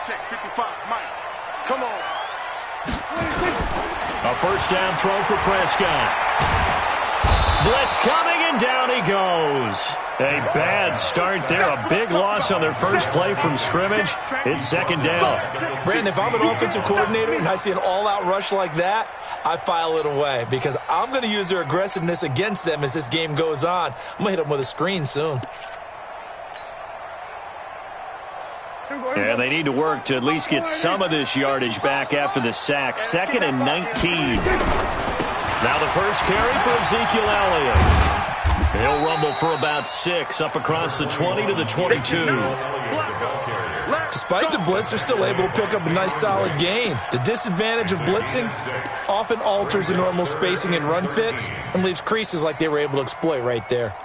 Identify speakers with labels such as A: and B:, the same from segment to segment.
A: Check 55, Mike. Come on.
B: A first down throw for Prescott. Blitz coming, and down he goes. A bad start there. A big loss on their first play from scrimmage. It's second down.
C: Brandon, if I'm an offensive coordinator and I see an all-out rush like that, I file it away because I'm going to use their aggressiveness against them as this game goes on. I'm going to hit them with a screen soon.
B: And they need to work to at least get some of this yardage back after the sack. 2nd and 19. Now the first carry for Ezekiel Elliott. He'll rumble for about 6 up across the 20 to the 22.
C: Despite the blitz, they're still able to pick up a nice solid gain. The disadvantage of blitzing often alters the normal spacing and run fits and leaves creases like they were able to exploit right there.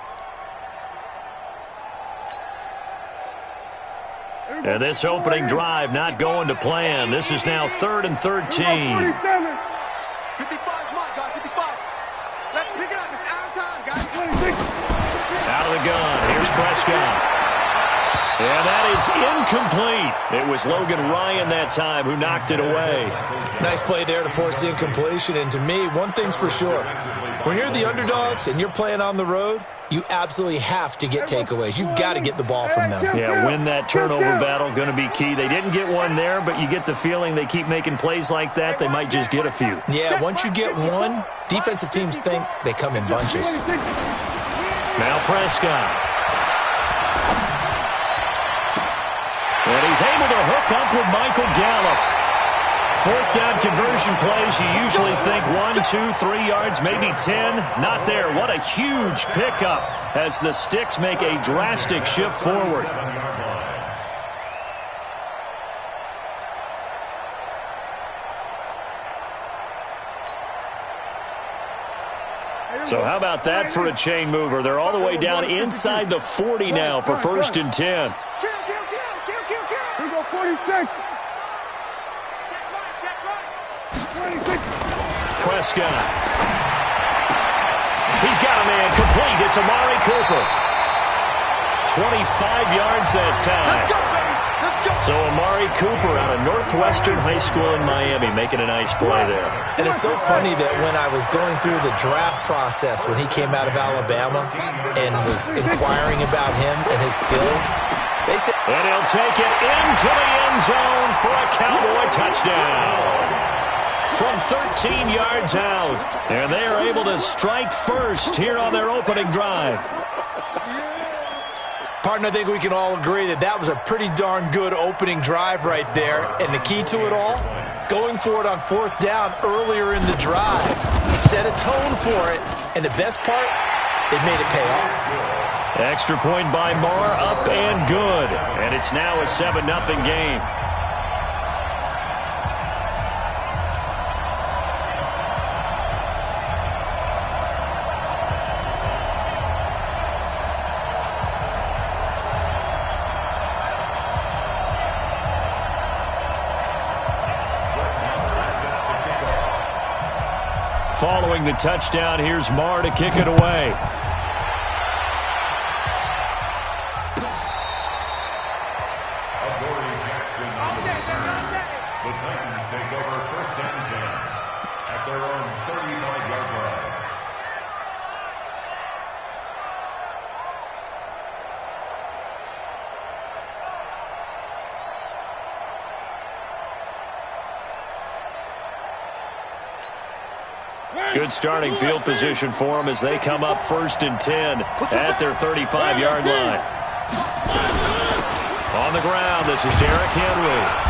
B: And this opening drive not going to plan. This is now 3rd and 13.
A: 55's Mike, guys, 55. Let's pick it up. It's out of time, guys.
B: Out of the gun. Here's Prescott. And that is incomplete. It was Logan Ryan that time who knocked it away.
C: Nice play there to force the incompletion. And to me, one thing's for sure. When you're the underdogs and you're playing on the road, you absolutely have to get takeaways. You've got to get the ball from them.
B: Yeah, win that turnover battle, going to be key. They didn't get one there, but you get the feeling they keep making plays like that, they might just get a few.
C: Yeah, once you get one, defensive teams think they come in bunches.
B: Now Prescott. And he's able to hook up with Michael Gallup. 4th down conversion plays, you usually think 1, 2, 3 yards, maybe 10. Not there. What a huge pickup as the Sticks make a drastic shift forward. So how about that for a chain mover? They're all the way down inside the 40 now for 1st and 10.
A: Here we go, 46.
B: Prescott. He's got a man complete. It's Amari Cooper. 25 yards that time. So Amari Cooper out of Northwestern High School in Miami making a nice play there.
C: And it's so funny that when I was going through the draft process when he came out of Alabama and was inquiring about him and his skills, they said...
B: And he'll take it into the end zone for a Cowboy touchdown. From 13 yards out. And they are able to strike first here on their opening drive.
C: Partner, I think we can all agree that that was a pretty darn good opening drive right there. And the key to it all, going for it on 4th down earlier in the drive. Set a tone for it. And the best part, it made it pay off.
B: Extra point by Marr, up and good. And it's now a 7-0 game. Following the touchdown, here's Marr to kick it away.
D: The Titans take over 1st and 10 at their own 35-yard line.
B: Good starting field position for them as they come up 1st and 10 at their 35-yard line. On the ground, this is Derrick Henry.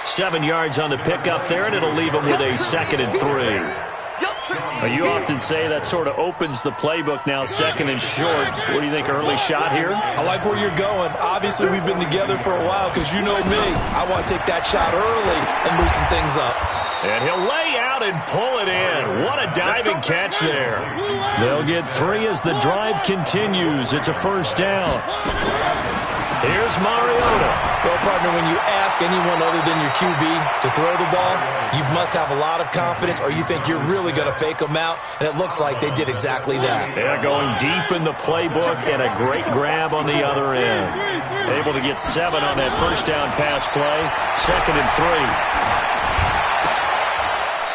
B: 7 yards on the pickup there, and it'll leave them with a 2nd and 3. You often say that sort of opens the playbook now, 2nd and short. What do you think, early shot here?
C: I like where you're going. Obviously, we've been together for a while because you know me. I want to take that shot early and loosen things up.
B: And he'll lay out and pull it in. What a diving catch there. They'll get 3 as the drive continues. It's a 1st down. Here's Mariota.
C: Well, partner, when you ask anyone other than your QB to throw the ball, you must have a lot of confidence or you think you're really going to fake them out, and it looks like they did exactly that.
B: They're going deep in the playbook and a great grab on the other end. Able to get 7 on that first down pass play. 2nd and 3.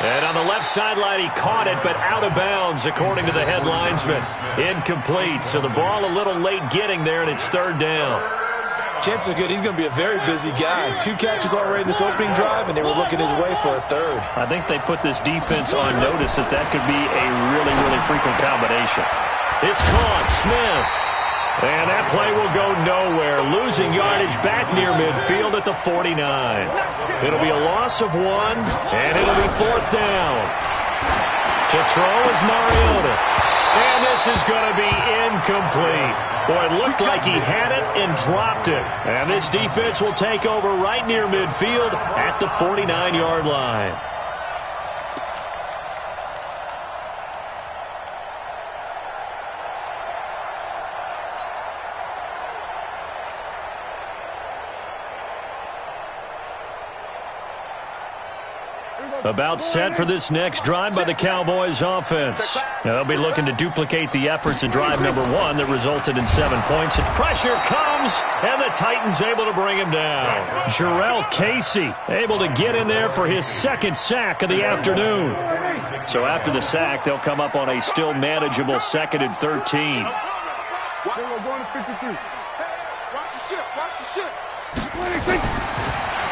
B: And on the left sideline, he caught it, but out of bounds, according to the head linesman. Incomplete, so the ball a little late getting there, and it's 3rd down.
C: Chances are good he's going to be a very busy guy. 2 catches already in this opening drive, and they were looking his way for a 3rd.
B: I think they put this defense on notice that could be a really, really frequent combination. It's caught. Smith. And that play will go nowhere. Losing yardage back near midfield at the 49. It'll be a loss of 1, and it'll be 4th down. To throw is Mariota. And this is going to be incomplete. Boy, it looked like he had it and dropped it. And this defense will take over right near midfield at the 49-yard line. About set for this next drive by the Cowboys offense. Now, they'll be looking to duplicate the efforts in drive number 1 that resulted in 7 points. And pressure comes, and the Titans able to bring him down. Jarrell Casey able to get in there for his 2nd sack of the afternoon. So after the sack, they'll come up on a still manageable 2nd and 13.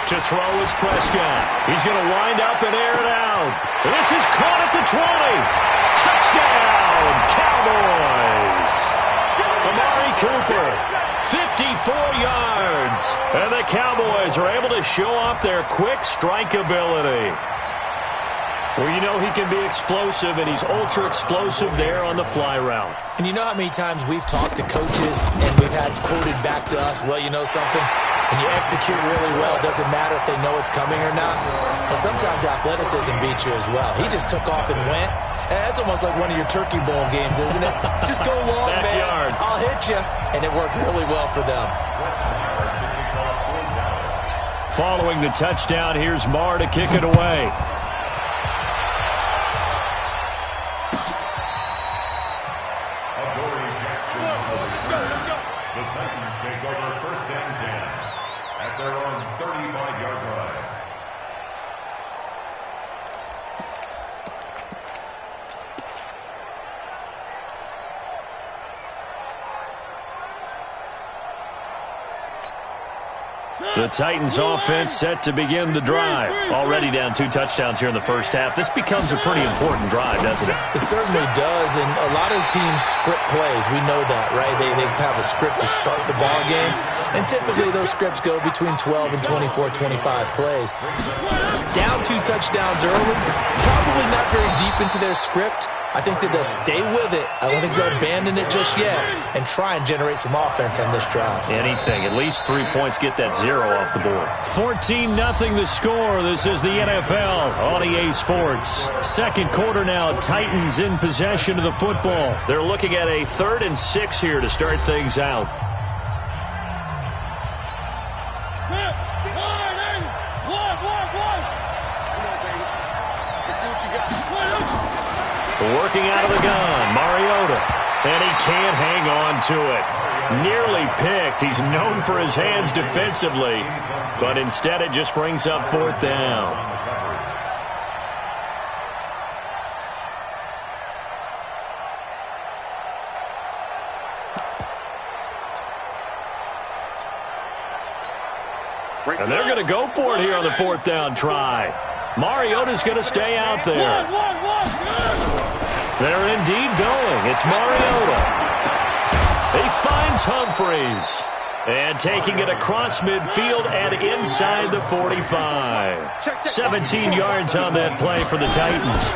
B: To throw is Prescott. He's going to wind up and air it out. This is caught at the 20. Touchdown, Cowboys. Amari Cooper, 54 yards. And the Cowboys are able to show off their quick strike ability. Well, you know he can be explosive, and he's ultra-explosive there on the fly route.
C: And you know how many times we've talked to coaches and we've had quoted back to us, well, you know something? When you execute really well, it doesn't matter if they know it's coming or not. Well, sometimes athleticism beats you as well. He just took off and went. And that's almost like one of your Turkey Bowl games, isn't it? Just go long,
B: Backyard.
C: man. I'll hit you. And it worked really well for them.
B: Following the touchdown, here's Marr to kick it away.
D: The Titans take over 1st and 10 at their own 35-yard line.
B: The Titans offense set to begin the drive. Already down 2 touchdowns here in the first half. This becomes a pretty important drive, doesn't it?
C: It certainly does, and a lot of teams script plays. We know that, right? They have a script to start the ball game, and typically those scripts go between 12 and 24, 25 plays. Down 2 touchdowns early, probably not very deep into their script. I think that they'll stay with it. I don't think they'll abandon it just yet and try and generate some offense on this drive.
B: Anything. At least 3 points, get that 0 off the board. 14-0 the score. This is the NFL on EA Sports. 2nd quarter now. Titans in possession of the football. They're looking at a 3rd and 6 here to start things out. Working out of the gun, Mariota. And he can't hang on to it. Nearly picked. He's known for his hands defensively. But instead it just brings up 4th down. And they're going to go for it here on the 4th down try. Mariota's going to stay out there. They're indeed going. It's Mariota. He finds Humphries. And taking it across midfield and inside the 45. 17 yards on that play for the Titans.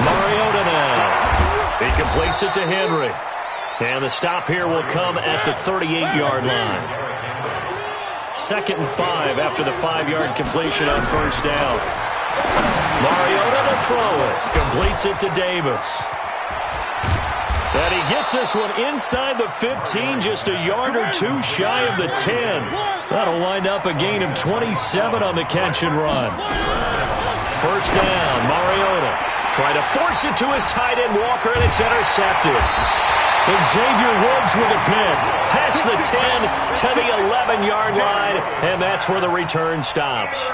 B: Mariota now. He completes it to Henry. And the stop here will come at the 38-yard line. 2nd and 5 after the 5-yard completion on 1st down. Mariota to throw it. Completes it to Davis. And he gets this one inside the 15, just a yard or two shy of the 10. That'll wind up a gain of 27 on the catch and run. First down, Mariota trying to force it to his tight end, Walker, and it's intercepted. And Xavier Woods with a pick. Past the 10 to the 11-yard line, and that's where the return stops.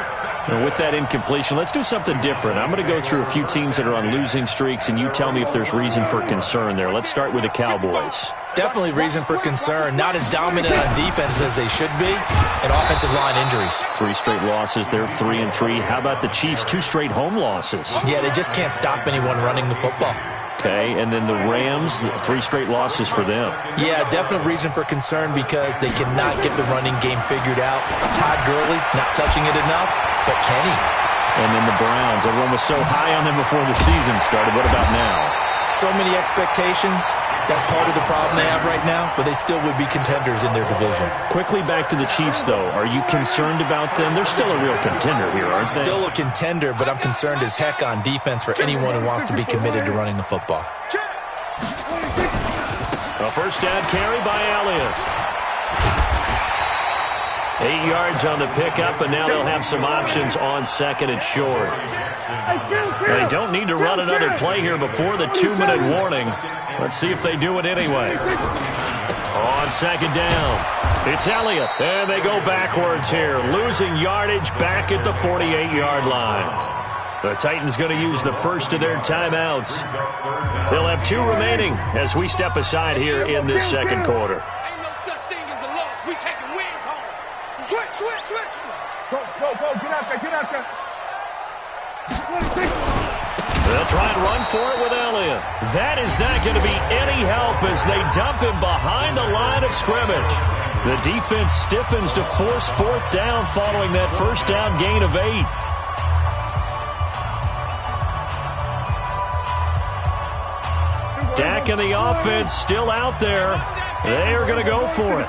B: And with that incompletion, let's do something different. I'm going to go through a few teams that are on losing streaks, and you tell me if there's reason for concern there. Let's start with the Cowboys.
C: Definitely reason for concern. Not as dominant on defense as they should be, and offensive line injuries. 3 straight losses. They're 3-3. How about the Chiefs? 2 straight home losses. Yeah, they just can't stop anyone running the football.
B: Okay, and then the Rams, 3 straight losses for them.
C: Yeah, definite reason for concern because they cannot get the running game figured out. Todd Gurley not touching it enough, but can he?
B: And then the Browns, everyone was so high on them before the season started. What about now?
C: So many expectations. That's part of the problem they have right now, but they still would be contenders in their division.
B: Quickly back to the Chiefs, though. Are you concerned about them? They're still a real contender here, aren't they?
C: Still a contender, but I'm concerned as heck on defense for anyone who wants to be committed to running the football.
B: A first down carry by Elliott. 8 yards on the pickup, and now they'll have some options on second and short. They don't need to run another play here before the 2-minute warning. Let's see if they do it anyway. On second down, it's Elliott, and they go backwards here, losing yardage back at the 48-yard line. The Titans going to use the first of their timeouts. They'll have 2 remaining as we step aside here in this second quarter.
A: Ain't no such thing as a loss. We taking wins home. Switch. Go. Get out there.
B: They'll try and run for it with Elliott. That is not going to be any help as they dump him behind the line of scrimmage. The defense stiffens to force 4th down following that first down gain of 8. Dak and the offense still out there. They are going to go for it.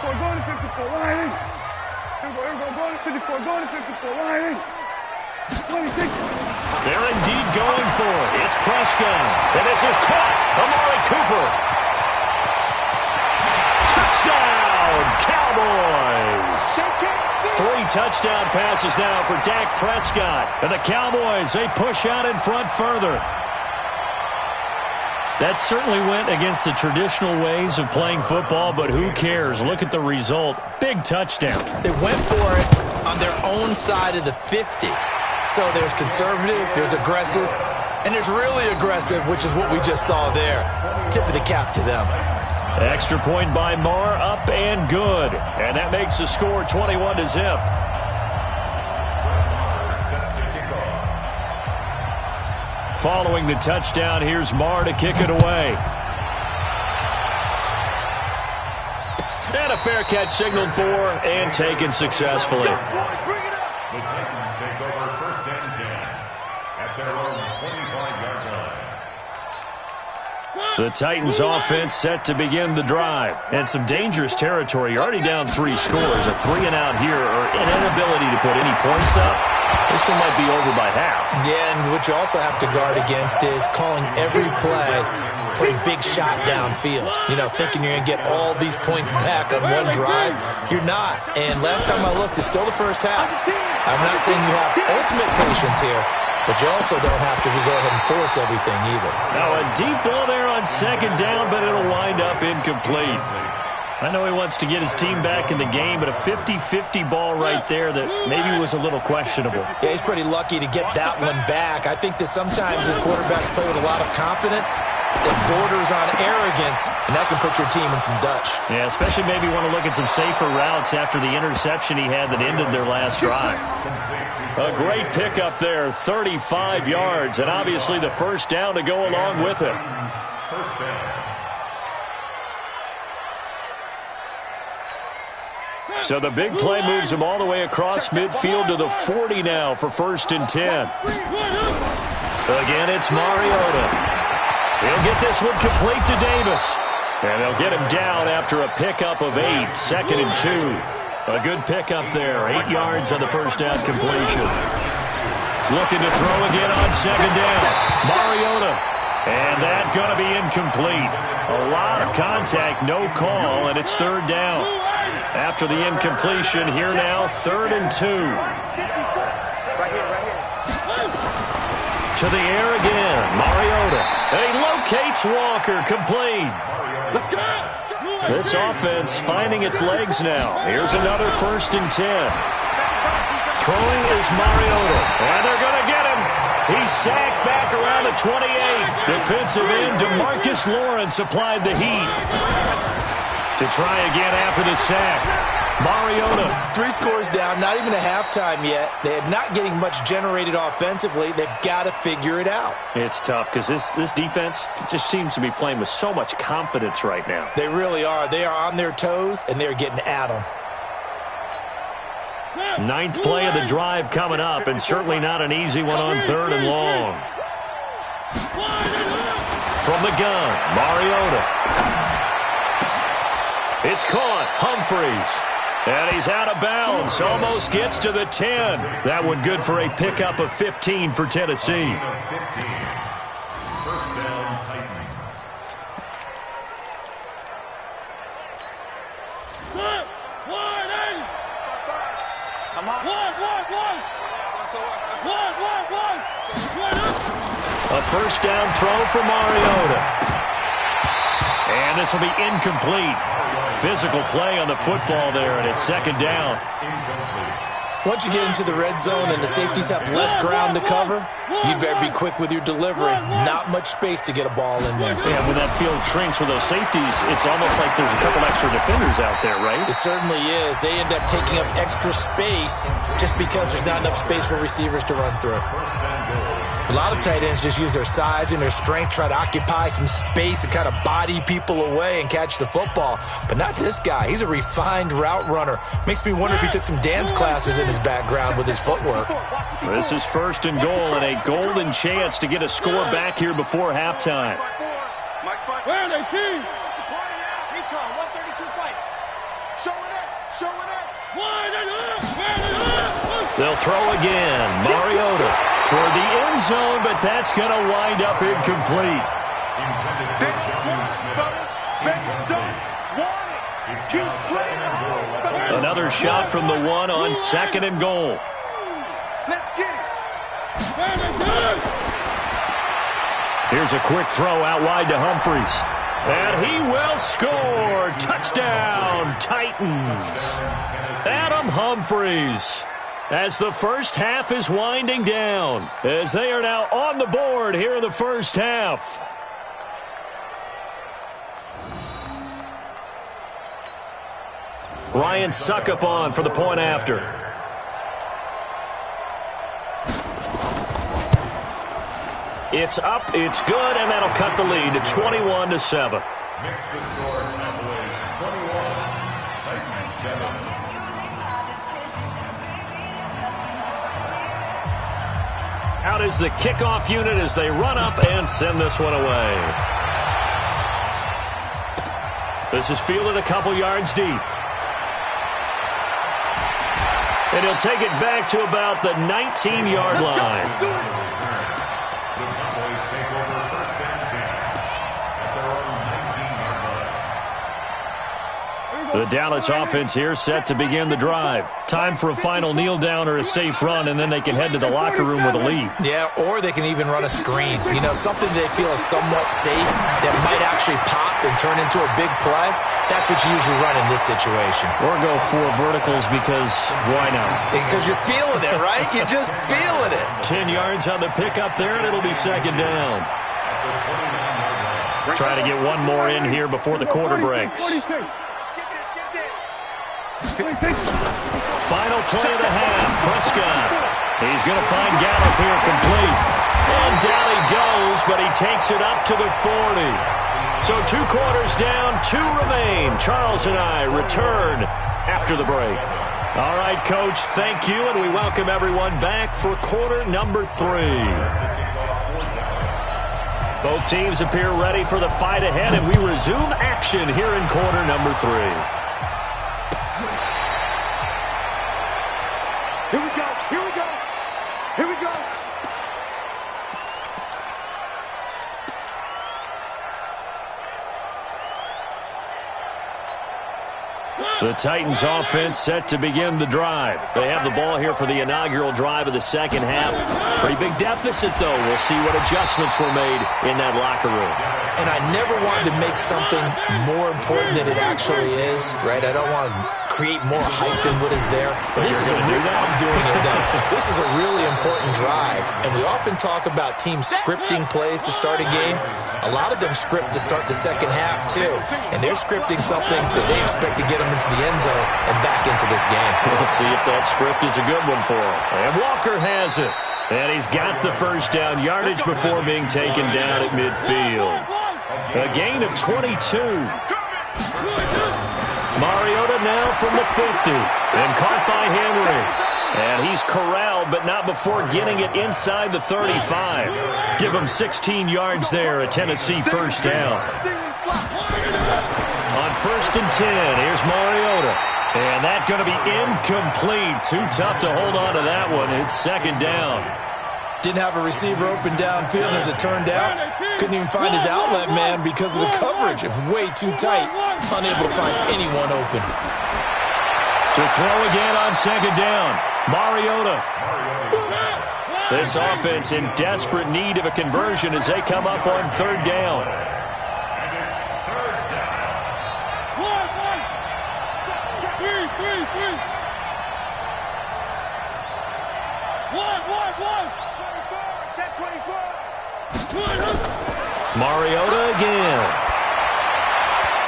B: They're indeed going for it. It's Prescott. And this is caught. Amari Cooper. Touchdown, Cowboys. 3 touchdown passes now for Dak Prescott. And the Cowboys, they push out in front further. That certainly went against the traditional ways of playing football, but who cares? Look at the result. Big touchdown.
C: They went for it on their own side of the 50. So there's conservative, there's aggressive, and there's really aggressive, which is what we just saw there. Tip of the cap to them.
B: Extra point by Marr, up and good. And that makes the score 21-0. Following the touchdown, here's Marr to kick it away. And a fair catch signaled for and taken successfully.
D: The Titans take over first and 10 at their own 25-yard line.
B: The Titans offense set to begin the drive. And some dangerous territory. You're already down 3 scores. A 3-and-out here or an inability to put any points up. This one might be over by half.
C: Yeah, and what you also have to guard against is calling every play for a big shot downfield. You know, thinking you're going to get all these points back on one drive. You're not. And last time I looked, it's still the first half. I'm not saying you have ultimate patience here, but you also don't have to go ahead and force everything either.
B: Now a deep ball there on second down, but it'll wind up incomplete. I know he wants to get his team back in the game, but a 50-50 ball right there that maybe was a little questionable.
C: Yeah, he's pretty lucky to get that one back. I think that sometimes his quarterbacks play with a lot of confidence that borders on arrogance, and that can put your team in some Dutch.
B: Yeah, especially maybe want to look at some safer routes after the interception he had that ended their last drive. A great pickup there, 35 yards, and obviously the first down to go along with it.
D: First down.
B: So the big play moves him all the way across midfield to the 40 now for first and 10. Again, it's Mariota. He'll get this one complete to Davis. And they'll get him down after a pickup of 8, second and 2. A good pickup there, 8 yards on the first down completion. Looking to throw again on second down. Mariota. And that's going to be incomplete. A lot of contact, no call, and it's third down. After the incompletion, here now, 3rd and 2. To the air again, Mariota. And he locates Walker, complete.
A: Let's go.
B: This offense finding its legs now. Here's another 1st and 10. Throwing is Mariota, and they're going to get him. He's sacked back around the 28. Defensive end DeMarcus Lawrence applied the heat. To try again after the sack. Mariota.
C: 3 scores down, not even a halftime yet. They're not getting much generated offensively. They've got to figure it out.
B: It's tough because this defense just seems to be playing with so much confidence right now.
C: They really are. They are on their toes, and they're getting at them.
B: 9th play of the drive coming up, and certainly not an easy one on 3rd and long. From the gun, Mariota. It's caught. Humphreys. And he's out of bounds. Almost gets to the 10. That one good for a pickup of 15 for Tennessee.
D: 1st down, Titans.
B: A 1st down throw for Mariota. And this will be incomplete. Physical play on the football there, and it's 2nd down.
C: Once you get into the red zone and the safeties have less ground to cover, you better be quick with your delivery. Not much space to get a ball in there.
B: Yeah, when that field shrinks with those safeties, it's almost like there's a couple extra defenders out there, right?
C: It certainly is. They end up taking up extra space just because there's not enough space for receivers to run through. A lot of tight ends just use their size and their strength, try to occupy some space and kind of body people away and catch the football. But not this guy. He's a refined route runner. Makes me wonder if he took some dance classes in his background with his footwork.
B: This is 1st and goal and a golden chance to get a score back here before halftime.
A: Where are they, team? Recon, 132 fight. Showing it.
B: They'll throw again. Mariota toward the end zone, but that's going to wind up incomplete. Another shot from the 1 on 2nd and goal.
A: Let's get it.
B: Here's a quick throw out wide to Humphreys. And he will score. Touchdown, Titans. Adam Humphreys. As the first half is winding down, as they are now on the board here in the first half. Ryan Suckup on for the point after. It's up, it's good, and that'll cut the lead to 21-7.
D: Mix the score, Cowboys 21, Titans 7.
B: Out is the kickoff unit as they run up and send this one away. This is fielded a couple yards deep. And he'll take it back to about the 19-yard line.
D: The Cowboys take over 1st and 10 at their own 19-yard line.
B: The Dallas offense here set to begin the drive. Time for a final kneel down or a safe run, and then they can head to the locker room with a lead.
C: Yeah, or they can even run a screen. You know, something they feel is somewhat safe that might actually pop and turn into a big play. That's what you usually run in this situation.
B: Or go 4 verticals because why not?
C: Because you're feeling it, right? You're just feeling it.
B: 10 yards on the pickup there, and it'll be 2nd down. Try to get one more in here before the quarter breaks. Final play of the half. Prescott. He's going to find Gallup here complete. And down he goes, but he takes it up to the 40. So 2 quarters down, 2 remain. Charles and I return after the break. All right, Coach, thank you, and we welcome everyone back for quarter number 3. Both teams appear ready for the fight ahead, and we resume action here in quarter number 3.
A: Here we go.
B: The Titans offense set to begin the drive. They have the ball here for the inaugural drive of the second half. Pretty big deficit, though. We'll see what adjustments were made in that locker room.
C: And I never wanted to make something more important than it actually is, right? I don't want to create more hype than what is there. But this is I'm doing it, though. This is a really important drive. And we often talk about teams scripting plays to start a game. A lot of them script to start the second half, too. And they're scripting something that they expect to get them into the end zone and back into this game.
B: We'll see if that script is a good one for him. And Walker has it. And he's got the first down yardage before being taken down at midfield. A gain of 22. Mariota now from the 50. And caught by Henry. And he's corralled, but not before getting it inside the 35. Give him 16 yards there, a Tennessee first down. On 1st and 10, here's Mariota. And that's going to be incomplete. Too tough to hold on to that one. It's second down.
C: Didn't have a receiver open downfield, and as it turned out, couldn't even find his outlet man because of the coverage. It was way too tight, unable to find anyone open.
B: To throw again on second down, Mariota. This offense in desperate need of a conversion as they come up on third down. Mariota again.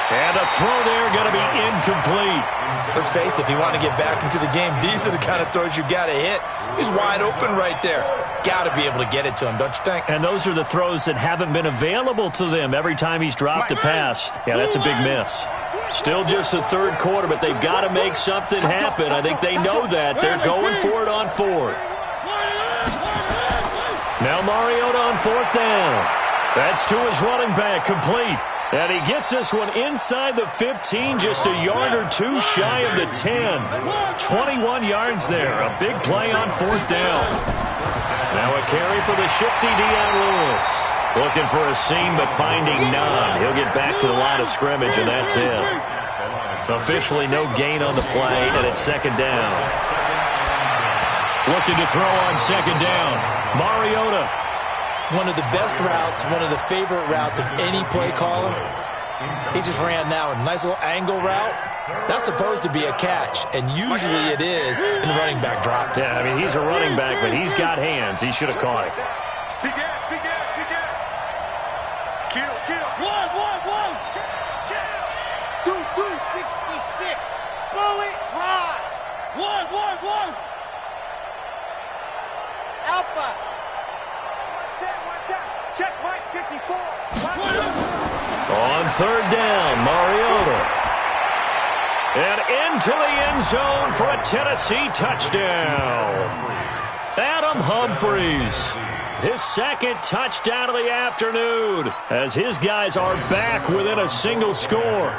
B: And a throw there going to be incomplete.
C: Let's face it, if you want to get back into the game, these are the kind of throws you got to hit. He's wide open right there. Got to be able to get it to him, don't you think?
B: And those are the throws that haven't been available to them every time he's dropped a pass. Yeah, that's a big miss. Still just the third quarter, but they've got to make something happen. I think they know that. They're going for it on fourth. Now Mariota on fourth down. That's to his running back, complete. And he gets this one inside the 15, just a yard or two shy of the 10. 21 yards there, a big play on fourth down. Now a carry for the shifty Dion Lewis. Looking for a seam, but finding none. He'll get back to the line of scrimmage, and that's it. Officially no gain on the play, and it's second down. Looking to throw on second down. Mariota.
C: One of the best routes, one of the favorite routes of any play caller. He just ran now a nice little angle route. That's supposed to be a catch, and usually it is, and the running back dropped.
B: Yeah, I mean, he's a running back, but he's got hands. He should have caught it.
A: Kill. 266. Bullet high. One. Alpha. Check Mike 54.
B: On third down, Mariota. And into the end zone for a Tennessee touchdown. Adam Humphries. His second touchdown of the afternoon as his guys are back within a single score.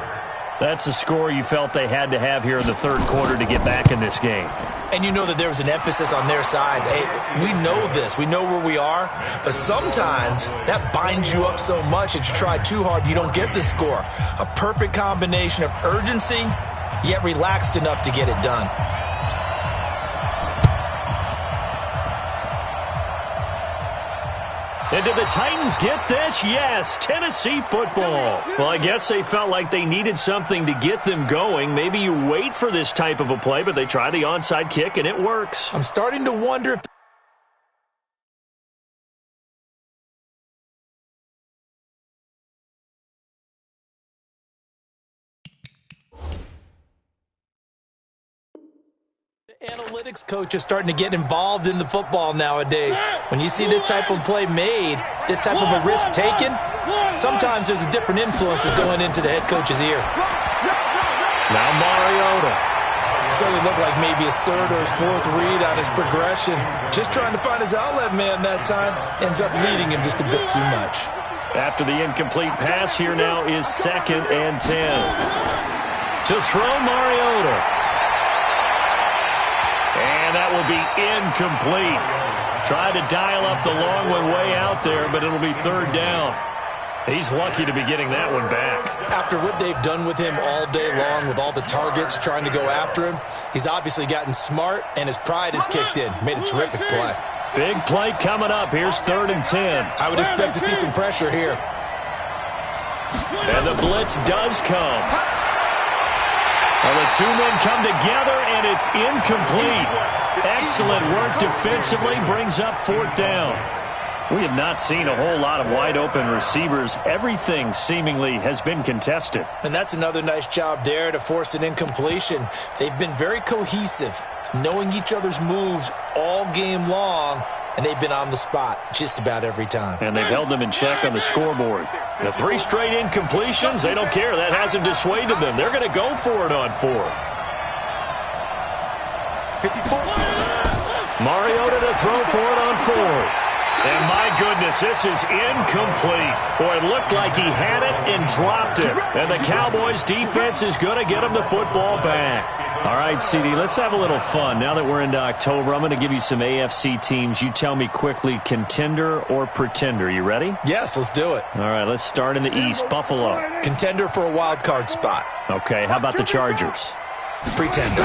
B: That's a score you felt they had to have here in the third quarter to get back in this game.
C: And you know that there was an emphasis on their side. Hey, we know this. We know where we are. But sometimes that binds you up so much that you try too hard, you don't get the score. A perfect combination of urgency, yet relaxed enough to get it done.
B: And did the Titans get this? Yes, Tennessee football. Well, I guess they felt like they needed something to get them going. Maybe you wait for this type of a play, but they try the onside kick, and it works.
C: I'm starting to wonder if... analytics coach is starting to get involved in the football nowadays. When you see this type of play made, this type of a risk taken, sometimes there's a different influences going into the head coach's ear.
B: Now Mariota.
C: Certainly looked like maybe his third or his fourth read on his progression. Just trying to find his outlet man that time. Ends up leading him just a bit too much.
B: After the incomplete pass, here now is 2nd and 10. To throw Mariota. And that will be incomplete. Tried to dial up the long one way out there, but it'll be third down. He's lucky to be getting that one back.
C: After what they've done with him all day long with all the targets trying to go after him, he's obviously gotten smart, and his pride has kicked in. Made a terrific play.
B: Big play coming up. Here's 3rd and 10.
C: I would expect to see some pressure here.
B: And the blitz does come. Well, the two men come together, and it's incomplete. Excellent work defensively, brings up 4th down. We have not seen a whole lot of wide-open receivers. Everything seemingly has been contested.
C: And that's another nice job there to force an incompletion. They've been very cohesive, knowing each other's moves all game long, and they've been on the spot just about every time.
B: And they've held them in check on the scoreboard. The 3 straight incompletions, they don't care. That hasn't dissuaded them. They're going to go for it on 4th.
A: 54.
B: Mariota to throw for it on 4th. And my goodness, this is incomplete. Boy, it looked like he had it and dropped it. And the Cowboys' defense is going to get him the football back. All right, CD, let's have a little fun. Now that we're into October, I'm going to give you some AFC teams. You tell me quickly, contender or pretender. You ready?
C: Yes, let's do it.
B: All right, let's start in the East. Buffalo.
C: Contender for a wild card spot.
B: Okay, how about the Chargers?
C: Pretender.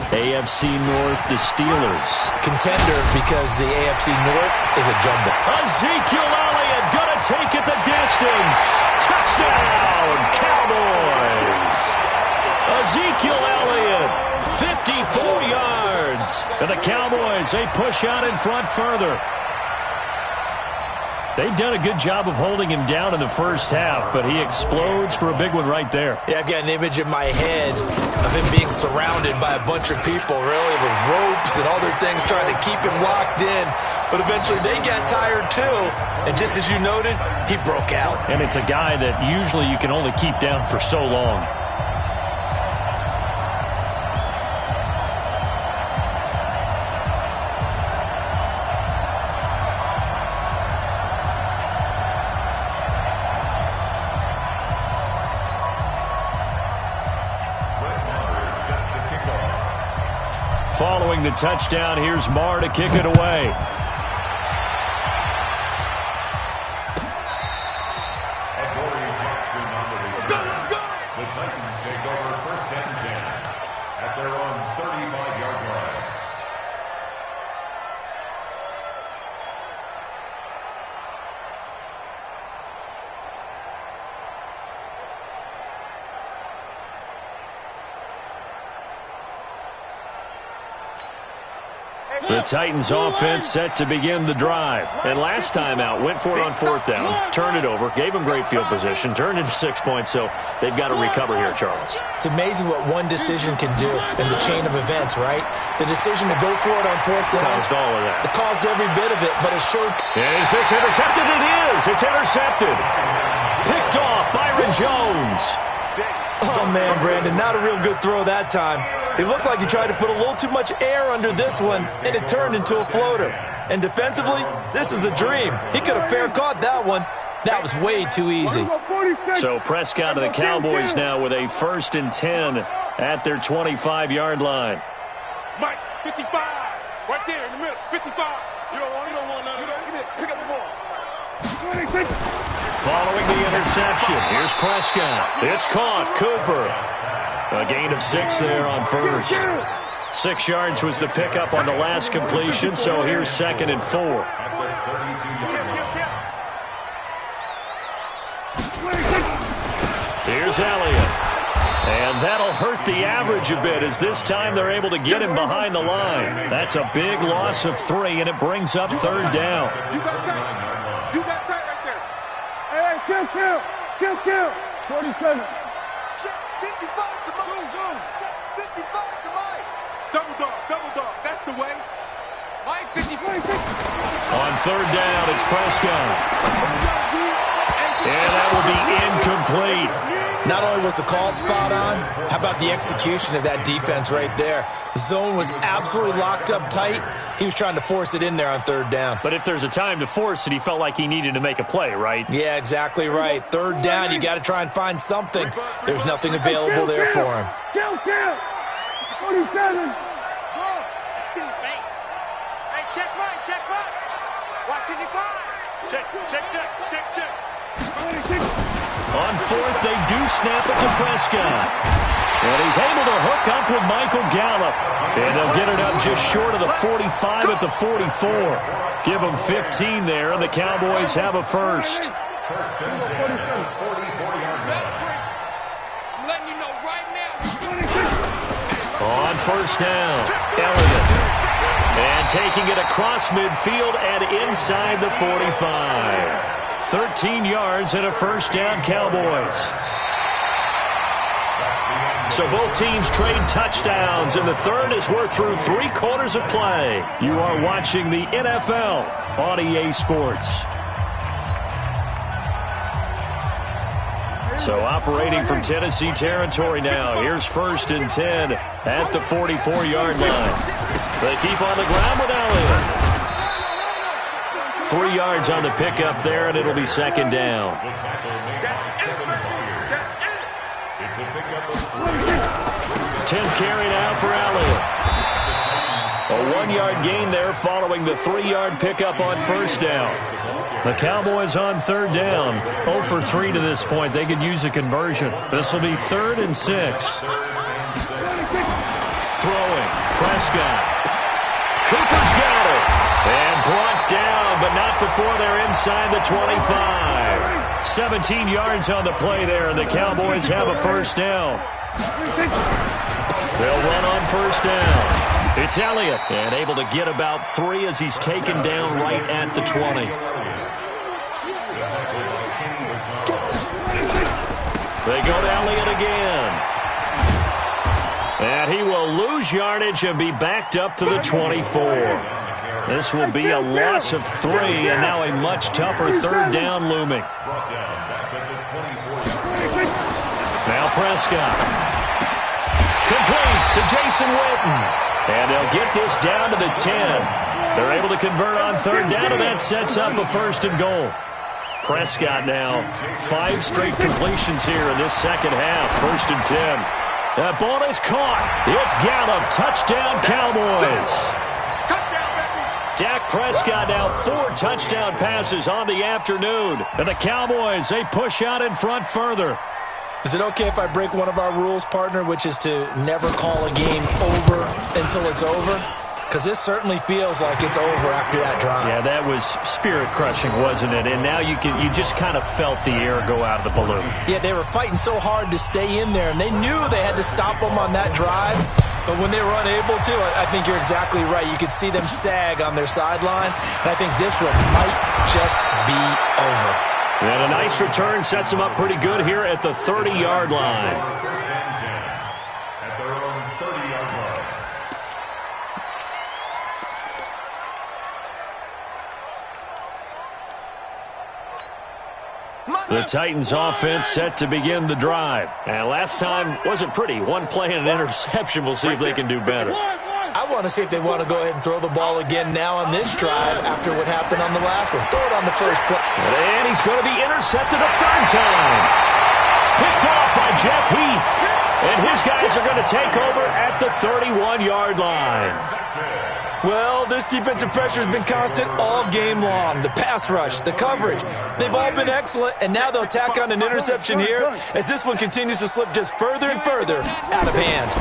B: AFC North, the Steelers.
C: Contender because the AFC North is a jumble.
B: Ezekiel Elliott going to take it the distance. Touchdown, Cowboys. Ezekiel Elliott, 54 yards. And the Cowboys, they push out in front further. They've done a good job of holding him down in the first half, but he explodes for a big one right there.
C: Yeah, I've got an image in my head of him being surrounded by a bunch of people, really, with ropes and other things trying to keep him locked in. But eventually they got tired too, and just as you noted, he broke out.
B: And it's a guy that usually you can only keep down for so long. Following the touchdown, here's Marr to kick it away.
D: The Titans take over 1st and 10 at their own 35-yard line.
B: The Titans offense set to begin the drive. And last time out, went for it on 4th down, turned it over, gave them great field position, turned into 6 points, so they've got to recover here, Charles.
C: It's amazing what one decision can do in the chain of events, right? The decision to go for it on 4th down.
B: Caused all of that.
C: It caused every bit of it, but it showed.
B: Is this intercepted? It is. It's intercepted. Picked off Byron Jones.
C: Oh, man, Brandon, not a real good throw that time. It looked like he tried to put a little too much air under this one, and it turned into a floater. And defensively, this is a dream. He could have fair caught that one. That was way too easy.
B: So Prescott and the Cowboys now with a 1st and 10 at their 25-yard line.
A: Mike, 55. Right there in the middle. 55. You don't want none. Pick up the ball.
B: Following the interception, here's Prescott. It's caught. Cooper. A gain of 6 there on 1st. 6 yards was the pickup on the last completion, so here's 2nd and 4. Here's Elliott. And that'll hurt the average a bit as this time they're able to get him behind the line. That's a big loss of 3, and it brings up 3rd down.
A: You got tight. You got tight right there. Hey, kill. 40's coming. 55 to Mike. 55 to Mike. Double dog. That's the way. Mike, 55.
B: On 3rd down, it's Prescott. And that will be incomplete.
C: Not only was the call spot on, how about the execution of that defense right there? The zone was absolutely locked up tight. He was trying to force it in there on 3rd down.
B: But if there's a time to force it, he felt like he needed to make a play, right?
C: Yeah, exactly right. 3rd down, you got to try and find something. There's nothing available there for him.
A: Kill. 47. Hey, check Mike. Watch 55. Check.
B: On fourth, they do snap it to Prescott. And he's able to hook up with Michael Gallup. And they'll get it up just short of the 45 at the 44. Give them 15 there, and the Cowboys have a first. On first down, Elliott. And taking it across midfield and inside the 45. 13 yards and a first down, Cowboys. So both teams trade touchdowns, and the third as we're through 3 quarters of play. You are watching the NFL on EA Sports. So operating from Tennessee territory now. Here's 1st and 10 at the 44-yard line. They keep on the ground with Elliott. 3 yards on the pickup there, and it'll be 2nd down. 10th carry now for Elliott. A 1-yard gain there following the 3-yard pickup on first down. The Cowboys on 3rd down. 0 for 3 to this point. They could use a conversion. This will be 3rd and 6. Throwing. Prescott. Cooper's got it. And brought down, but not before they're inside the 25. 17 yards on the play there, and the Cowboys have a first down. They'll run on first down. It's Elliott, and able to get about 3 as he's taken down right at the 20. They go to Elliott again. And he will lose yardage and be backed up to the 24. This will be a loss of 3, and now a much tougher 3rd down looming. Now Prescott. Complete to Jason Witten. And they'll get this down to the 10. They're able to convert on 3rd down, and that sets up a 1st and goal. Prescott now, 5 straight completions here in this second half. 1st and 10. That ball is caught. It's Gallup. Touchdown, Cowboys. Dak Prescott now 4 touchdown passes on the afternoon. And the Cowboys, they push out in front further.
C: Is it okay if I break one of our rules, partner, which is to never call a game over until it's over? Because this certainly feels like it's over after that drive.
B: Yeah, that was spirit-crushing, wasn't it? And now you just kind of felt the air go out of the balloon.
C: Yeah, they were fighting so hard to stay in there, and they knew they had to stop them on that drive. But when they were unable to, I think you're exactly right. You could see them sag on their sideline, and I think this one might just be over.
B: And a nice return sets them up pretty good here at the 30-yard line.
D: At their own 30-yard line.
B: The Titans offense set to begin the drive. And last time wasn't pretty. 1 play and an interception. We'll see if they can do better.
C: I want to see if they want to go ahead and throw the ball again now on this drive after what happened on the last one. Throw it on the first play.
B: And he's going to be intercepted a 3rd time. Picked off by Jeff Heath. And his guys are going to take over at the 31-yard line.
C: Well, this defensive pressure has been constant all game long. The pass rush, the coverage, they've all been excellent, and now they'll tack on an interception here as this one continues to slip just further and further out of hand.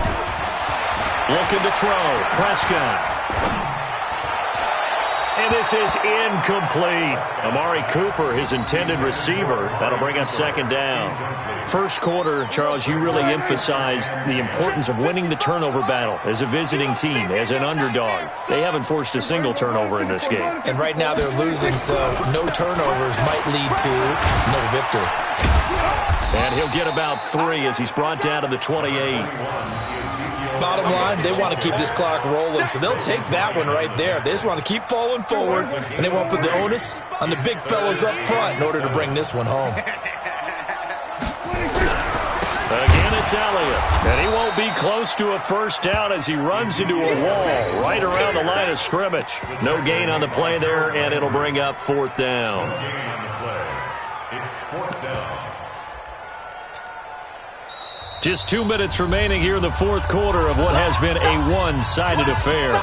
B: Looking to throw, Prescott. And this is incomplete. Amari Cooper, his intended receiver. That'll bring up 2nd down. First quarter, Charles, you really emphasized the importance of winning the turnover battle as a visiting team, as an underdog. They haven't forced a single turnover in this game.
C: And right now they're losing, so no turnovers might lead to no victory.
B: And he'll get about 3 as he's brought down to the 28.
C: Bottom line, they want to keep this clock rolling, so they'll take that one right there. They just want to keep falling forward, and they won't put the onus on the big fellas up front in order to bring this one home.
B: Again, it's Elliott, and he won't be close to a 1st down as he runs into a wall right around the line of scrimmage. No gain on the play there, and it'll bring up 4th down.
D: It's 4th down.
B: Just 2 minutes remaining here in the 4th quarter of what has been a one-sided affair.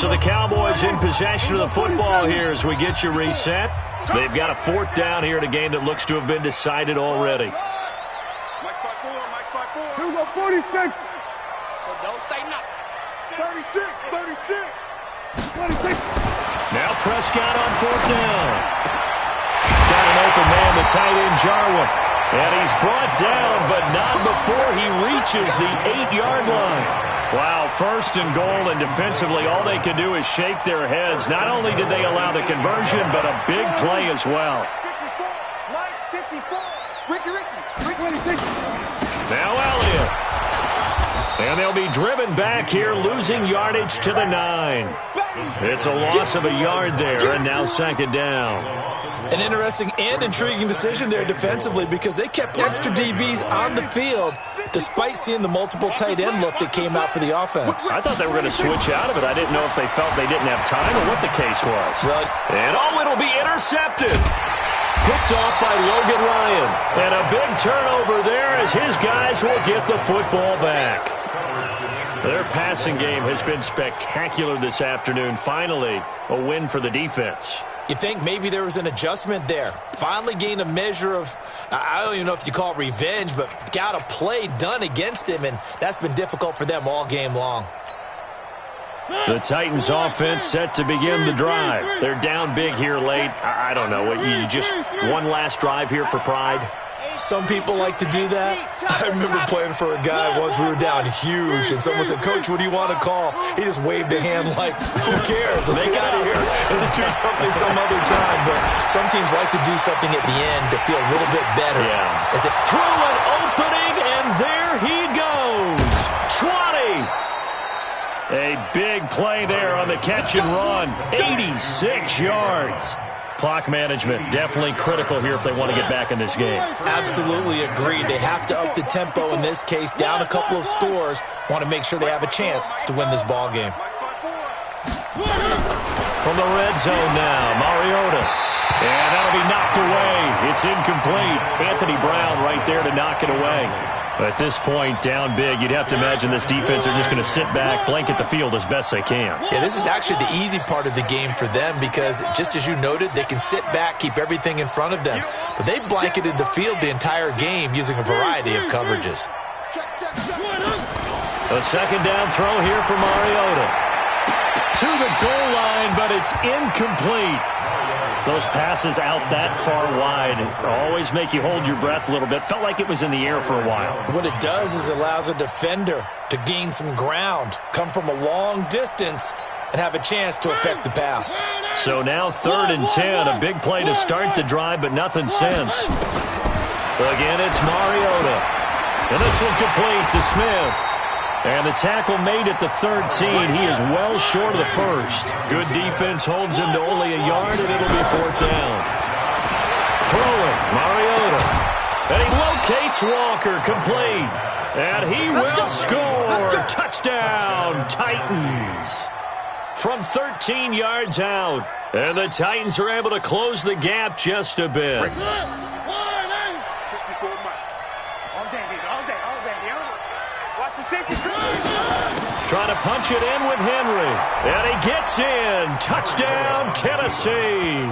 B: So the Cowboys in possession of the football here as we get you reset. They've got a 4th down here in a game that looks to have been decided already.
A: Mike 5-4, Mike 5-4.
E: Here we go, 46.
F: So don't say nothing.
A: 36.
B: Now Prescott on 4th down. Got an open man, the tight end Jarwin. And he's brought down, but not before he reaches the 8-yard line. Wow, 1st and goal, and defensively all they can do is shake their heads. Not only did they allow the conversion, but a big play as well.
A: 54, Mike 54. Ricky.
B: Now Elliott. And they'll be driven back here, losing yardage to the 9. It's a loss of a yard there, and now 2nd down.
C: An interesting and intriguing decision there defensively because they kept extra DBs on the field despite seeing the multiple tight end look that came out for the offense.
B: I thought they were going to switch out of it. I didn't know if they felt they didn't have time or what the case was.
C: Well,
B: and it'll be intercepted. Picked off by Logan Ryan. And a big turnover there as his guys will get the football back. Their passing game has been spectacular this afternoon. Finally, a win for the defense.
C: You think maybe there was an adjustment there. Finally gained a measure of, I don't even know if you call it revenge, but got a play done against him, and that's been difficult for them all game long.
B: The Titans offense set to begin the drive. They're down big here late. I don't know. You just one last drive here for pride?
C: Some people like to do that. I remember playing for a guy once. We were down huge, and someone said, "Coach, what do you want to call?" He just waved a hand like, who cares? Let's get out of here and do something some other time. But some teams like to do something at the end to feel a little bit better.
B: Yeah.
C: As it
B: through an opening, and there he goes. 20. A big play there on the catch and run. 86 yards. Clock management definitely critical here if they want to get back in this game.
C: Absolutely agreed. They have to up the tempo in this case, down a couple of scores. Want to make sure they have a chance to win this ball game.
B: From the red zone now, Mariota. And that'll be knocked away. It's incomplete. Anthony Brown right there to knock it away. At this point, down big, you'd have to imagine this defense are just going to sit back, blanket the field as best they can.
C: Yeah, this is actually the easy part of the game for them because, just as you noted, they can sit back, keep everything in front of them. But they blanketed the field the entire game using a variety of coverages.
B: A 2nd down throw here for Mariota. To the goal line, but it's incomplete. Those passes out that far wide always make you hold your breath a little bit. Felt like it was in the air for a while.
C: What it does is allows a defender to gain some ground, come from a long distance, and have a chance to affect the pass.
B: So now 3rd and 10, a big play to start the drive, but nothing since. Again, it's Mariota. And this one complete to Smith. And the tackle made at the 13. He is well short of the 1st. Good defense holds him to only a yard, and it'll be 4th down. Throwing, Mariota. And he locates Walker, complete. And he will score. Touchdown, Titans. From 13 yards out. And the Titans are able to close the gap just a bit. Trying to punch it in with Henry. And he gets in. Touchdown, Tennessee.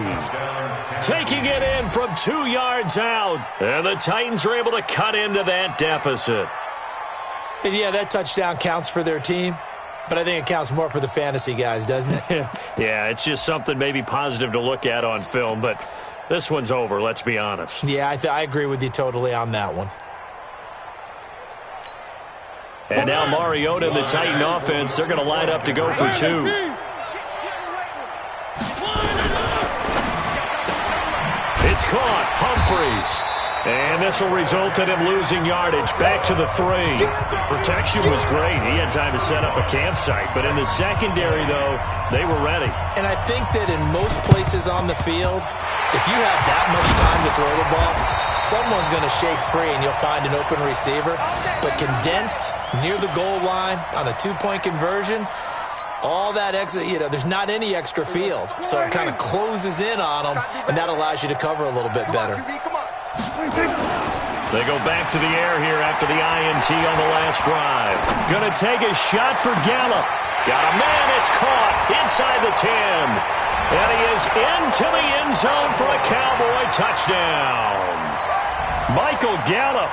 B: Taking it in from 2 yards out. And the Titans are able to cut into that deficit.
C: And yeah, that touchdown counts for their team. But I think it counts more for the fantasy guys, doesn't it?
B: Yeah, it's just something maybe positive to look at on film. But this one's over, let's be honest.
C: Yeah, I agree with you totally on that one.
B: And now Mariota and the Titan offense, they're going to line up to go for 2. It's caught. Humphreys. And this will result in him losing yardage. Back to the 3. Protection was great. He had time to set up a campsite. But in the secondary, though, they were ready.
C: And I think that in most places on the field, if you have that much time to throw the ball, someone's going to shake free and you'll find an open receiver. But condensed near the goal line on a 2-point conversion, all that extra, there's not any extra field. So it kind of closes in on them, and that allows you to cover a little bit better.
B: They go back to the air here after the INT on the last drive. Going to take a shot for Gallup. Got a man, it's caught inside the 10. And he is into the end zone for a Cowboy touchdown. Michael Gallup,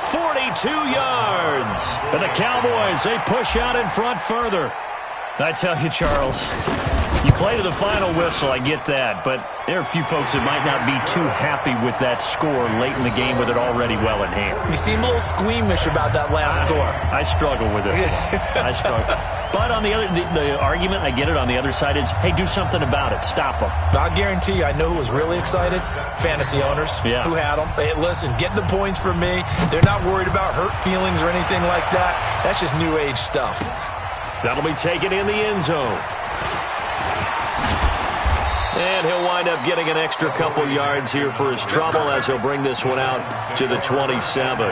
B: 42 yards. And the Cowboys, they push out in front further. I tell you, Charles, you play to the final whistle, I get that, but there are a few folks that might not be too happy with that score late in the game with it already well in hand.
C: You seem a little squeamish about that last score.
B: I struggle with it. I struggle. But on the other, the argument, I get it, on the other side is, hey, do something about it. Stop them.
C: I guarantee you, I know who was really excited. Fantasy owners who had them. Hey, listen, get the points from me. They're not worried about hurt feelings or anything like that. That's just new age stuff.
B: That'll be taken in the end zone. And he'll wind up getting an extra couple yards here for his trouble as he'll bring this one out to the 27.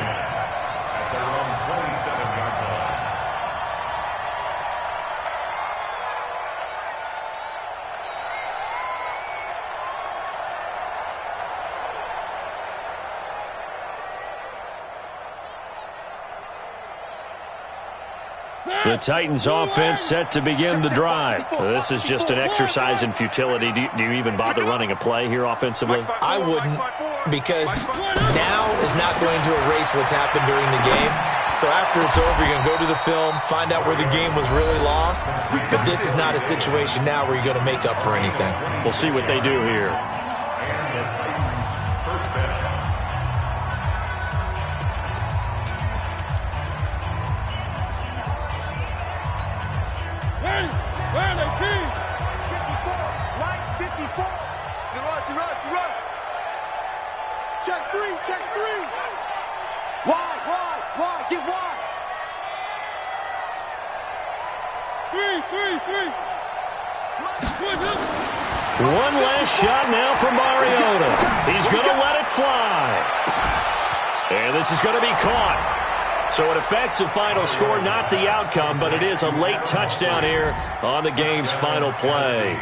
B: The Titans offense set to begin the drive. This is just an exercise in futility. Do you even bother running a play here offensively?
C: I wouldn't, because now is not going to erase what's happened during the game. So after it's over, you're going to go to the film, find out where the game was really lost. But this is not a situation now where you're going to make up for anything.
B: We'll see what they do here. One last shot now for Mariota. He's going to let it fly. And this is going to be caught. So it affects the final score, not the outcome, but it is a late touchdown here on the game's final play.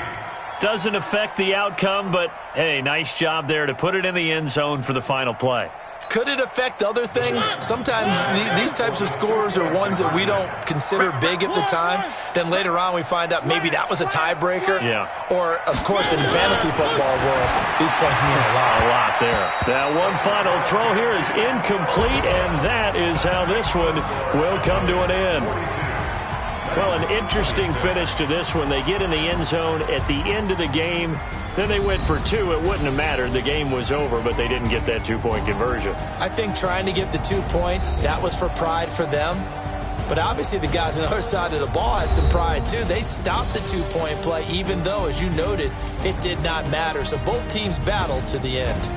B: Doesn't affect the outcome, but, hey, nice job there to put it in the end zone for the final play.
C: Could it affect other things? Sometimes these types of scores are ones that we don't consider big at the time. Then later on we find out maybe that was a tiebreaker.
B: Yeah.
C: Or, of course, in the fantasy football world, these points mean a lot.
B: A lot there. Now one final throw here is incomplete, and that is how this one will come to an end. Well, an interesting finish to this one. They get in the end zone at the end of the game. Then they went for two. It wouldn't have mattered. The game was over, but they didn't get that two-point conversion.
C: I think trying to get the 2 points, that was for pride for them. But obviously the guys on the other side of the ball had some pride too. They stopped the two-point play, even though, as you noted, it did not matter. So both teams battled to the end.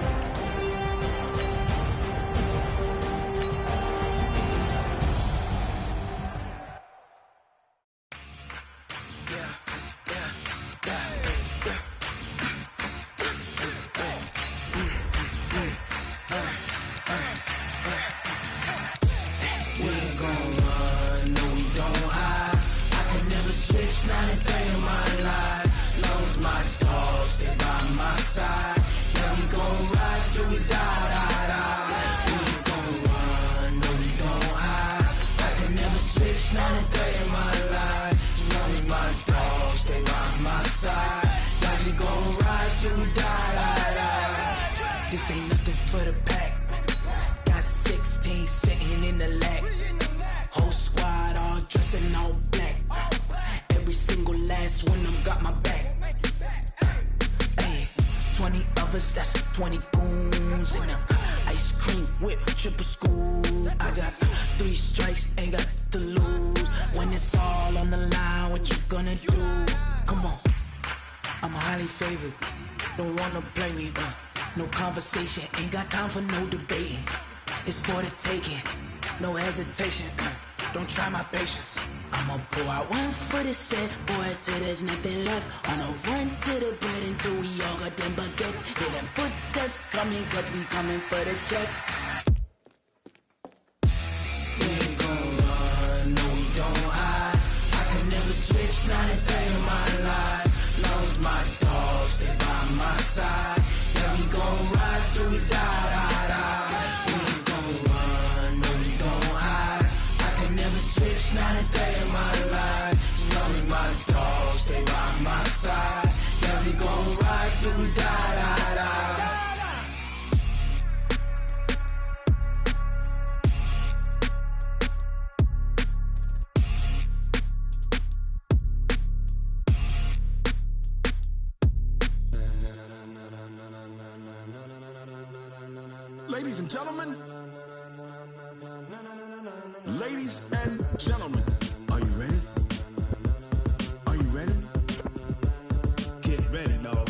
E: This ain't nothing for the pack. Got 16 sitting in the lag. Whole squad all dressing all black. Every single last one of them got my back. Hey, 20 of us, that's 20 goons in them. Ice cream whip, triple scoop. I got 3 strikes, ain't got to lose. When it's all on the line, what you gonna do? Come on, I'm highly favored. Don't wanna play me, no conversation, ain't got time for no debating. It's for the taking, no hesitation. Don't try my patience. I'ma pull out one for the set, boy, till there's nothing left. On a run to the bread until we all got them baguettes. Hear them footsteps coming, cause we coming for the check. We ain't gon' run, no we don't hide. I could never switch, not a day in my life. Long as my dogs, stay by my side. Yeah, we gon' ride till we die. We ain't gon' run, no we don't hide. I could never switch, not a day in my life. As long as
A: Ladies and gentlemen, ladies and gentlemen, are you ready? Are you ready? Get ready, dog.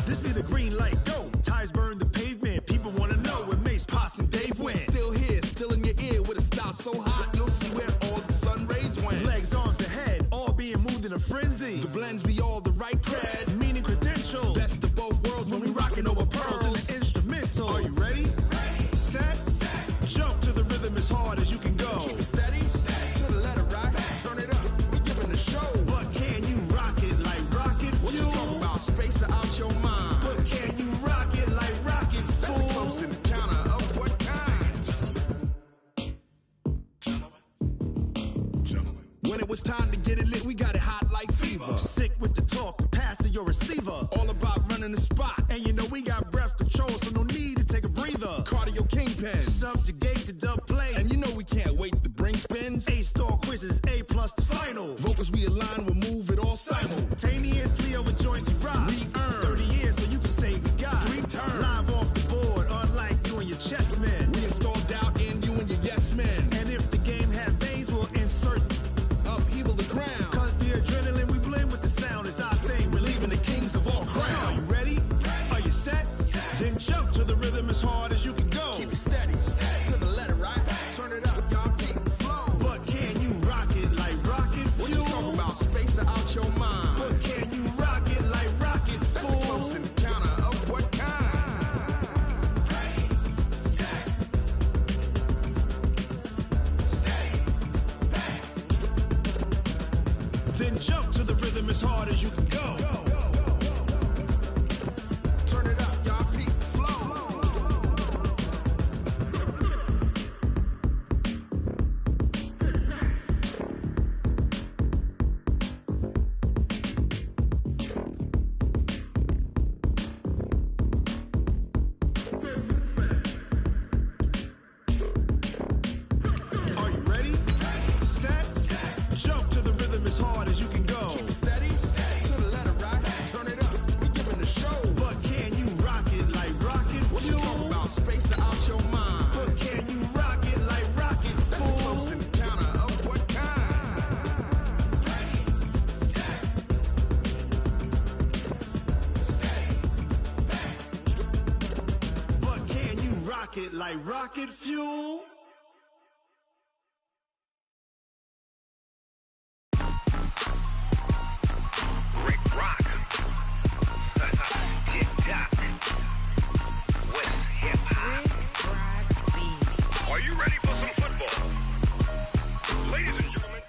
A: This be the green light, go. Tires burn the pavement. People want to know where Mace, Poss, and Dave went. Still here, still in your ear with a style so hot, you'll see where all the sun rays went. Legs, arms, and head, all being moved in a frenzy. The blends be all the right cred, meaning credentials. Best of both worlds when we rocking over pearls in the instrumental. Are you ready? Set, jump to the rhythm as hard as you can go. Keep it steady, to the letter right. Turn it up, we giving the show. But can you rock it like rocket fuel? What you talking about? Space out your mind. But can you rock it like rockets, fool? That's a close encounter of what kind? Gentlemen. When it was time to get it lit, we got it hot like fever. Sick with the talk, the pass to your receiver. All about running the spot. And you know we got breath control, so no need to take a breather. Cardio kingpin. Subjugate the dub play. And you know we can't wait to bring spins. A-star quizzes, A+ the final. Vocals we align, we'll move it all simultaneously over joints we rock. We earn 30 years, so you can say we got 3 turns. Live off the board, unlike you and your chess men. We install doubt in you and your yes men. And if the game had veins, we'll insert upheaval the ground. Cause the adrenaline we blend with the sound is our thing. We're leaving the kings of all crowns. So are you ready? Are you set? Then jump to the rhythm as hard as you can go. Keep it steady, to the letter right. Turn it up, y'all keep the flow. But can you rock it like rocket fuel? What you talking about? Space out your mind. But can you rock it like rockets, fool? That's a close encounter of what kind? Then jump to the rhythm as hard as you can go. Turn it up, y'all peak flow. Are you ready? Set, jump to the rhythm as hard as you can go. Keep it steady, to the letter right. Turn it up, we giving the show. But can you rock it like rocket fuel? What you talking about? Space out your mind. But can you rock it like rockets, fool? That's a close encounter of what kind? But can you rock it like rocket fuel?
G: Rick Rock. Tick-tock. West hip-hop. Are you ready for some football? Ladies and gentlemen.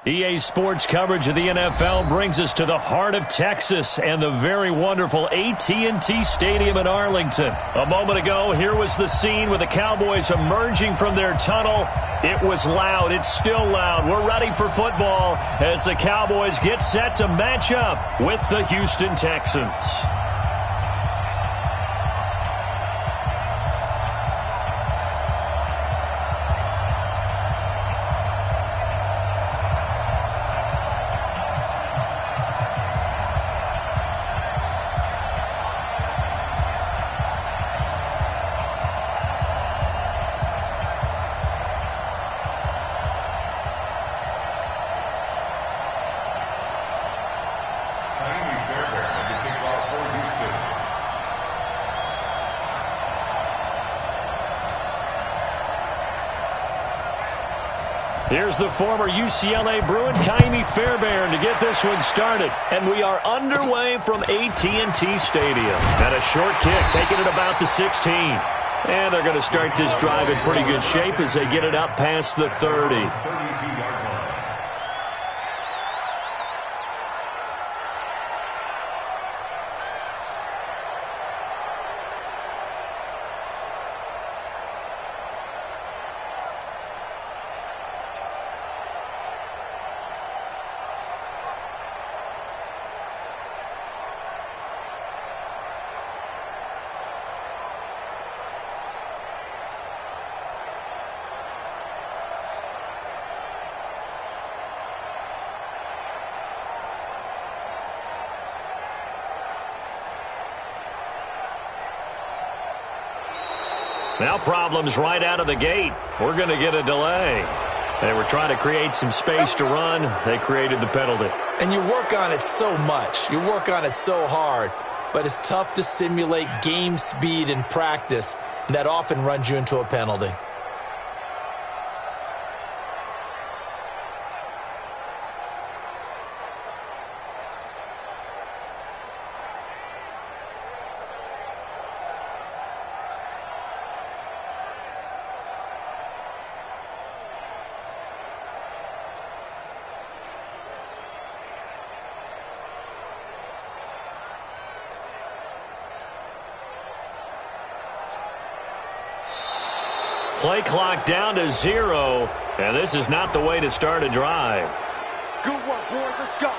B: EA Sports coverage of the NFL brings us to the heart of Texas and the very wonderful AT&T Stadium in Arlington. A moment ago, here was the scene with the Cowboys emerging from their tunnel. It was loud. It's still loud. We're ready for football as the Cowboys get set to match up with the Houston Texans. Here's the former UCLA Bruin, Kaimi Fairbairn, to get this one started. And we are underway from AT&T Stadium. And a short kick, taking it about the 16. And they're going to start this drive in pretty good shape as they get it up past the 30.
D: 32-yard line.
B: Now problems right out of the gate. We're going to get a delay. They were trying to create some space to run. They created the penalty.
C: And you work on it so much. You work on it so hard. But it's tough to simulate game speed in practice. And that often runs you into a penalty.
B: Play clock down to 0, and this is not the way to start a drive.
A: Good work, boys. Let's go.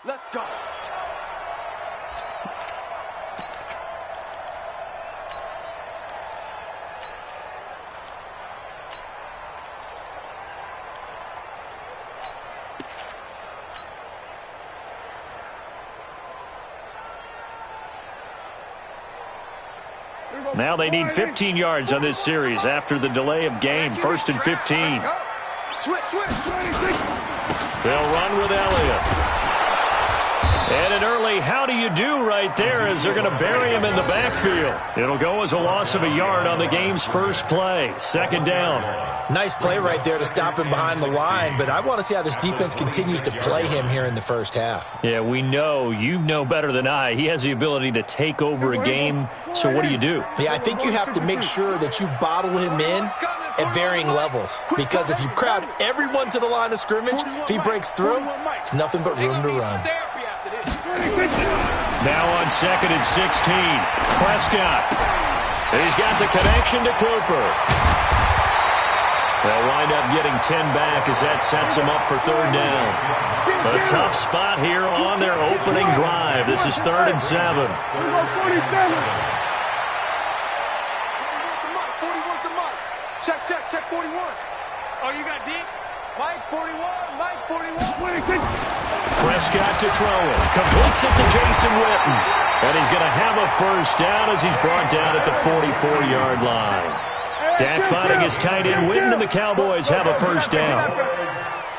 A: Let's go.
B: Now they need 15 yards on this series after the delay of game. 1st and 15. They'll run with Elliott. And an early how do you do right there as they're going to bury him in the backfield. It'll go as a loss of a yard on the game's first play. 2nd down.
C: Nice play right there to stop him behind the line, but I want to see how this defense continues to play him here in the first half.
B: Yeah, we know. You know better than I. He has the ability to take over a game, so what do you do?
C: Yeah, I think you have to make sure that you bottle him in at varying levels, because if you crowd everyone to the line of scrimmage, if he breaks through, there's nothing but room to run.
B: Now on 2nd and 16, Prescott. He's got the connection to Cooper. They'll wind up getting 10 back as that sets them up for 3rd down. A tough spot here on their opening drive. This is 3rd and 7.
A: 41 to Mike. Check 41. Oh, you got deep? Mike 41, Mike 41.
B: Prescott to throw it. Completes it to Jason Witten. And he's going to have a 1st down as he's brought down at the 44-yard line. Dak finding his tight end Witten, and the Cowboys have a 1st down.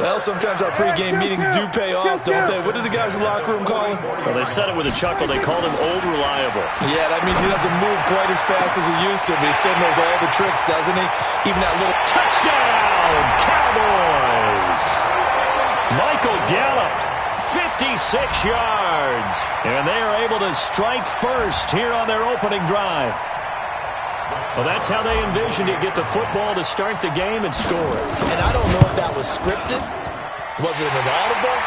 C: Well, sometimes our pregame meetings do pay off, don't they? What do the guys in the locker room call him?
B: Well, they said it with a chuckle. They called him Old Reliable.
C: Yeah, that means he doesn't move quite as fast as he used to, but he still knows all the tricks, doesn't he? Even that little
B: touchdown, Cowboys! Michael Gallup, 56 yards. And they are able to strike first here on their opening drive. Well, that's how they envisioned it, get the football to start the game and score it.
C: And I don't know if that was scripted, was it an audible,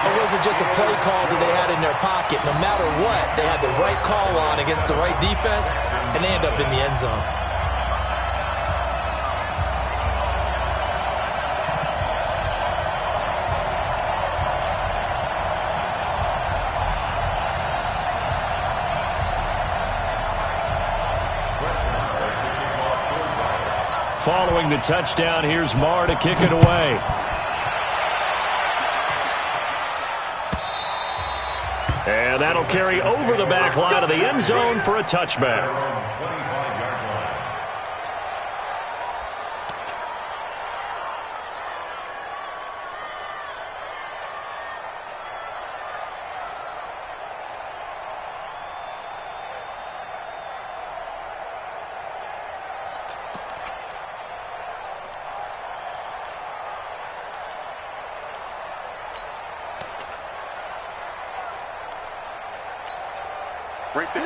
C: or was it just a play call that they had in their pocket? No matter what, they had the right call on against the right defense, and they end up in the end zone.
B: Following the touchdown, here's Marr to kick it away. And that'll carry over the back line of the end zone for a touchback.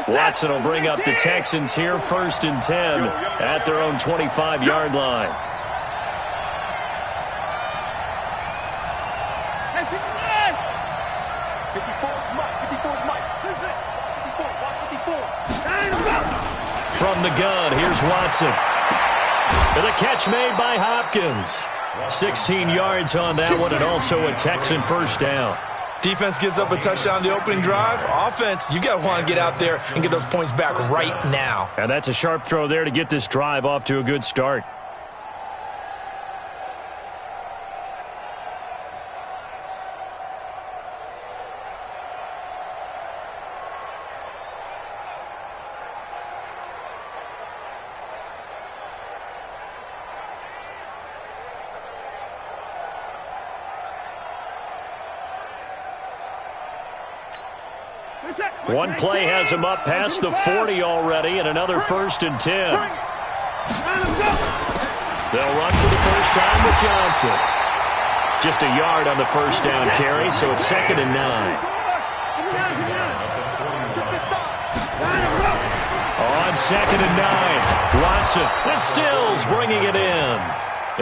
B: Watson will bring up the Texans here, 1st and 10 at their own 25-yard line. From the gun, here's Watson. And the catch made by Hopkins. 16 yards on that one, and also a Texan 1st down.
C: Defense gives up a touchdown the opening drive. Offense, you got to want to get out there and get those points back right now.
B: And that's a sharp throw there to get this drive off to a good start. One play has him up past the 40 already, and another 1st and 10. They'll run for the first time with Johnson. Just a yard on the 1st down carry, so it's 2nd and 9. On 2nd and 9, Watson and Stills bringing it in.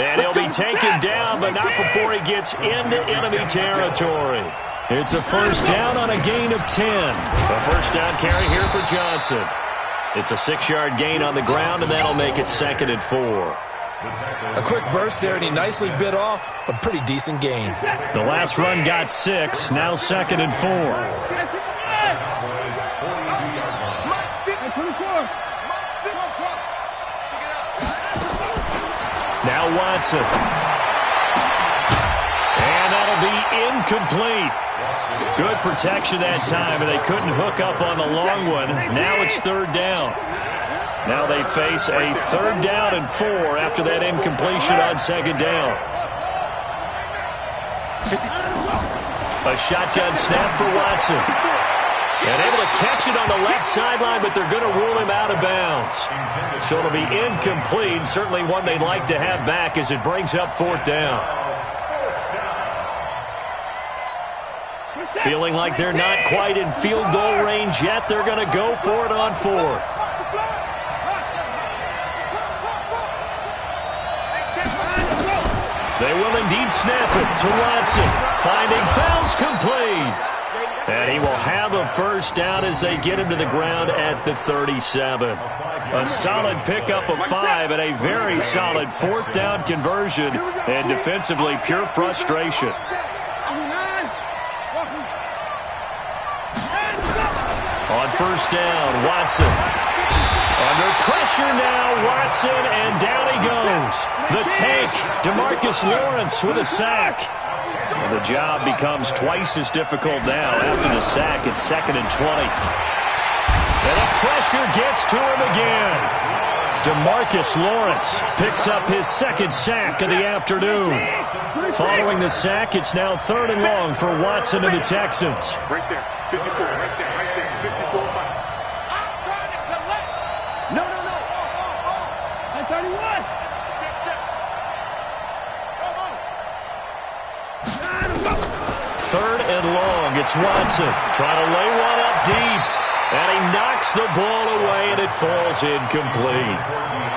B: And he'll be taken down, but not before he gets into enemy territory. It's a 1st down on a gain of 10. A 1st down carry here for Johnson. It's a 6-yard gain on the ground, and that'll make it 2nd and 4.
C: A quick burst there, and he nicely bit off a pretty decent gain.
B: The last run got 6, now 2nd and 4. Now Watson. And that'll be incomplete. Good protection that time, and they couldn't hook up on the long one. Now it's 3rd down. Now they face a 3rd down and 4 after that incompletion on 2nd down. A shotgun snap for Watson. And able to catch it on the left sideline, but they're going to rule him out of bounds. So it'll be incomplete, certainly one they'd like to have back as it brings up 4th down. Feeling like they're not quite in field goal range yet, they're going to go for it on 4th. They will indeed snap it to Watson. Finding fouls complete. And he will have a 1st down as they get him to the ground at the 37. A solid pickup of 5 and a very solid 4th down conversion. And defensively, pure frustration. On 1st down, Watson. Under pressure now, Watson, and down he goes. The tank, DeMarcus Lawrence with a sack. And the job becomes twice as difficult now. After the sack, it's 2nd and 20. And the pressure gets to him again. DeMarcus Lawrence picks up his 2nd sack of the afternoon. Following the sack, it's now 3rd and long for Watson and the Texans.
A: Right there, 54, right there, right there, 54.
F: I'm trying to collect.
A: No. I thought he was.
B: Third and long, it's Watson trying to lay one up deep. And he knocks the ball away, and it falls incomplete.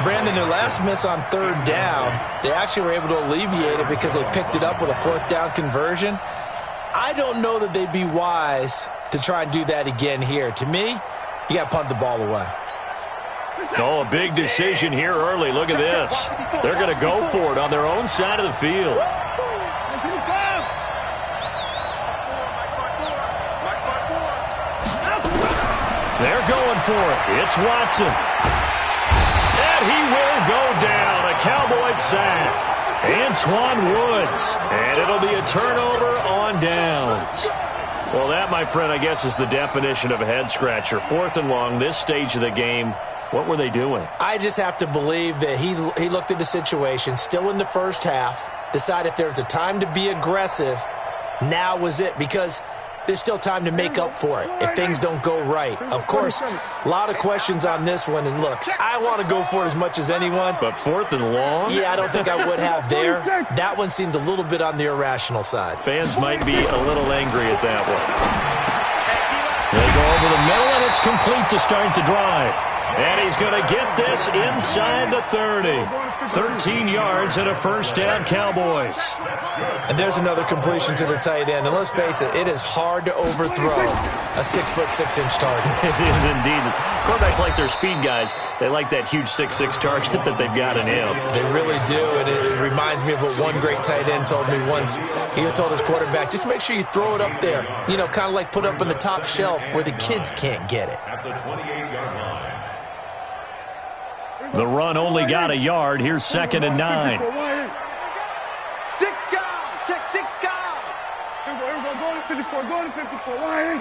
C: Brandon, their last miss on 3rd down, they actually were able to alleviate it because they picked it up with a 4th down conversion. I don't know that they'd be wise to try and do that again here. To me, you got to punt the ball away.
B: Oh, a big decision here early. Look at this. They're going to go for it on their own side of the field. They're going for it. It's Watson. And he will go down. A Cowboys sack. Antoine Woods. And it'll be a turnover on downs. Well, that, my friend, I guess is the definition of a head-scratcher. 4th and long, this stage of the game. What were they doing?
C: I just have to believe that he looked at the situation, still in the first half, decided if there was a time to be aggressive, now was it. Because there's still time to make up for it if things don't go right. Of course, a lot of questions on this one. And look, I want to go for it as much as anyone.
B: But 4th and long?
C: Yeah, I don't think I would have there. That one seemed a little bit on the irrational side.
B: Fans might be a little angry at that one. They go over the middle, and it's complete to start the drive. And he's going to get this inside the 30. 13 yards and a 1st down, Cowboys.
C: And there's another completion to the tight end. And let's face it, it is hard to overthrow a 6'6" target.
B: It is indeed. Quarterbacks like their speed guys. They like that huge 6'6" target that they've got in him.
C: They really do. And it reminds me of what one great tight end told me once. He told his quarterback, just make sure you throw it up there. You know, kind of like put up on the top shelf where the kids can't get it.
D: At the 28-yard line.
B: The run only got a yard. Here's 2nd and 9.
A: 6 guys. Check 6 guys. Here we go. Go to 54. Go to 54. Why?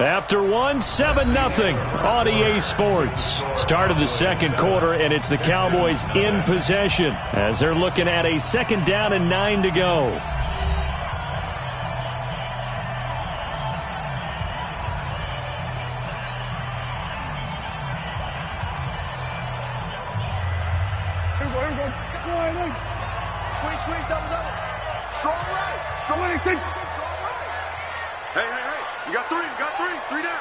B: After one, 7-0 on EA Sports. Start of the 2nd quarter, and it's the Cowboys in possession as they're looking at a 2nd down and 9 to go.
A: Squeeze, double. Strong right. Strong right. Hey. You got 3. 3 down.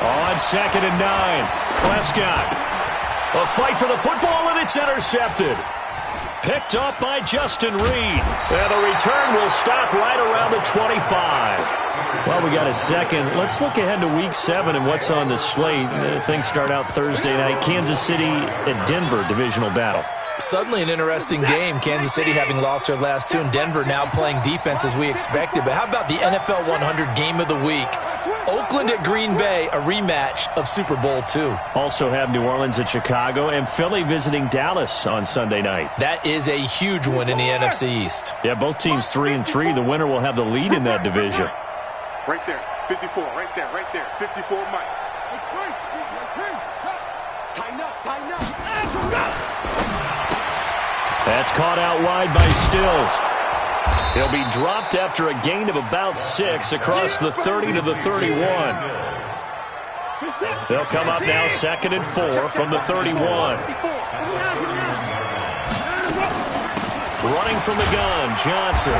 B: On 2nd and 9, Prescott. A fight for the football, and it's intercepted. Picked up by Justin Reed. And the return will stop right around the 25. Well, we got a second. Let's look ahead to Week 7 and what's on the slate. Things start out Thursday night. Kansas City at Denver, divisional battle.
C: Suddenly an interesting game. Kansas City having lost their last two, and Denver now playing defense as we expected. But how about the NFL 100 game of the week? Oakland at Green Bay, a rematch of Super Bowl II.
B: Also have New Orleans at Chicago and Philly visiting Dallas on Sunday night.
C: That is a huge one in the NFC East.
B: Yeah, both teams 3-3. The winner will have the lead in that division.
A: Right there, 54, right there, 54, Mike. Tighten up.
B: That's caught out wide by Stills. He'll be dropped after a gain of about 6 across the 30 to the 31. They'll come up now 2nd and 4 from the 31. Running from the gun, Johnson.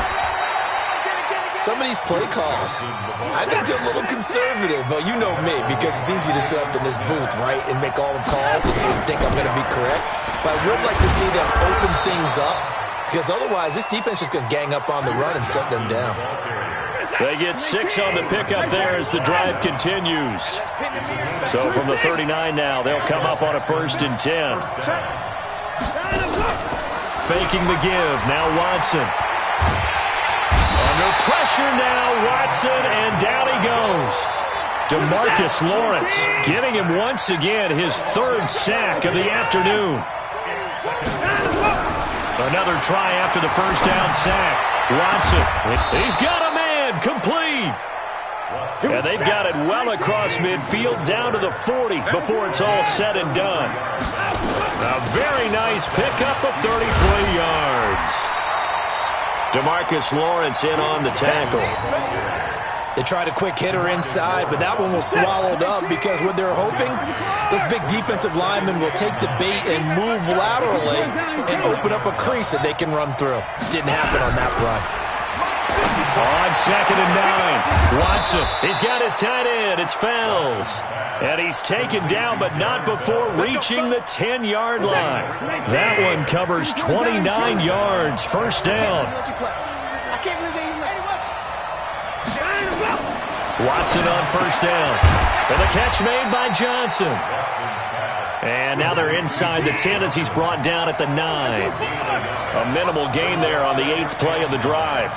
C: Some of these play calls, I think they're a little conservative, but you know me, because it's easy to sit up in this booth, right, and make all the calls and think I'm going to be correct. But I would like to see them open things up, because otherwise this defense is going to gang up on the run and shut them down.
B: They get 6 on the pickup there as the drive continues. So from the 39 now, they'll come up on a 1st and 10. Faking the give, now Watson. Under pressure now, Watson, and down he goes. DeMarcus Lawrence giving him once again his 3rd sack of the afternoon. Another try after the 1st down sack. Watson, he's got a man, complete. And they've got it well across midfield down to the 40 before it's all said and done. A very nice pickup of 33 yards. DeMarcus Lawrence in on the tackle.
C: They tried a quick hitter inside, but that one was swallowed up because what they're hoping, those big defensive linemen will take the bait and move laterally and open up a crease that they can run through. Didn't happen on that run.
B: On 2nd and 9, Watson, he's got his tight end. It's Fells. And he's taken down, but not before reaching the 10-yard line. That one covers 29 yards, 1st down. Watson on 1st down. And the catch made by Johnson. And now they're inside the 10 as he's brought down at the 9. A minimal gain there on the 8th play of the drive.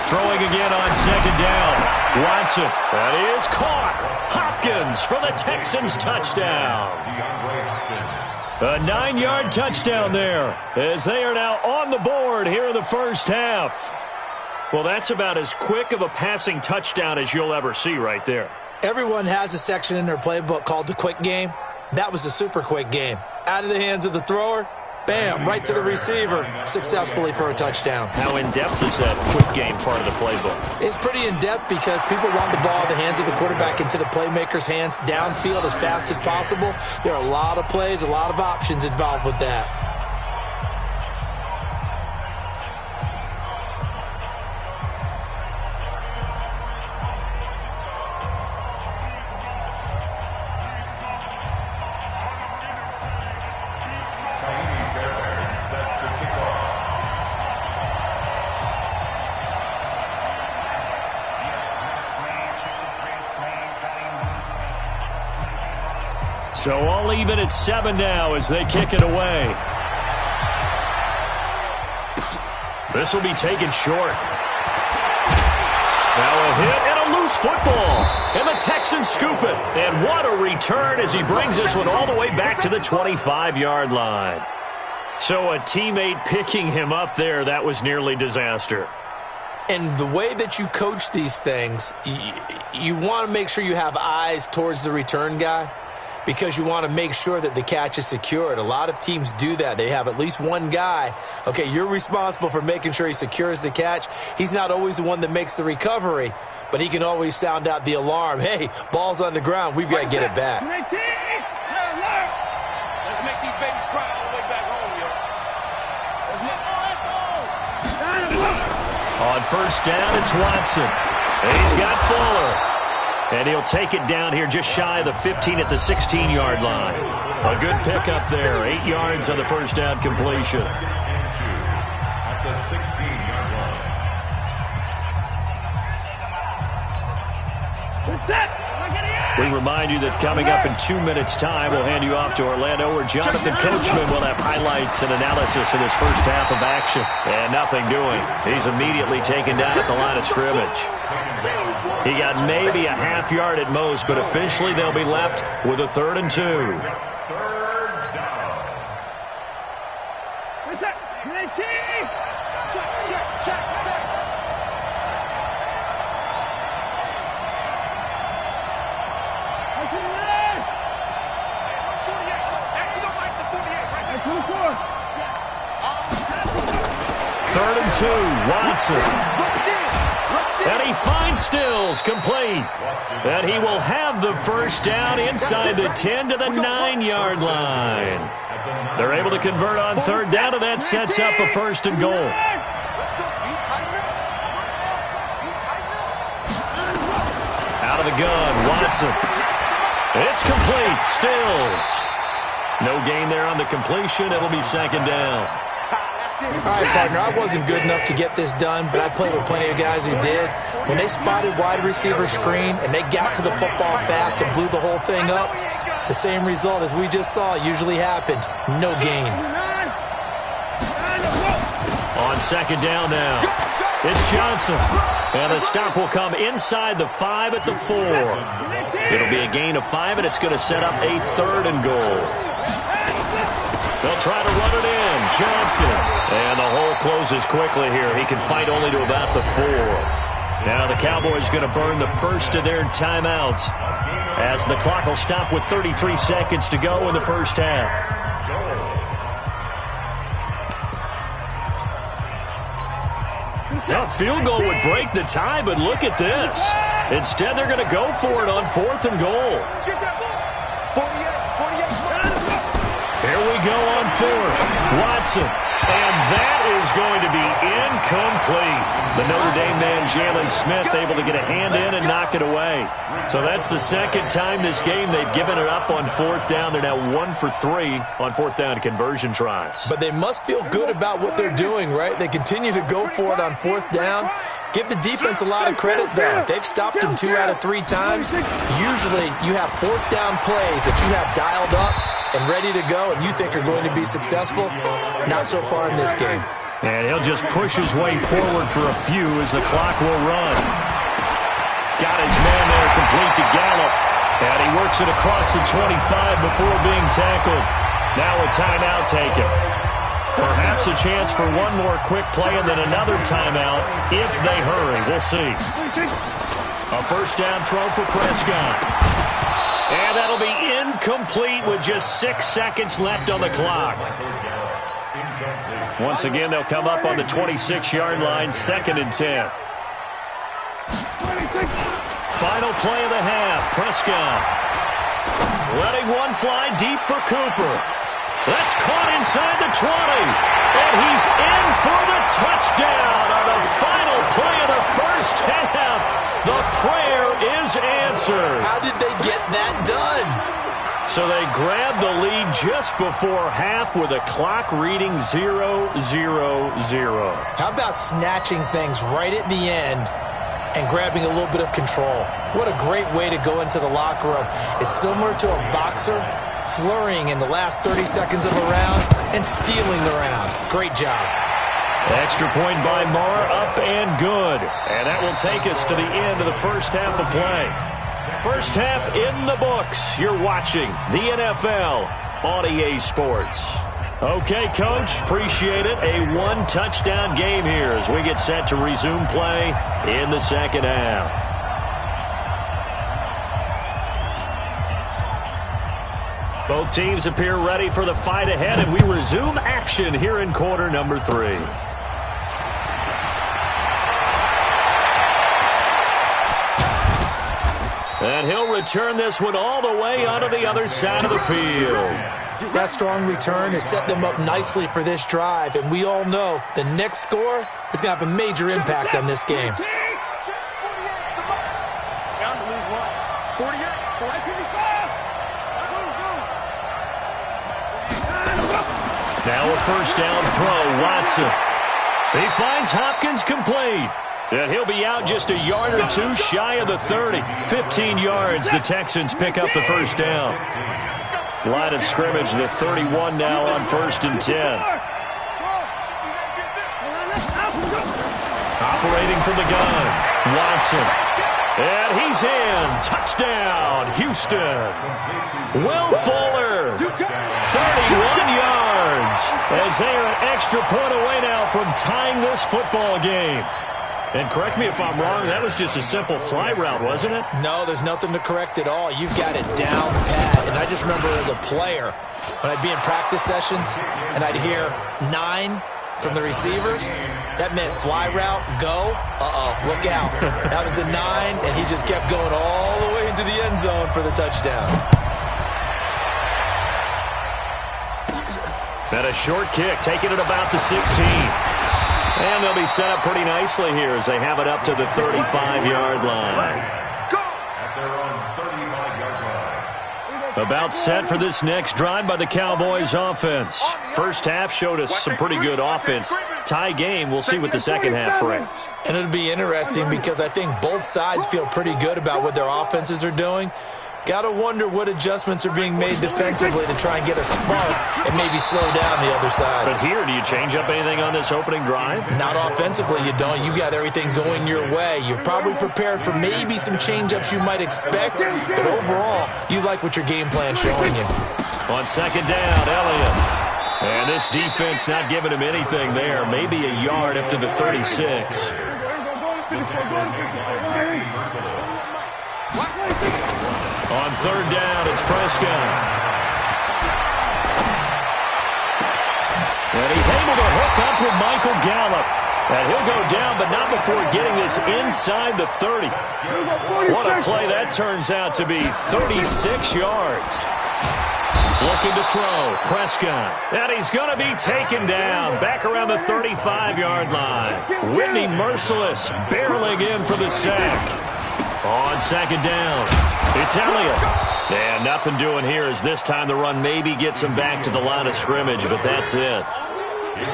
B: Throwing again on 2nd down. Watson, that is caught. Hopkins for the Texans touchdown. A 9-yard touchdown there as they are now on the board here in the 1st half. Well, that's about as quick of a passing touchdown as you'll ever see right there.
C: Everyone has a section in their playbook called the quick game. That was a super quick game. Out of the hands of the thrower, bam, right to the receiver, successfully for a touchdown.
B: How in-depth is that quick game part of the playbook?
C: It's pretty in-depth because people want the ball in the hands of the quarterback into the playmaker's hands downfield as fast as possible. There are a lot of plays, a lot of options involved with that.
B: So all even at 7 now as they kick it away. This will be taken short. Now a hit and a loose football. And the Texans scoop it. And what a return as he brings this one all the way back to the 25-yard line. So a teammate picking him up there, that was nearly disaster.
C: And the way that you coach these things, you want to make sure you have eyes towards the return guy, because you want to make sure that the catch is secured. A lot of teams do that. They have at least one guy. Okay, you're responsible for making sure he secures the catch. He's not always the one that makes the recovery, but he can always sound out the alarm. Hey, ball's on the ground. We've got to get it back.
F: Let's make these babies cry all the way back home, yo.
B: On 1st down, it's Watson. And he's got Fuller. And he'll take it down here just shy of the 15 at the 16-yard line. A good pickup there. 8 yards on the 1st down completion.
D: At the 16-yard line.
B: We remind you that coming up in 2 minutes' time, we'll hand you off to Orlando, where Jonathan Coachman will have highlights and analysis in his first half of action. And nothing doing. He's immediately taken down at the line of scrimmage. He got maybe a half yard at most, but officially they'll be left with a 3rd and 2. Third and 2, Watson. And he finds Stills, complete. And he will have the first down inside the 10 to the 9-yard line. They're able to convert on 3rd down, and that sets up a 1st and goal. Out of the gun, Watson. It's complete, Stills. No gain there on the completion. It'll be 2nd down.
C: All right, partner, I wasn't good enough to get this done, but I played with plenty of guys who did. When they spotted wide receiver screen and they got to the football fast and blew the whole thing up, the same result as we just saw usually happened. No gain.
B: On 2nd down now, it's Johnson. And the stop will come inside the 5 at the 4. It'll be a gain of 5, and it's going to set up a 3rd and goal. They'll try to run it in. Johnson. And the hole closes quickly here. He can fight only to about the 4. Now the Cowboys going to burn the first of their timeouts as the clock will stop with 33 seconds to go in the first half. Now, a field goal would break the tie, but look at this. Instead, they're going to go for it on 4th and goal. Here we go on 4th. Watson. And that is going to be incomplete. The Notre Dame man, Jalen Smith, able to get a hand in and knock it away. So that's the 2nd time this game they've given it up on 4th down. They're now 1 for 3 on 4th down conversion tries.
C: But they must feel good about what they're doing, right? They continue to go for it on 4th down. Give the defense a lot of credit, though. They've stopped them 2 out of 3 times. Usually, you have 4th down plays that you have dialed up and ready to go, and you think are going to be successful. Not so far in this game.
B: And he'll just push his way forward for a few as the clock will run. Got his man there complete to Gallup. And he works it across the 25 before being tackled. Now a timeout taken. Perhaps a chance for one more quick play and then another timeout if they hurry. We'll see. A 1st down throw for Prescott. And that'll be incomplete with just 6 seconds left on the clock. Once again, they'll come up on the 26-yard line, 2nd and 10. Final play of the half, Prescott. Letting one fly deep for Cooper. That's caught inside the 20. And he's in for the touchdown on the final play of the first half. The prayer is answered.
C: How did they get that done?
B: So they grabbed the lead just before half with a clock reading 0-0-0.
C: How about snatching things right at the end and grabbing a little bit of control? What a great way to go into the locker room. It's similar to a boxer flurrying in the last 30 seconds of a round and stealing the round. Great job.
B: Extra point by Marr, up and good. And that will take us to the end of the first half of play. First half in the books. You're watching the NFL on EA Sports. Okay, Coach, appreciate it. A 1-touchdown game here as we get set to resume play in the second half. Both teams appear ready for the fight ahead, and we resume action here in quarter number 3. And he'll return this one all the way onto the other side of the field.
C: That strong return has set them up nicely for this drive, and we all know the next score is going to have a major impact on this game.
B: Now a first down throw, Watson. He finds Hopkins complete. And he'll be out just a yard or two shy of the 30. 15 yards, the Texans pick up the first down. Line of scrimmage, the 31 now on 1st and 10. Operating from the gun, Watson. And he's in. Touchdown, Houston. Will Fuller, 31 yards, as they are an extra point away now from tying this football game. And correct me if I'm wrong, that was just a simple fly route, wasn't it?
C: No, there's nothing to correct at all. You've got it down pat. And I just remember as a player, when I'd be in practice sessions and I'd hear 9 from the receivers, that meant fly route, go, look out. That was the 9, and he just kept going all the way into the end zone for the touchdown.
B: And a short kick, taking it about the 16. And they'll be set up pretty nicely here as they have it up to the 35-yard line. About set for this next drive by the Cowboys offense. First half showed us some pretty good offense. Tie game, we'll see what the second half brings.
C: And it'll be interesting because I think both sides feel pretty good about what their offenses are doing. Got to wonder what adjustments are being made defensively to try and get a spark and maybe slow down the other side.
B: But here, do you change up anything on this opening drive?
C: Not offensively, you don't. You got everything going your way. You've probably prepared for maybe some change-ups you might expect, but overall, you like what your game plan's showing you.
B: On second down, Elliott. And this defense not giving him anything there. Maybe a yard up to the 36. On third down, it's Prescott. And he's able to hook up with Michael Gallup. And he'll go down, but not before getting this inside the 30. What a play that turns out to be. 36 yards. Looking to throw, Prescott. And he's going to be taken down back around the 35-yard line. Whitney Merciless barreling in for the sack. On second down, it's Elliott. And nothing doing here as this time the run maybe gets him back to the line of scrimmage, but that's it.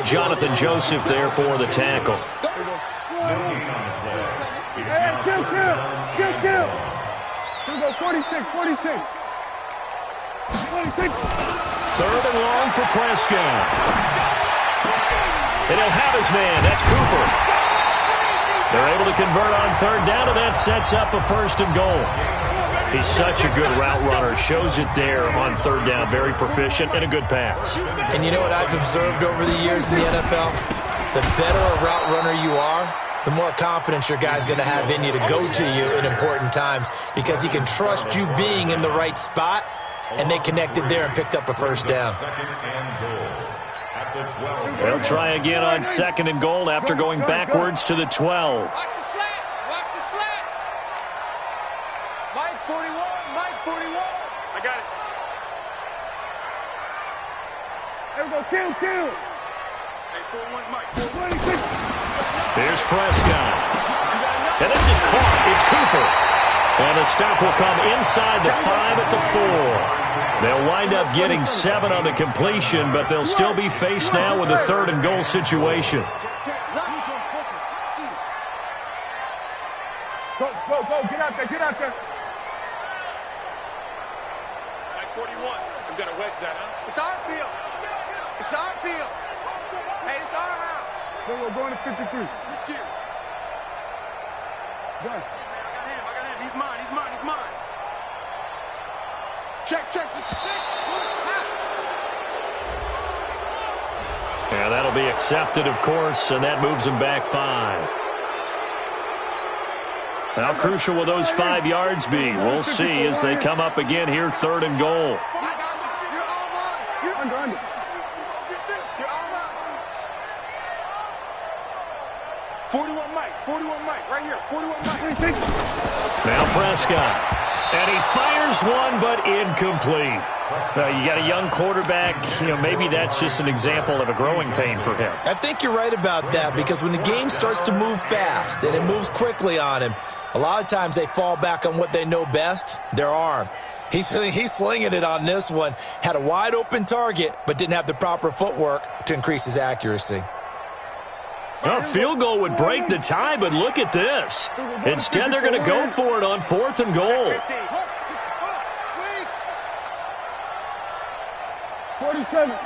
B: Jonathan Joseph there for the tackle.
A: Kill. 46.
B: Third and long for Prescott. And he'll have his man. That's Cooper. They're able to convert on third down, and that sets up a 1st and goal. He's such a good route runner. Shows it there on third down. Very proficient and a good pass.
C: And you know what I've observed over the years in the NFL? The better a route runner you are, the more confidence your guy's going to have in you to go to you in important times because he can trust you being in the right spot, and they connected there and picked up a 1st down.
B: They'll try again on 2nd and goal after going backwards to the 12.
F: Watch the slant. Mike 41. I got it.
A: There we go. Kill.
F: Hey, 41, Mike.
B: Here's Prescott. And this is caught. It's Cooper. And the stop will come inside the 5 at the 4. They'll wind up getting 7 on the completion, but they'll still be faced now with a 3rd and goal situation.
A: Go. Get out there.
F: Mike 41. I'm going to wedge that, huh?
A: It's our field. Hey, it's our house. We're going to 53. Switch gears. Done. I got him. He's mine. Check.
B: Yeah, that'll be accepted, of course, and that moves him back 5. How crucial will those 5 yards be? We'll see as they come up again here, 3rd and goal.
A: I got you. You're all mine. You're under. You're all mine. 41 Mike. Right here. 41 Mike.
B: Now Prescott. And he fires one, but incomplete. You got a young quarterback. Maybe that's just an example of a growing pain for him.
C: I think you're right about that because when the game starts to move fast and it moves quickly on him, a lot of times they fall back on what they know best, their arm. He's slinging it on this one. Had a wide open target, but didn't have the proper footwork to increase his accuracy.
B: A field goal would break the tie, but look at this. Instead, they're going to go for it on 4th and goal.
A: 47.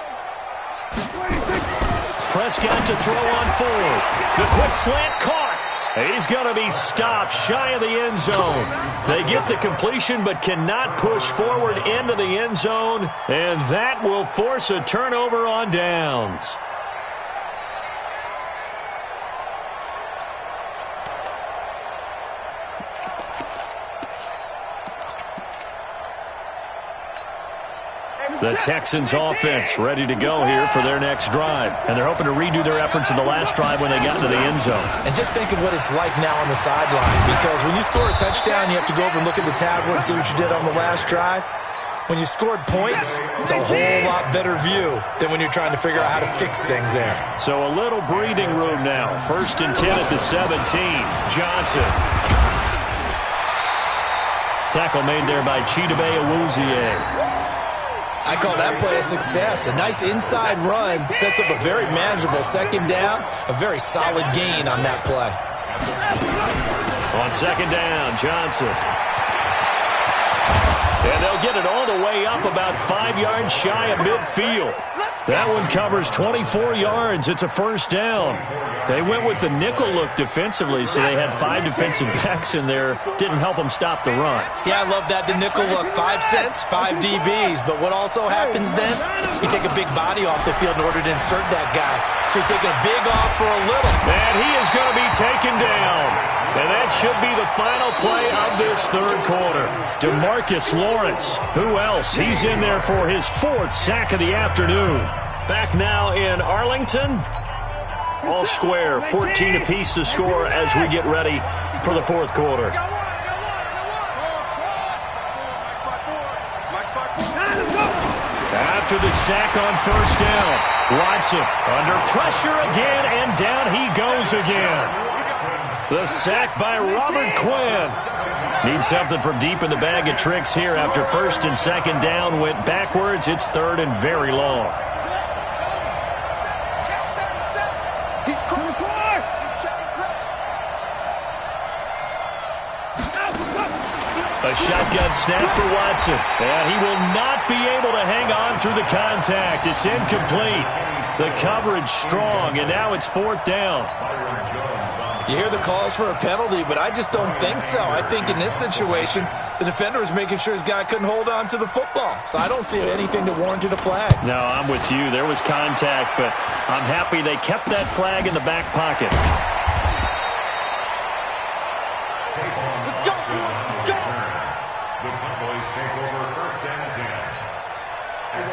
B: Prescott to throw on 4th. The quick slant caught. He's going to be stopped shy of the end zone. They get the completion but cannot push forward into the end zone, and that will force a turnover on downs. The Texans offense ready to go here for their next drive. And they're hoping to redo their efforts in the last drive when they got into the end zone.
C: And just think of what it's like now on the sideline, because when you score a touchdown, you have to go over and look at the tablet and see what you did on the last drive. When you scored points, it's a whole lot better view than when you're trying to figure out how to fix things there.
B: So a little breathing room now. 1st and 10 at the 17. Johnson. Tackle made there by Chidobe Awuzie.
C: I call that play a success. A nice inside run sets up a very manageable 2nd down, a very solid gain on that play.
B: On 2nd down, Johnson. And they'll get it all the way up about 5 yards shy of midfield. That one covers 24 yards. It's a 1st down. They went with the nickel look defensively, so they had 5 defensive backs in there. Didn't help them stop the run.
C: Yeah, I love that, the nickel look. 5 cents, 5 DBs. But what also happens then? You take a big body off the field in order to insert that guy. So you're taking a big off for a little.
B: And he is going to be taken down. And that should be the final play of this 3rd quarter. DeMarcus Lawrence. Who else? He's in there for his 4th sack of the afternoon. Back now in Arlington. All square, 14 apiece to score as we get ready for the 4th quarter. After the sack on 1st down, Watson under pressure again, and down he goes again. The sack by Robert Quinn. Needs something from deep in the bag of tricks here after 1st and 2nd down went backwards. It's 3rd and very long. A shotgun snap for Watson. And he will not be able to hang on through the contact. It's incomplete. The coverage strong, and now it's 4th down.
C: You hear the calls for a penalty, but I just don't think so. I think in this situation, the defender was making sure his guy couldn't hold on to the football. So I don't see anything that warranted a flag.
B: No, I'm with you. There was contact, but I'm happy they kept that flag in the back pocket.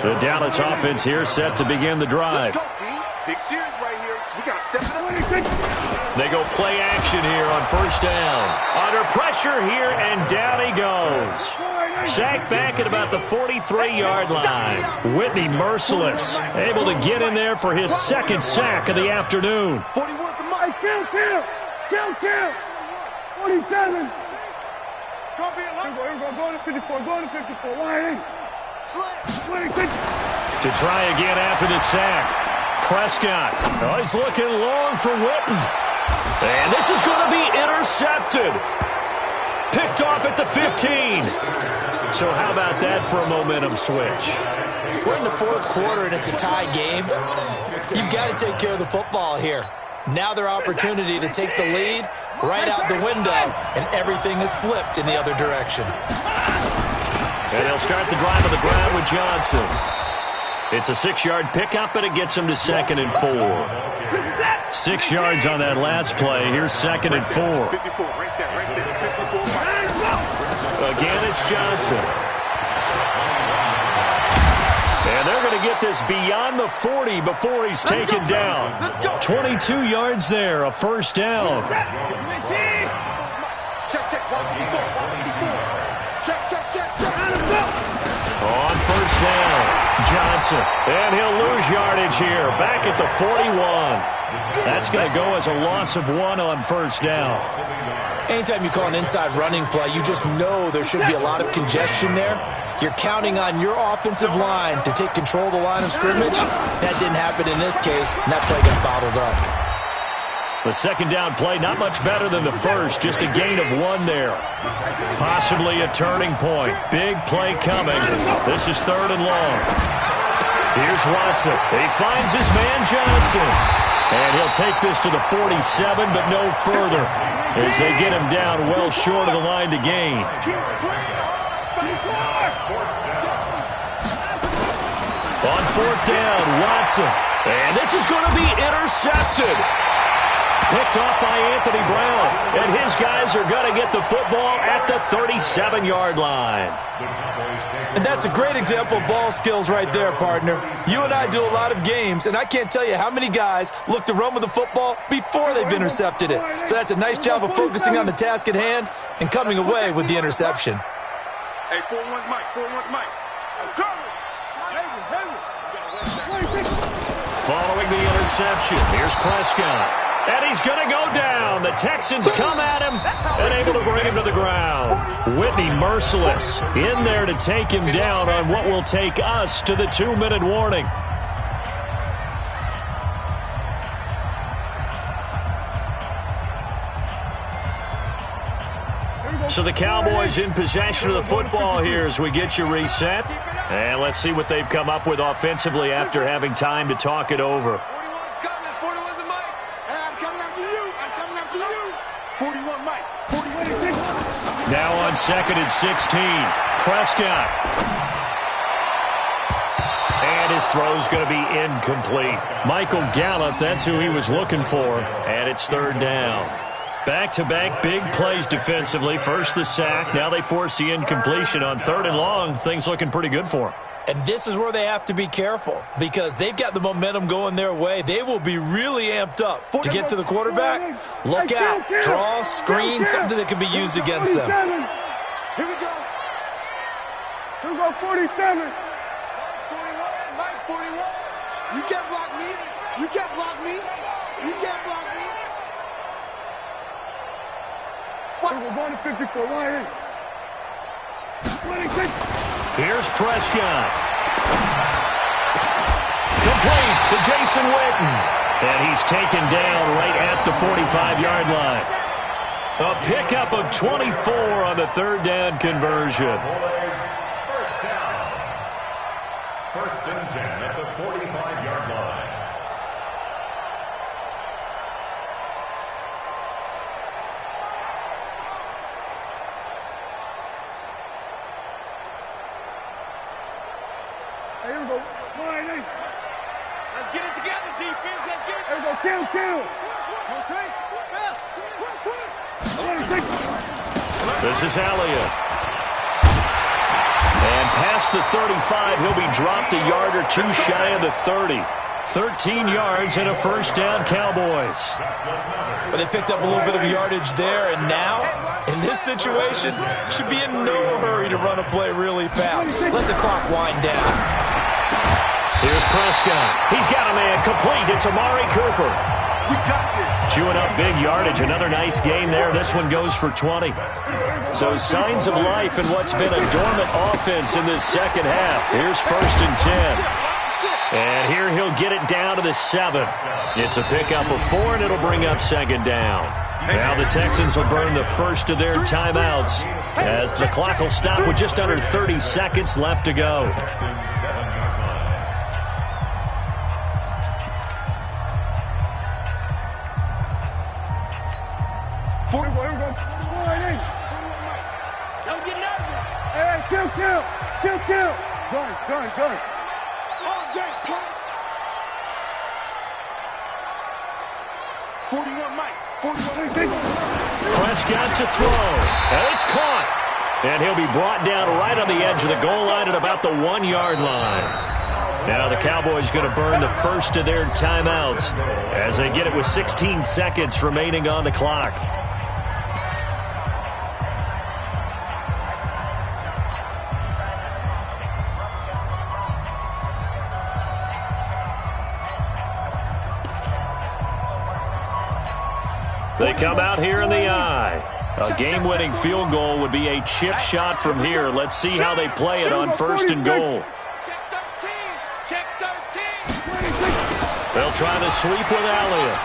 B: The Dallas offense here set to begin the drive.
A: Big series right here. We got to step it up.
B: They go play action here on 1st down. Under pressure here, and down he goes. Sacked back at about the 43-yard line. Whitney Merciless able to get in there for his 2nd sack of the afternoon.
A: 41's the mic. Kill. 47. It's going to be a lot. Here we go. Going to 54. Going to 54. Wide in.
B: To try again after the sack. Prescott. Oh, he's looking long for Witten. And this is going to be intercepted. Picked off at the 15. So how about that for a momentum switch?
C: We're in the 4th quarter, and it's a tie game. You've got to take care of the football here. Now their opportunity to take the lead right out the window, and everything is flipped in the other direction.
B: And they'll start the drive on the ground with Johnson. It's a 6-yard pickup, and it gets him to 2nd and 4. 6 yards on that last play. Here's 2nd and 4. Again, it's Johnson. And they're going to get this beyond the 40 before he's taken down. 22 yards there, a 1st down. On 1st down, Johnson. And he'll lose yardage here, back at the 41. That's going to go as a loss of 1 on 1st down.
C: Anytime you call an inside running play, you just know there should be a lot of congestion there. You're counting on your offensive line to take control of the line of scrimmage. That didn't happen in this case, and that play got bottled up.
B: The second down play, not much better than the first, just a gain of 1 there. Possibly a turning point. Big play coming. This is 3rd and long. Here's Watson. He finds his man Johnson. And he'll take this to the 47, but no further, as they get him down well short of the line to gain. On 4th down, Watson. And this is going to be intercepted. Picked off by Anthony Brown. And his guys are going to get the football at the 37-yard line.
C: And that's a great example of ball skills right there, partner. You and I do a lot of games, and I can't tell you how many guys look to run with the football before they've intercepted it. So that's a nice job of focusing on the task at hand and coming away with the interception.
F: Hey, 4-1's Mike. 4-1's Mike.
B: Following the interception, here's Prescott. And he's going to go down. The Texans come at him and able to bring him to the ground. Whitney merciless in there to take him down on what will take us to the 2-minute warning. So the Cowboys in possession of the football here as we get you reset. And let's see what they've come up with offensively after having time to talk it over.
F: 41's coming. 41's a Mike. Hey, I'm coming after you. I'm coming after you. 41 Mike. 41.
B: Now on 2nd and 16. Prescott. And his throw's going to be incomplete. Michael Gallup, that's who he was looking for. And it's 3rd down. Back-to-back big plays defensively. First the sack. Now they force the incompletion on 3rd and long. Things looking pretty good for them.
C: And this is where they have to be careful because they've got the momentum going their way. They will be really amped up to get to the quarterback. Look out. Draw, screen, something that can be used against them.
A: Here we go. Here we go, 47. 41.
F: Mike, 41. You can't block me. You can't block me. You can't block me.
A: We're going to 54. Why is?
B: Here's Prescott. Complete to Jason Witten. And he's taken down right at the 45-yard line. A pickup of 24 on the 3rd down conversion.
D: First down. 1st and 10 at the 45-yard line.
A: Here we go.
F: Let's get it together, defense. Let's get it.
A: Here we go. Kill.
B: This is Elliott. And past the 35, he'll be dropped a yard or two shy of the 30. 13 yards and a 1st down, Cowboys.
C: But they picked up a little bit of yardage there, and now, in this situation, should be in no hurry to run a play really fast. Let the clock wind down.
B: Here's Prescott. He's got a man complete. It's Amari Cooper.
F: We got this.
B: Chewing up big yardage. Another nice gain there. This one goes for 20. So signs of life in what's been a dormant offense in this second half. Here's 1st and 10. And here he'll get it down to the 7. It's a pickup of 4, and it'll bring up 2nd down. Now the Texans will burn the first of their timeouts as the clock will stop with just under 30 seconds left to go.
A: Here we go.
F: Don't get nervous.
A: Hey, kill. Gun.
F: All day, play. 41 Mike. 41.
B: Prescott to throw. And it's caught. And he'll be brought down right on the edge of the goal line at about the 1-yard line. Now the Cowboys going to burn the first of their timeouts as they get it with 16 seconds remaining on the clock. They come out here in the eye. A game-winning field goal would be a chip shot from here. Let's see how they play it on 1st and goal.
F: Check 13.
B: They'll try the sweep with Elliott.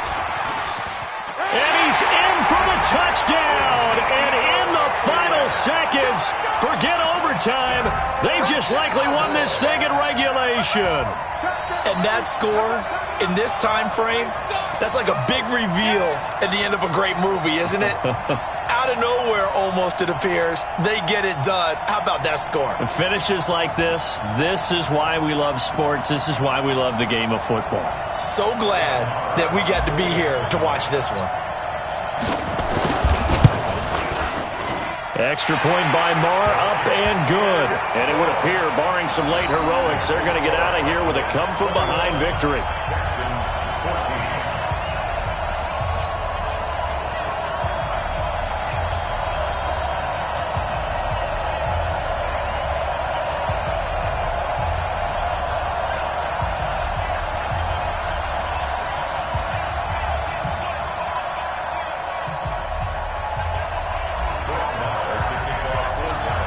B: And he's in for the touchdown. And in the final seconds, forget overtime. They just likely won this thing in regulation.
C: And that score in this time frame, that's like a big reveal at the end of a great movie, isn't it? Out of nowhere, almost, it appears. They get it done. How about that score?
B: Finishes like this is why we love sports. This is why we love the game of football.
C: So glad that we got to be here to watch this one.
B: Extra point by Marr, up and good. And it would appear, barring some late heroics, they're going to get out of here with a come-from-behind victory.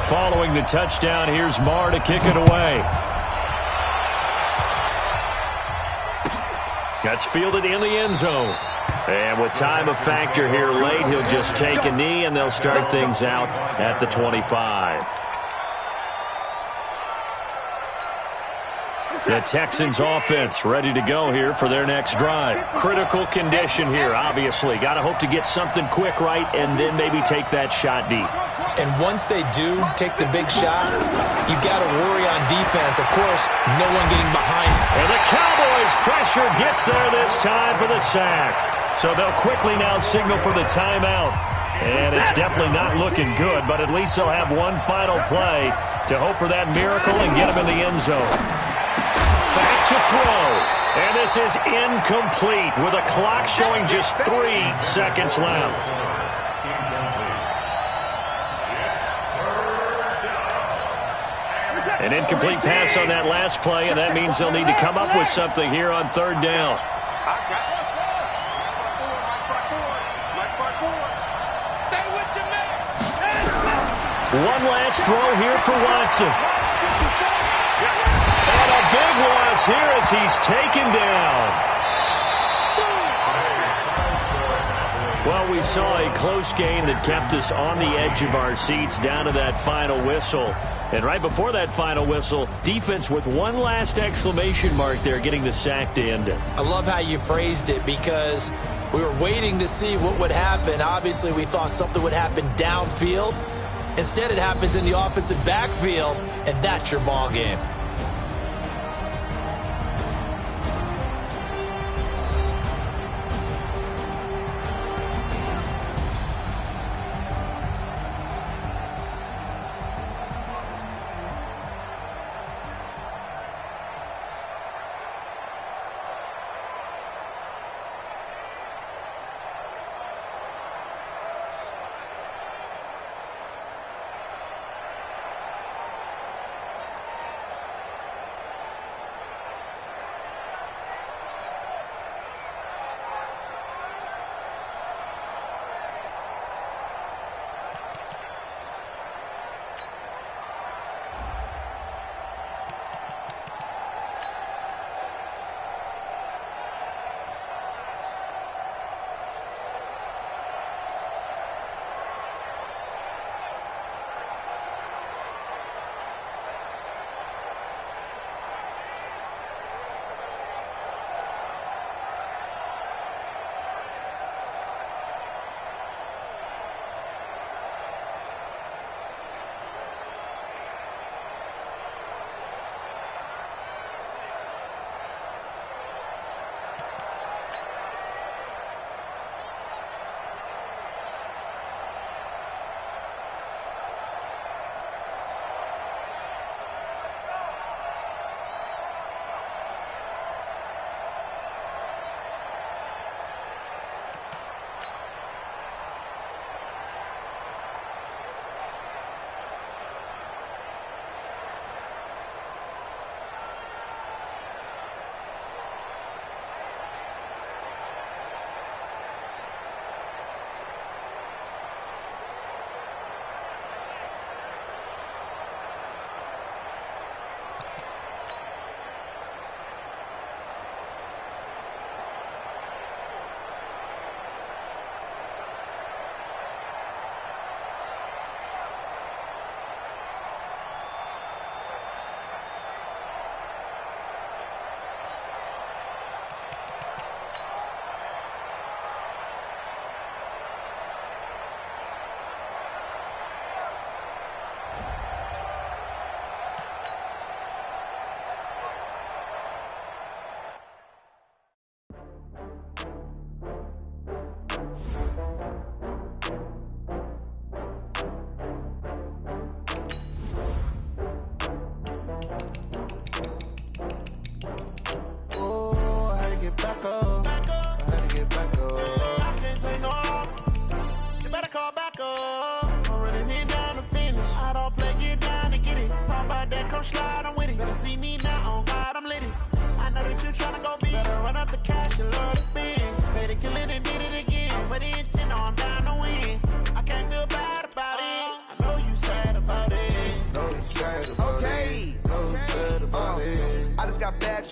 B: Following the touchdown, here's Marr to kick it away. Gets fielded in the end zone. And with time a factor here late, he'll just take a knee, and they'll start things out at the 25. The Texans offense ready to go here for their next drive. Critical condition here, obviously. Got to hope to get something quick right and then maybe take that shot deep.
C: And once they do take the big shot, you've got to worry on defense. Of course, no one getting behind.
B: And the Cowboys' pressure gets there this time for the sack. So they'll quickly now signal for the timeout. And it's definitely not looking good, but at least they'll have one final play to hope for that miracle and get them in the end zone. Back to throw. And this is incomplete with a clock showing just 3 seconds left. An incomplete pass on that last play, and that means they'll need to come up with something here on third down. One last throw here for Watson. And a big loss here as he's taken down. Well, we saw a close game that kept us on the edge of our seats down to that final whistle. And right before that final whistle, defense with one last exclamation mark there, getting the sack to end it.
C: I love how you phrased it because we were waiting to see what would happen. Obviously, we thought something would happen downfield. Instead, it happens in the offensive backfield, and that's your ball game.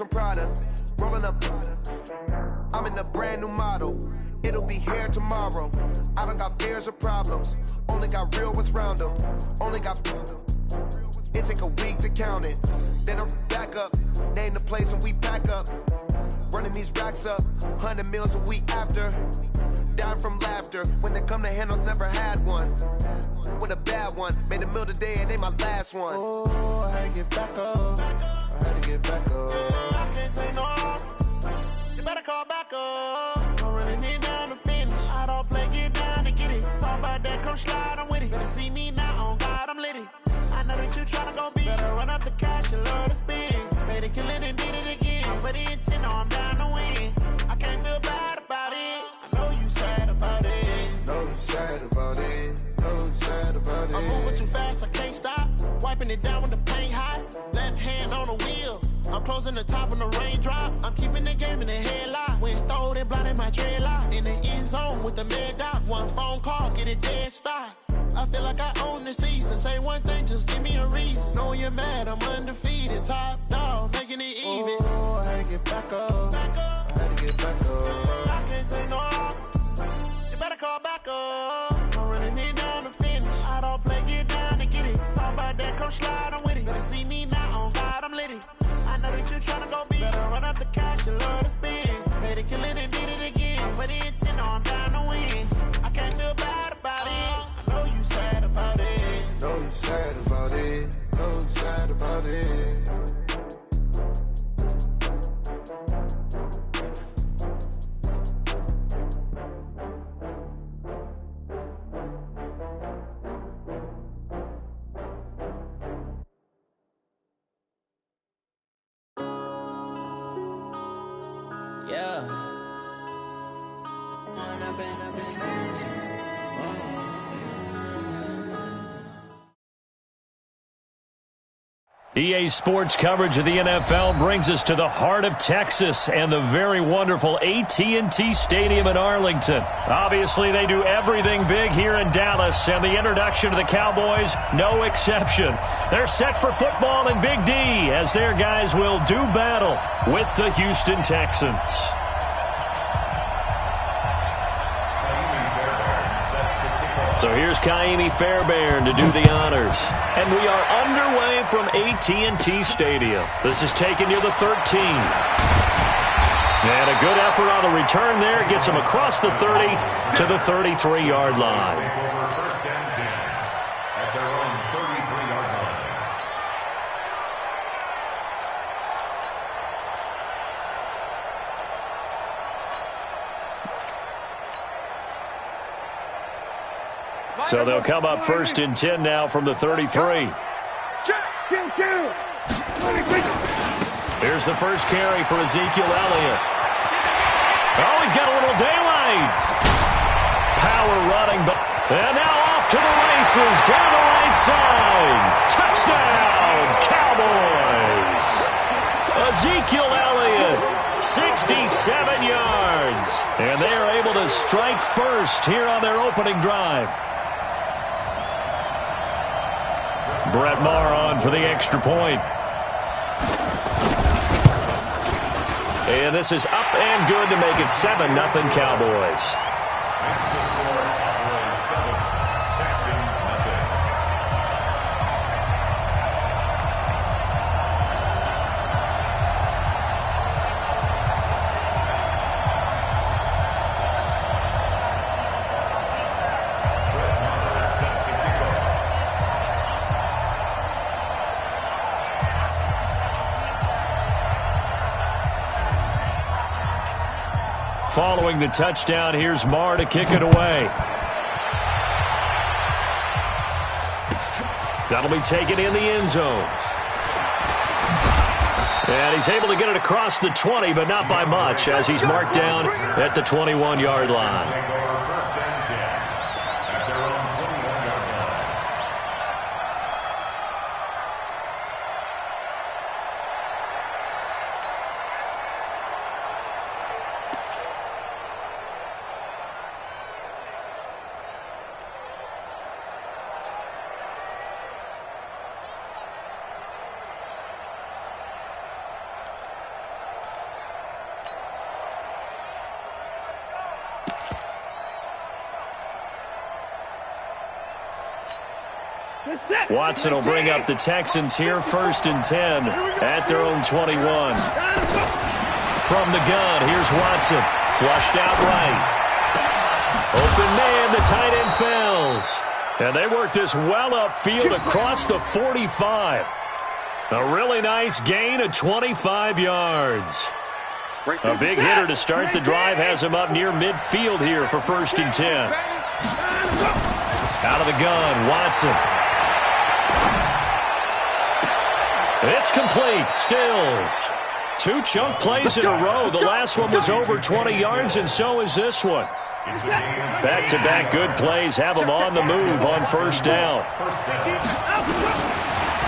H: some Prada. Rolling up. I'm in a brand new model. It'll be here tomorrow. I don't got fears or problems. Only got real ones round them. Only got. It take a week to count it. Then I'm back up. Name the place and we pack up. Running these racks up. 100 meals a week after. Down from laughter. When they come to handles, never had one. With a bad one. Made a meal today and ain't my last one.
I: Oh, I had to get back up. I had to get back up. I can't take no off. You better call back up. I'm running it down to finish. I don't play, get down to get it. Talk about that, come slide, I'm with it. Better see me now, on God, I'm litty. I know that you tryna go big. Better run up the cash, you love to spend. Made it, kill it, and did it again. But the intent, no, I'm down to win. I can't feel bad about it. I know you sad about it.
H: Know you sad about it. Know you sad about it.
I: I'm moving too fast, I can't stop. Wiping it down with the paint hot. Left hand on the wheel. I'm closing the top when the raindrop. I'm keeping the game in the headlock. When throwed and blinded my dreadlock. In the end zone with the mad dot. One phone call, get it dead stop. I feel like I own the season. Say one thing, just give me a reason. Knowing you're mad, I'm undefeated. Top dog, making it even.
H: Oh, I had to get back up. I had to get back up.
I: I can't take no off. You better call back up. I'm running it down to finish. I don't play, get down to get it. Talk about that, come slide, I'm with it. Better see me now, on God, I'm litty. I know that you tryna go big. Better run up the cash, you love to spend. Made it, kill it, and did it again. But the intent, no, I'm down to win. I can't feel bad about it. I know you sad about it.
H: Know you sad about it. Know you sad about it.
E: Yeah.
B: EA Sports coverage of the NFL brings us to the heart of Texas and the very wonderful AT&T Stadium in Arlington. Obviously, they do everything big here in Dallas, and the introduction to the Cowboys, no exception. They're set for football in Big D as their guys will do battle with the Houston Texans. So here's Kaimi Fairbairn to do the honors. And we are underway from AT&T Stadium. This is taken near the 13. And a good effort on the return there. Gets him across the 30 to the 33-yard line.
D: First and 10 at their own 33-yard line.
B: So they'll come up first and 10 now from the 33. Here's the first carry for Ezekiel Elliott. Oh, he's got a little daylight. Power running, but and now off to the races down the right side. Touchdown, Cowboys. Ezekiel Elliott, 67 yards. And they are able to strike first here on their opening drive. Brett Maher on for the extra point. And this is up and good to make it 7-0 Cowboys.
D: That's the score. Cowboys 7, Texans nothing. Brett Maher is set to kick off.
B: Following the touchdown, here's Maher to kick it away. That'll be taken in the end zone. And he's able to get it across the 20, but not by much, as he's marked down at the 21-yard line.
D: Take over first and 10 at their own 21-yard line.
B: Watson will bring up the Texans here, 1st and 10 at their own 21. From the gun, here's Watson. Flushed out right. Open man, the tight end fails. And they work this well upfield across the 45. A really nice gain of 25 yards. A big hitter to start the drive has him up near midfield here for 1st and 10. Out of the gun, Watson. It's complete. Stills. 2 chunk plays in a row. The last one was over 20 yards, and so is this one. Back-to-back good plays have him on the move on 1st down.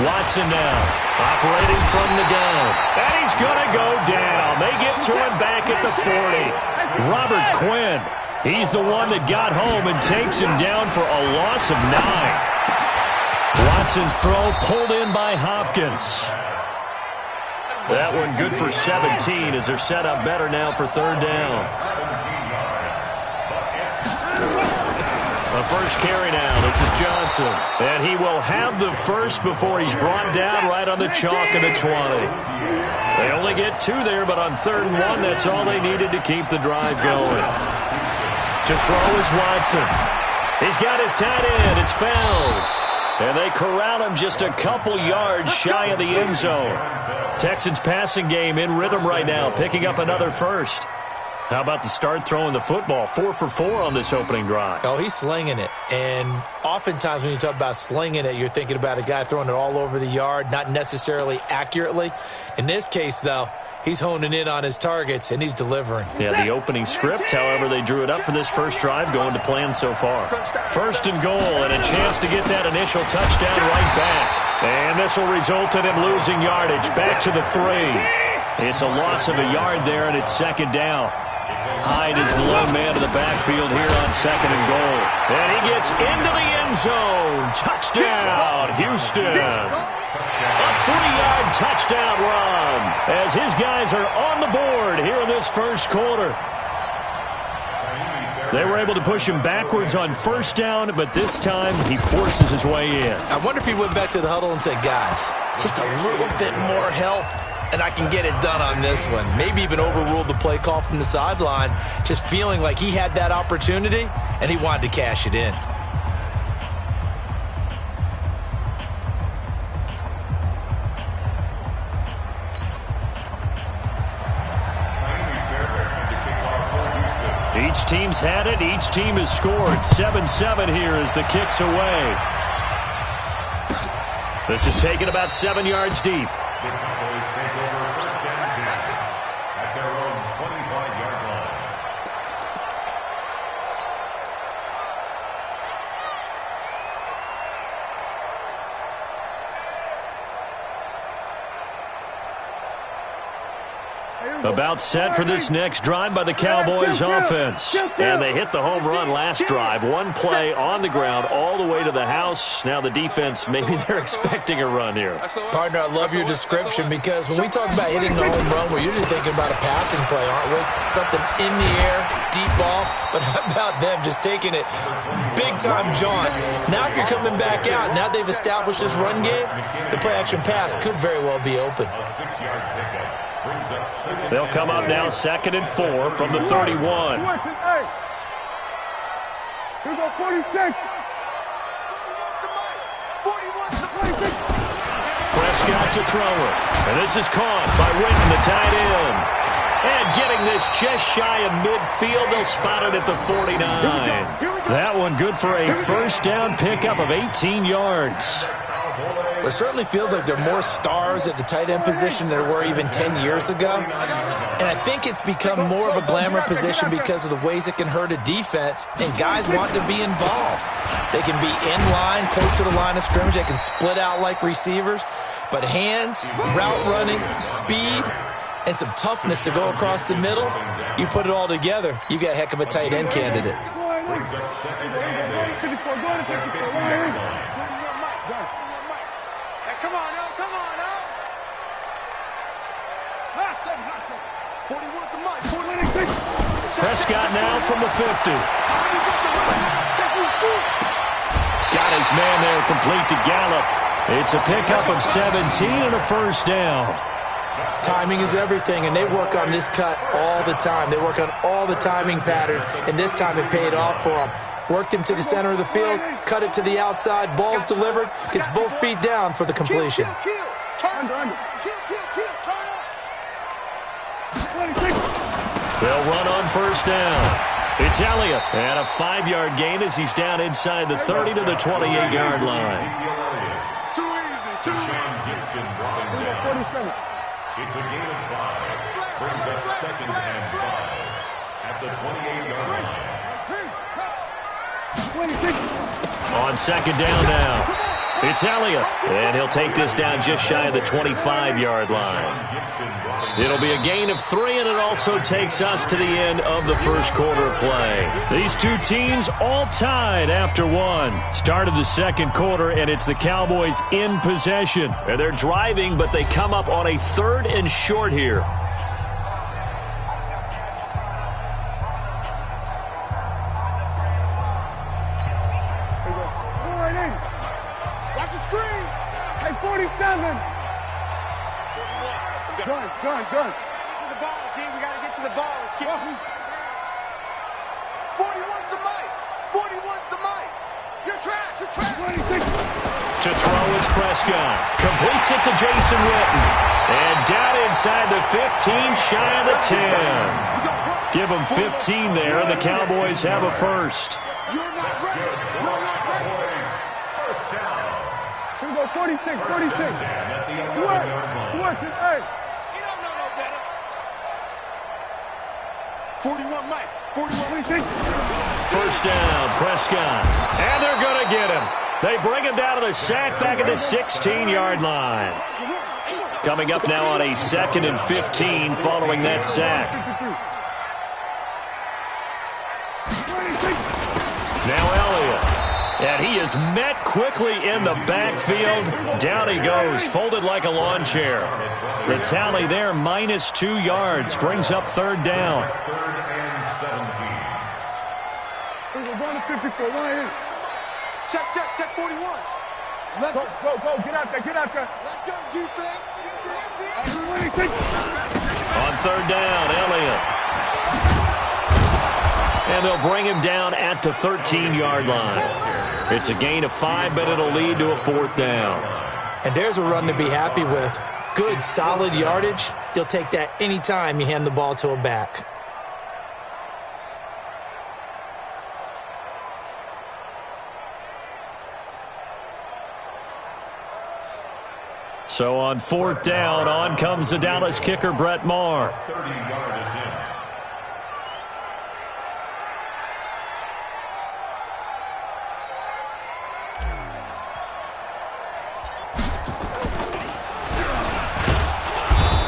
B: Watson now, operating from the gun. And he's going to go down. They get to him back at the 40. Robert Quinn, he's the one that got home and takes him down for a loss of 9. Watson's throw pulled in by Hopkins. That one good for 17 as they're set up better now for 3rd down. The first carry now. This is Johnson. And he will have the first before he's brought down right on the chalk of the 20. They only get 2 there, but on 3rd and 1, that's all they needed to keep the drive going. To throw is Watson. He's got his tight end. It's Fells. And they corral him just a couple yards shy of the end zone. Texans passing game in rhythm right now, picking up another first. How about the start throwing the football? 4 for 4 on this opening drive.
C: Oh, he's slinging it. And oftentimes when you talk about slinging it, you're thinking about a guy throwing it all over the yard, not necessarily accurately. In this case, though, he's honing in on his targets, and he's delivering.
B: Yeah, the opening script, however, they drew it up for this first drive, going to plan so far. 1st and goal, and a chance to get that initial touchdown right back. And this will result in him losing yardage. Back to the 3. It's a loss of a yard there, and it's 2nd down. Hyde is the lone man to the backfield here on 2nd and goal. And he gets into the end zone. Touchdown, Houston. A 3-yard touchdown run as his guys are on the board here in this first quarter. They were able to push him backwards on 1st down, but this time he forces his way in.
C: I wonder if he went back to the huddle and said, guys, just a little bit more help, and I can get it done on this one. Maybe even overruled the play call from the sideline, just feeling like he had that opportunity, and he wanted to cash it in.
B: Each team's had it. Each team has scored. 7-7 here as the kick's away. This is taken about 7 yards deep.
D: The Cowboys take over 1st and 10 at their own 25-yard line.
B: About set for this next drive by the Cowboys offense. And they hit the home run last drive. 1 play on the ground all the way to the house. Now the defense, maybe they're expecting a run here.
C: Partner, I love your description because when we talk about hitting the home run, we're usually thinking about a passing play, aren't we? Something in the air, deep ball. But how about them just taking it big-time jaunt? Now if you're coming back out, now they've established this run game, the play-action pass could very well be open.
D: A 6-yard pickup.
B: They'll come up now 2nd and 4 from the 31.
A: Here go 46.
B: Prescott to throw it. And this is caught by Witten, the tight end. And getting this just shy of midfield, they'll spot it at the 49. That one good for a 1st down pickup of 18 yards.
C: It certainly feels like there are more stars at the tight end position than there were even 10 years ago. And I think it's become more of a glamour position because of the ways it can hurt a defense, and guys want to be involved. They can be in line, close to the line of scrimmage. They can split out like receivers. But hands, route running, speed, and some toughness to go across the middle, you put it all together, you got a heck of a tight end candidate.
F: Come on now, come on now. Hot second. 41 to Mike.
B: Prescott now from the 50. Got his man there complete to Gallup. It's a pickup of 17 and a first down.
C: Timing is everything, and they work on this cut all the time. They work on all the timing patterns, and this time it paid off for them. Worked him to the center of the field, cut it to the outside, ball's delivered, gets both feet down for the completion.
F: Turn under. Kill. Turn up.
B: They'll run on first down. It's Elliott, and a 5-yard gain as he's down inside the 30 to the 28-yard line.
F: Too easy.
D: 47. It's a gain of 5. Brings up 2nd and 5 at the 28-yard line.
B: On 2nd down now. It's Elliott, and he'll take this down just shy of the 25-yard line. It'll be a gain of 3, and it also takes us to the end of the first quarter of play. These two teams all tied after 1. Start of the second quarter, and it's the Cowboys in possession. And they're driving, but they come up on a 3rd and short here.
F: Gun. Get to the ball, team. We got to get to the ball. Let's keep 41's the mic. 41's the mic. You're trash.
B: To throw is Prescott. Completes it to Jason Witten. And down inside the 15, shy of the 10. Give them 15 there, and the Cowboys have a first.
F: You're not ready.
D: First down.
A: Here we go, 46. Switch it, hey.
F: 41, Mike. 41.
B: First down, Prescott. And they're going to get him. They bring him down to the sack back at the 16-yard line. Coming up now on a 2nd and 15 following that sack. Now Elliott. And he is met quickly in the backfield. Down he goes, folded like a lawn chair. The tally there, -2 yards, brings up 3rd down.
A: 54,
F: Check 41. Let's
A: go. Get out there.
F: Let's go, defense.
B: On 3rd down, Elliott. And they'll bring him down at the 13-yard line. It's a gain of 5, but it'll lead to a 4th down.
C: And there's a run to be happy with. Good, solid yardage. You'll take that anytime you hand the ball to a back.
B: So on 4th down, on comes the Dallas kicker, Brett Maher.
D: 30-yard attempt.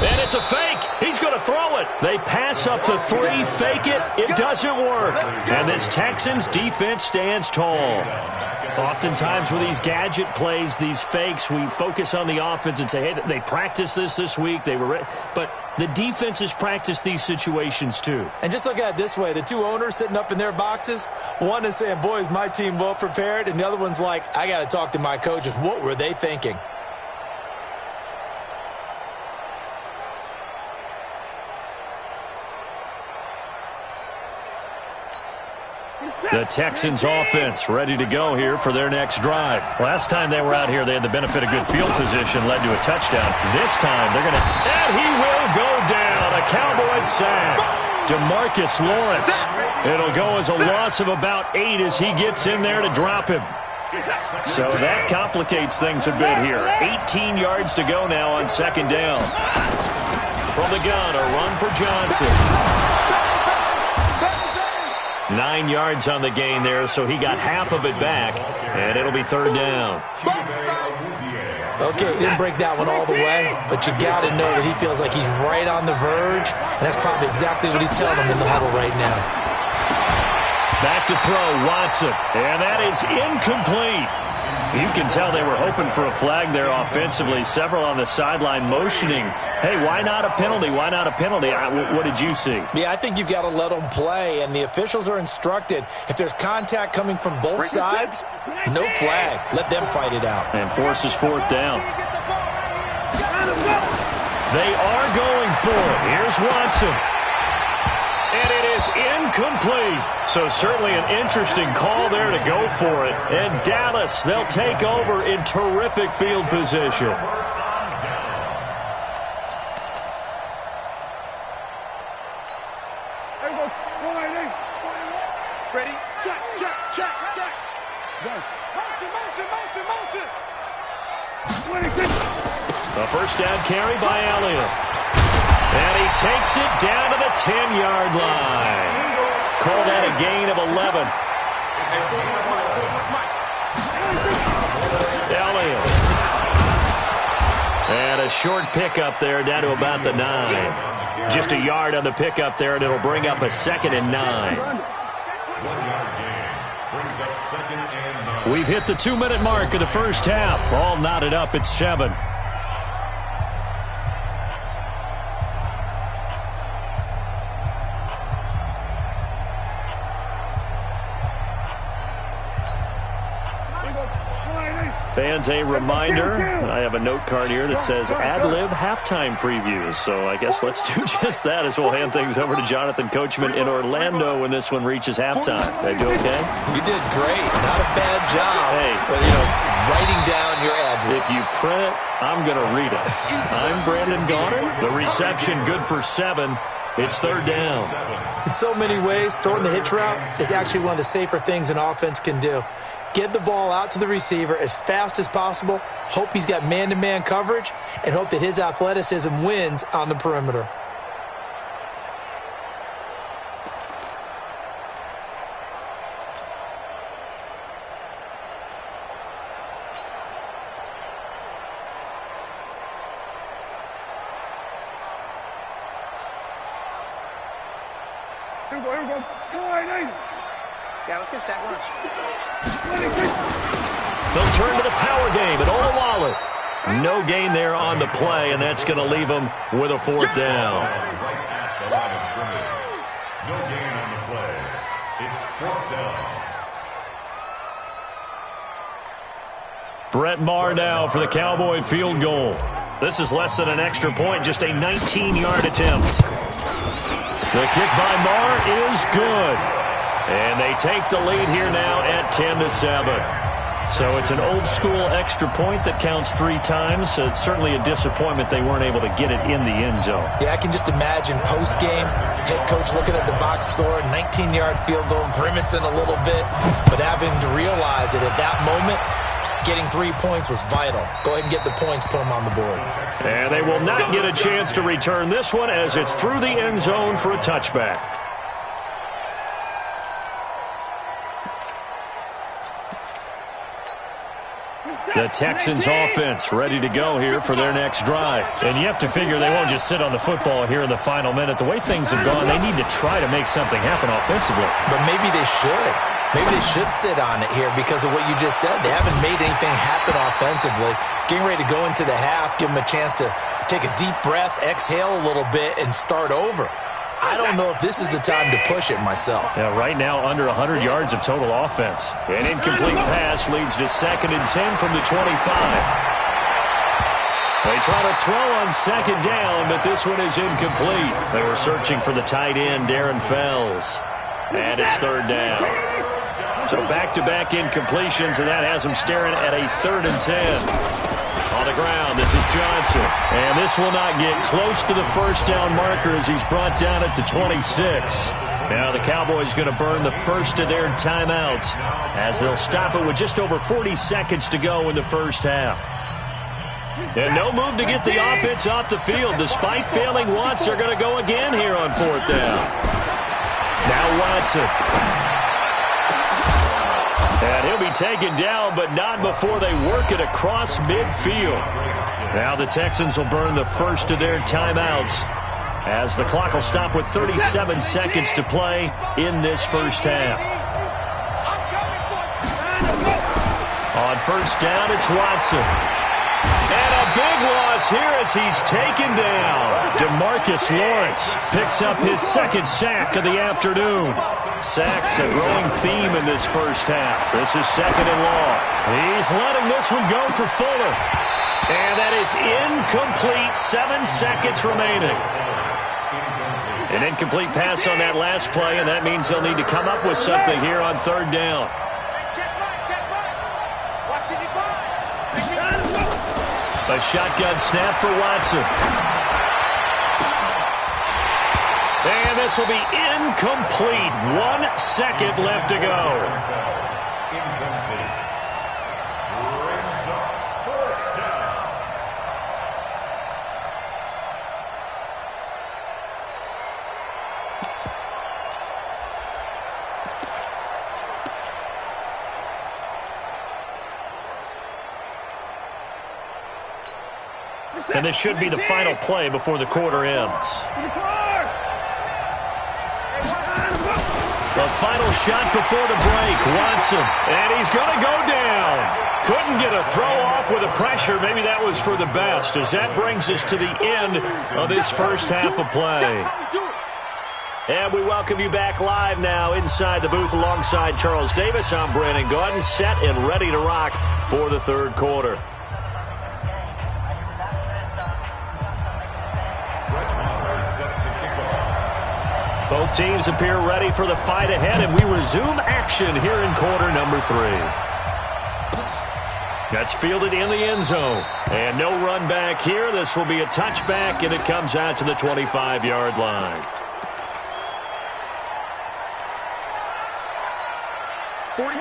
B: And it's a fake. He's going to throw it. They pass up the 3, fake it. It doesn't work. And this Texans defense stands tall. Oftentimes with these gadget plays, these fakes, we focus on the offense and say, hey, they practiced this week. They were ready. But the defense has practiced these situations too.
C: And just look at it this way. The two owners sitting up in their boxes, one is saying, boys, my team well prepared. And the other one's like, I got to talk to my coaches. What were they thinking?
B: The Texans offense ready to go here for their next drive. Last time they were out here, they had the benefit of good field position, led to a touchdown. This time, they're going to... And he will go down. A Cowboys sack. DeMarcus Lawrence. It'll go as a loss of about 8 as he gets in there to drop him. So that complicates things a bit here. 18 yards to go now on 2nd down. From the gun, a run for Johnson. 9 yards on the gain there, so he got half of it back, and it'll be 3rd down.
C: Okay, he didn't break that one all the way, but you got to know that he feels like he's right on the verge, and that's probably exactly what he's telling him in the huddle right now.
B: Back to throw, Watson, and that is incomplete. You can tell they were hoping for a flag there offensively. Several on the sideline motioning, hey, why not a penalty? Why not a penalty? What did you see?
C: Yeah, I think you've got to let them play, and the officials are instructed, if there's contact coming from both sides, no flag. Let them fight it out.
B: And forces fourth down. They are going for it. Here's Watson. And it is incomplete. So certainly an interesting call there to go for it. And Dallas, they'll take over in terrific field position.
F: Ready? Check, check, check, check. Motion, motion, motion, motion.
B: A first down carry by Elliott. And he takes it down to the 10-yard line. Call that a gain of 11. Elliott. And a short pickup there down to about the 9. Just a yard on the pickup there, and it'll bring up a 2nd and 9.
D: 1 yard gain brings up 2nd and 9.
B: We've hit the 2-minute mark of the first half. All knotted up at 7. Fans, a reminder, I have a note card here that says ad-lib halftime previews. So I guess let's do just that as we'll hand things over to Jonathan Coachman in Orlando when this one reaches halftime. Did I do okay?
C: You did great. Not a bad job.
B: Hey,
C: but, writing down your ad-libs.
B: If you print it, I'm going to read it. I'm Brandon Gaudin. The reception good for 7. It's 3rd down.
C: In so many ways, throwing the hitch route is actually one of the safer things an offense can do. Get the ball out to the receiver as fast as possible, hope he's got man-to-man coverage, and hope that his athleticism wins on the perimeter.
F: Here we go. Let's go, 8. Yeah, let's get sack lunch.
B: They'll turn to the power game at Olawale. No gain there on the play, and that's going to leave them with a 4th down.
D: Right at the line of scrimmage. No gain on the play. It's 4th down.
B: Brett Maher now for the Cowboy field goal. This is less than an extra point, just a 19-yard attempt. The kick by Maher is good. And they take the lead here now at 10-7. So it's an old-school extra point that counts 3 times. So it's certainly a disappointment they weren't able to get it in the end zone.
C: Yeah, I can just imagine post-game, head coach looking at the box score, 19-yard field goal, grimacing a little bit, but having to realize that at that moment, getting 3 points was vital. Go ahead and get the points, put them on the board.
B: And they will not get a chance to return this one as it's through the end zone for a touchback. The Texans offense ready to go here for their next drive. And you have to figure they won't just sit on the football here in the final minute. The way things have gone, they need to try to make something happen offensively.
C: But maybe they should. Maybe they should sit on it here because of what you just said. They haven't made anything happen offensively. Getting ready to go into the half, give them a chance to take a deep breath, exhale a little bit, and start over. I don't know if this is the time to push it myself.
B: Yeah, right now under 100 yards of total offense. An incomplete pass leads to 2nd and 10 from the 25. They try to throw on 2nd down, but this one is incomplete. They were searching for the tight end, Darren Fells. And it's 3rd down. So back-to-back incompletions, and that has them staring at a 3rd and 10. On the ground, this is Johnson. And this will not get close to the first down marker as he's brought down at the 26. Now the Cowboys going to burn the first of their timeouts as they'll stop it with just over 40 seconds to go in the first half. And no move to get the offense off the field. Despite failing once, they're going to go again here on 4th down. Now Watson. And he'll be taken down, but not before they work it across midfield. Now the Texans will burn the first of their timeouts as the clock will stop with 37 seconds to play in this first half. On first down, it's Watson. And a big loss here as he's taken down. DeMarcus Lawrence picks up his second sack of the afternoon. Sacks a growing theme in this first half. This is second and long. He's letting this one go for Fuller. And that is incomplete. 7 seconds remaining. An incomplete pass on that last play, and that means they'll need to come up with something here on third down. A shotgun snap for Watson. And this will be incomplete. 1 second left to go.
D: Incomplete. Brings up fourth down.
B: And this should be the final play before the quarter ends. The final shot before the break, Watson. And he's going to go down. Couldn't get a throw off with the pressure. Maybe that was for the best, as that brings us to the end of this first half of play. And we welcome you back live now inside the booth alongside Charles Davis. I'm Brandon Gaudin, set and ready to rock for the third quarter. Both teams appear ready for the fight ahead, and we resume action here in quarter number 3. That's fielded in the end zone. And no run back here. This will be a touchback, and it comes out to the 25-yard line.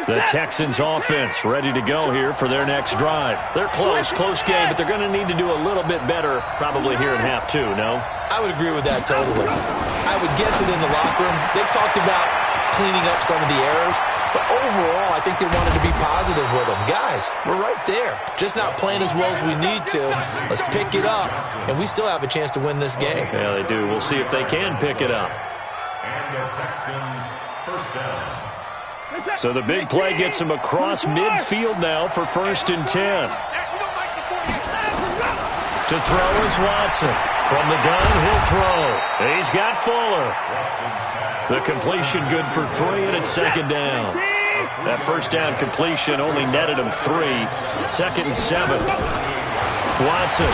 B: The Texans offense ready to go here for their next drive. They're close game, but they're going to need to do a little bit better probably here in half 2, no?
C: I would agree with that totally. I would guess it in the locker room. They talked about cleaning up some of the errors, but overall, I think they wanted to be positive with them. Guys, we're right there. Just not playing as well as we need to. Let's pick it up, and we still have a chance to win this game.
B: Yeah, they do. We'll see if they can pick it up.
D: And the Texans first down.
B: So the big play gets him across midfield now for 1st and 10. To throw is Watson. From the gun, he'll throw. He's got Fuller. The completion good for 3, and it's 2nd down. That first down completion only netted him 3. 2nd and 7. Watson.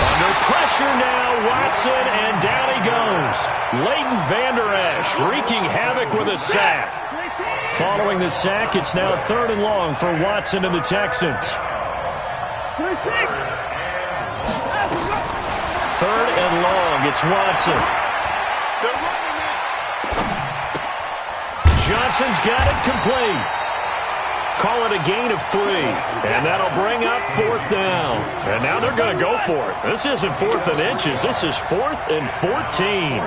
B: Under pressure now, Watson, and down he goes. Leighton Vander Esch wreaking havoc with a sack. Following the sack, it's now 3rd and long for Watson and the Texans. 3rd and long, it's Watson. Johnson's got it complete. Call it a gain of 3. And that'll bring up 4th down. And now they're going to go for it. This isn't 4th and inches. This is 4th and 14.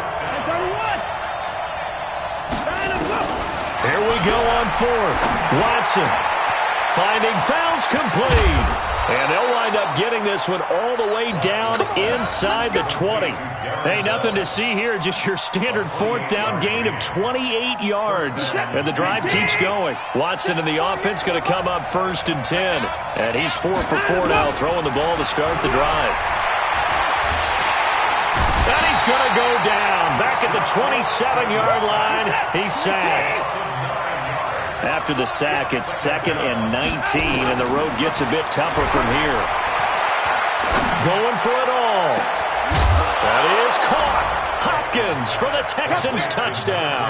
B: Here we go on 4th. Watson finding fouls complete. And they'll wind up getting this one all the way down inside the 20. Hey, nothing to see here. Just your standard 4th down gain of 28 yards. And the drive keeps going. Watson and the offense going to come up 1st and 10. And he's 4 for 4 now, throwing the ball to start the drive. And he's going to go down. Back at the 27-yard line. He's sacked. After the sack, it's 2nd and 19, and the road gets a bit tougher from here. Going for it all. That is caught. Hopkins for the Texans touchdown.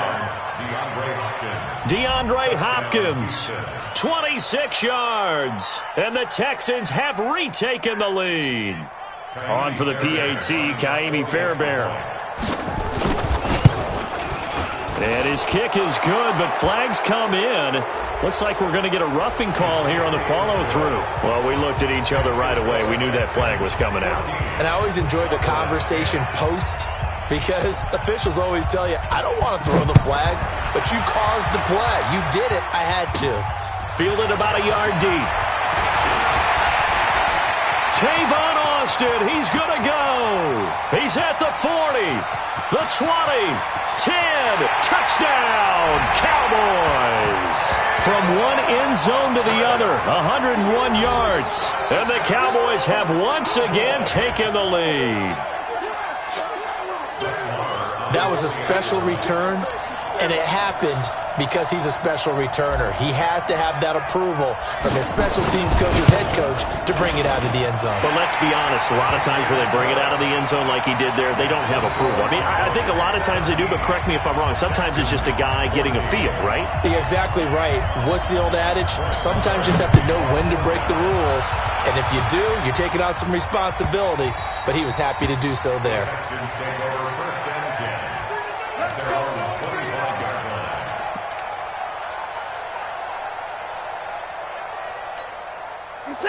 B: DeAndre Hopkins, 26 yards, and the Texans have retaken the lead. On for the PAT, Kaimi Fairbairn. And his kick is good, but flags come in. Looks like we're going to get a roughing call here on the follow-through. Well, we looked at each other right away. We knew that flag was coming out.
C: And I always enjoy the conversation post, because officials always tell you, I don't want to throw the flag, but you caused the play. You did it. I had to.
B: Fielded about a yard deep. Tavon Austin, he's going to go. He's at the 40, the 20, 10, touchdown, Cowboys. From one end zone to the other, 101 yards. And the Cowboys have once again taken the lead.
C: That was a special return, and it happened because he's a special returner. He has to have that approval from his special teams coach, his head coach, to bring it out of the end zone.
B: But let's be honest, a lot of times where they bring it out of the end zone like he did there, they don't have approval. I mean, I think a lot of times they do, but correct me if I'm wrong. Sometimes it's just a guy getting a feel, right?
C: You're exactly right. What's the old adage? Sometimes you just have to know when to break the rules. And if you do, you're taking on some responsibility. But he was happy to do so there.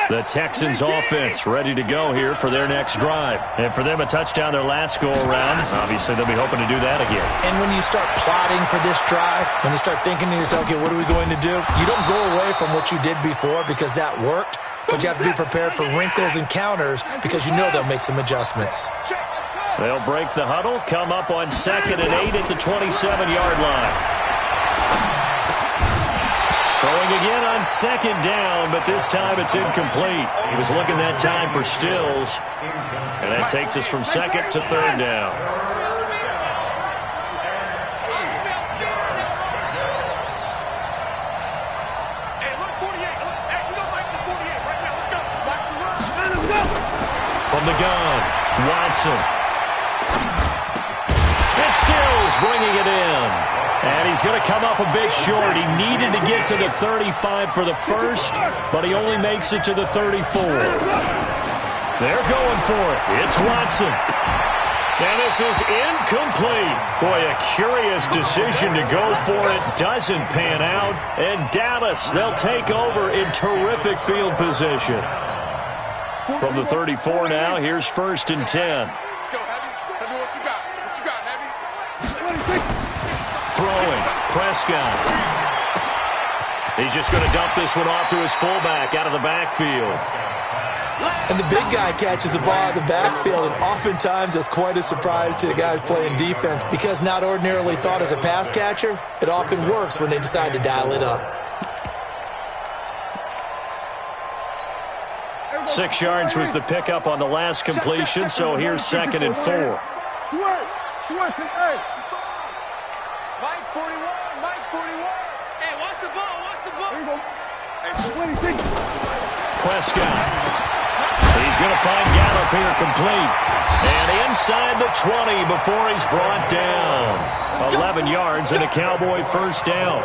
B: The Texans offense ready to go here for their next drive. And for them, a touchdown their last go-around. Obviously, they'll be hoping to do that again.
C: And when you start plotting for this drive, when you start thinking to yourself, okay, what are we going to do? You don't go away from what you did before because that worked, but you have to be prepared for wrinkles and counters because you know they'll make some adjustments.
B: They'll break the huddle, come up on 2nd and 8 at the 27-yard line. Throwing again on 2nd down, but this time it's incomplete. He was looking that time for Stills, and that takes us from 2nd to 3rd down. From the gun, Watson. It's Stills bringing it in. And he's going to come up a bit short. He needed to get to the 35 for the first, but he only makes it to the 34. They're going for it. It's Watson. And this is incomplete. Boy, a curious decision to go for it. Doesn't pan out. And Dallas, they'll take over in terrific field position. From the 34 now, here's 1st and 10.
F: Let's go, Heavy. Heavy, what you got? What you got, Heavy?
B: Throwing, Prescott. He's just going to dump this one off to his fullback out of the backfield.
C: And the big guy catches the ball out of the backfield, and oftentimes that's quite a surprise to the guys playing defense because not ordinarily thought as a pass catcher, it often works when they decide to dial it up.
B: 6 yards was the pickup on the last completion, so here's 2nd and 4.
F: Mike 41, Mike 41. Hey, watch the ball, watch the ball.
B: Prescott. He's going to find Gallup here complete. And inside the 20 before he's brought down. 11 yards and a Cowboy first down.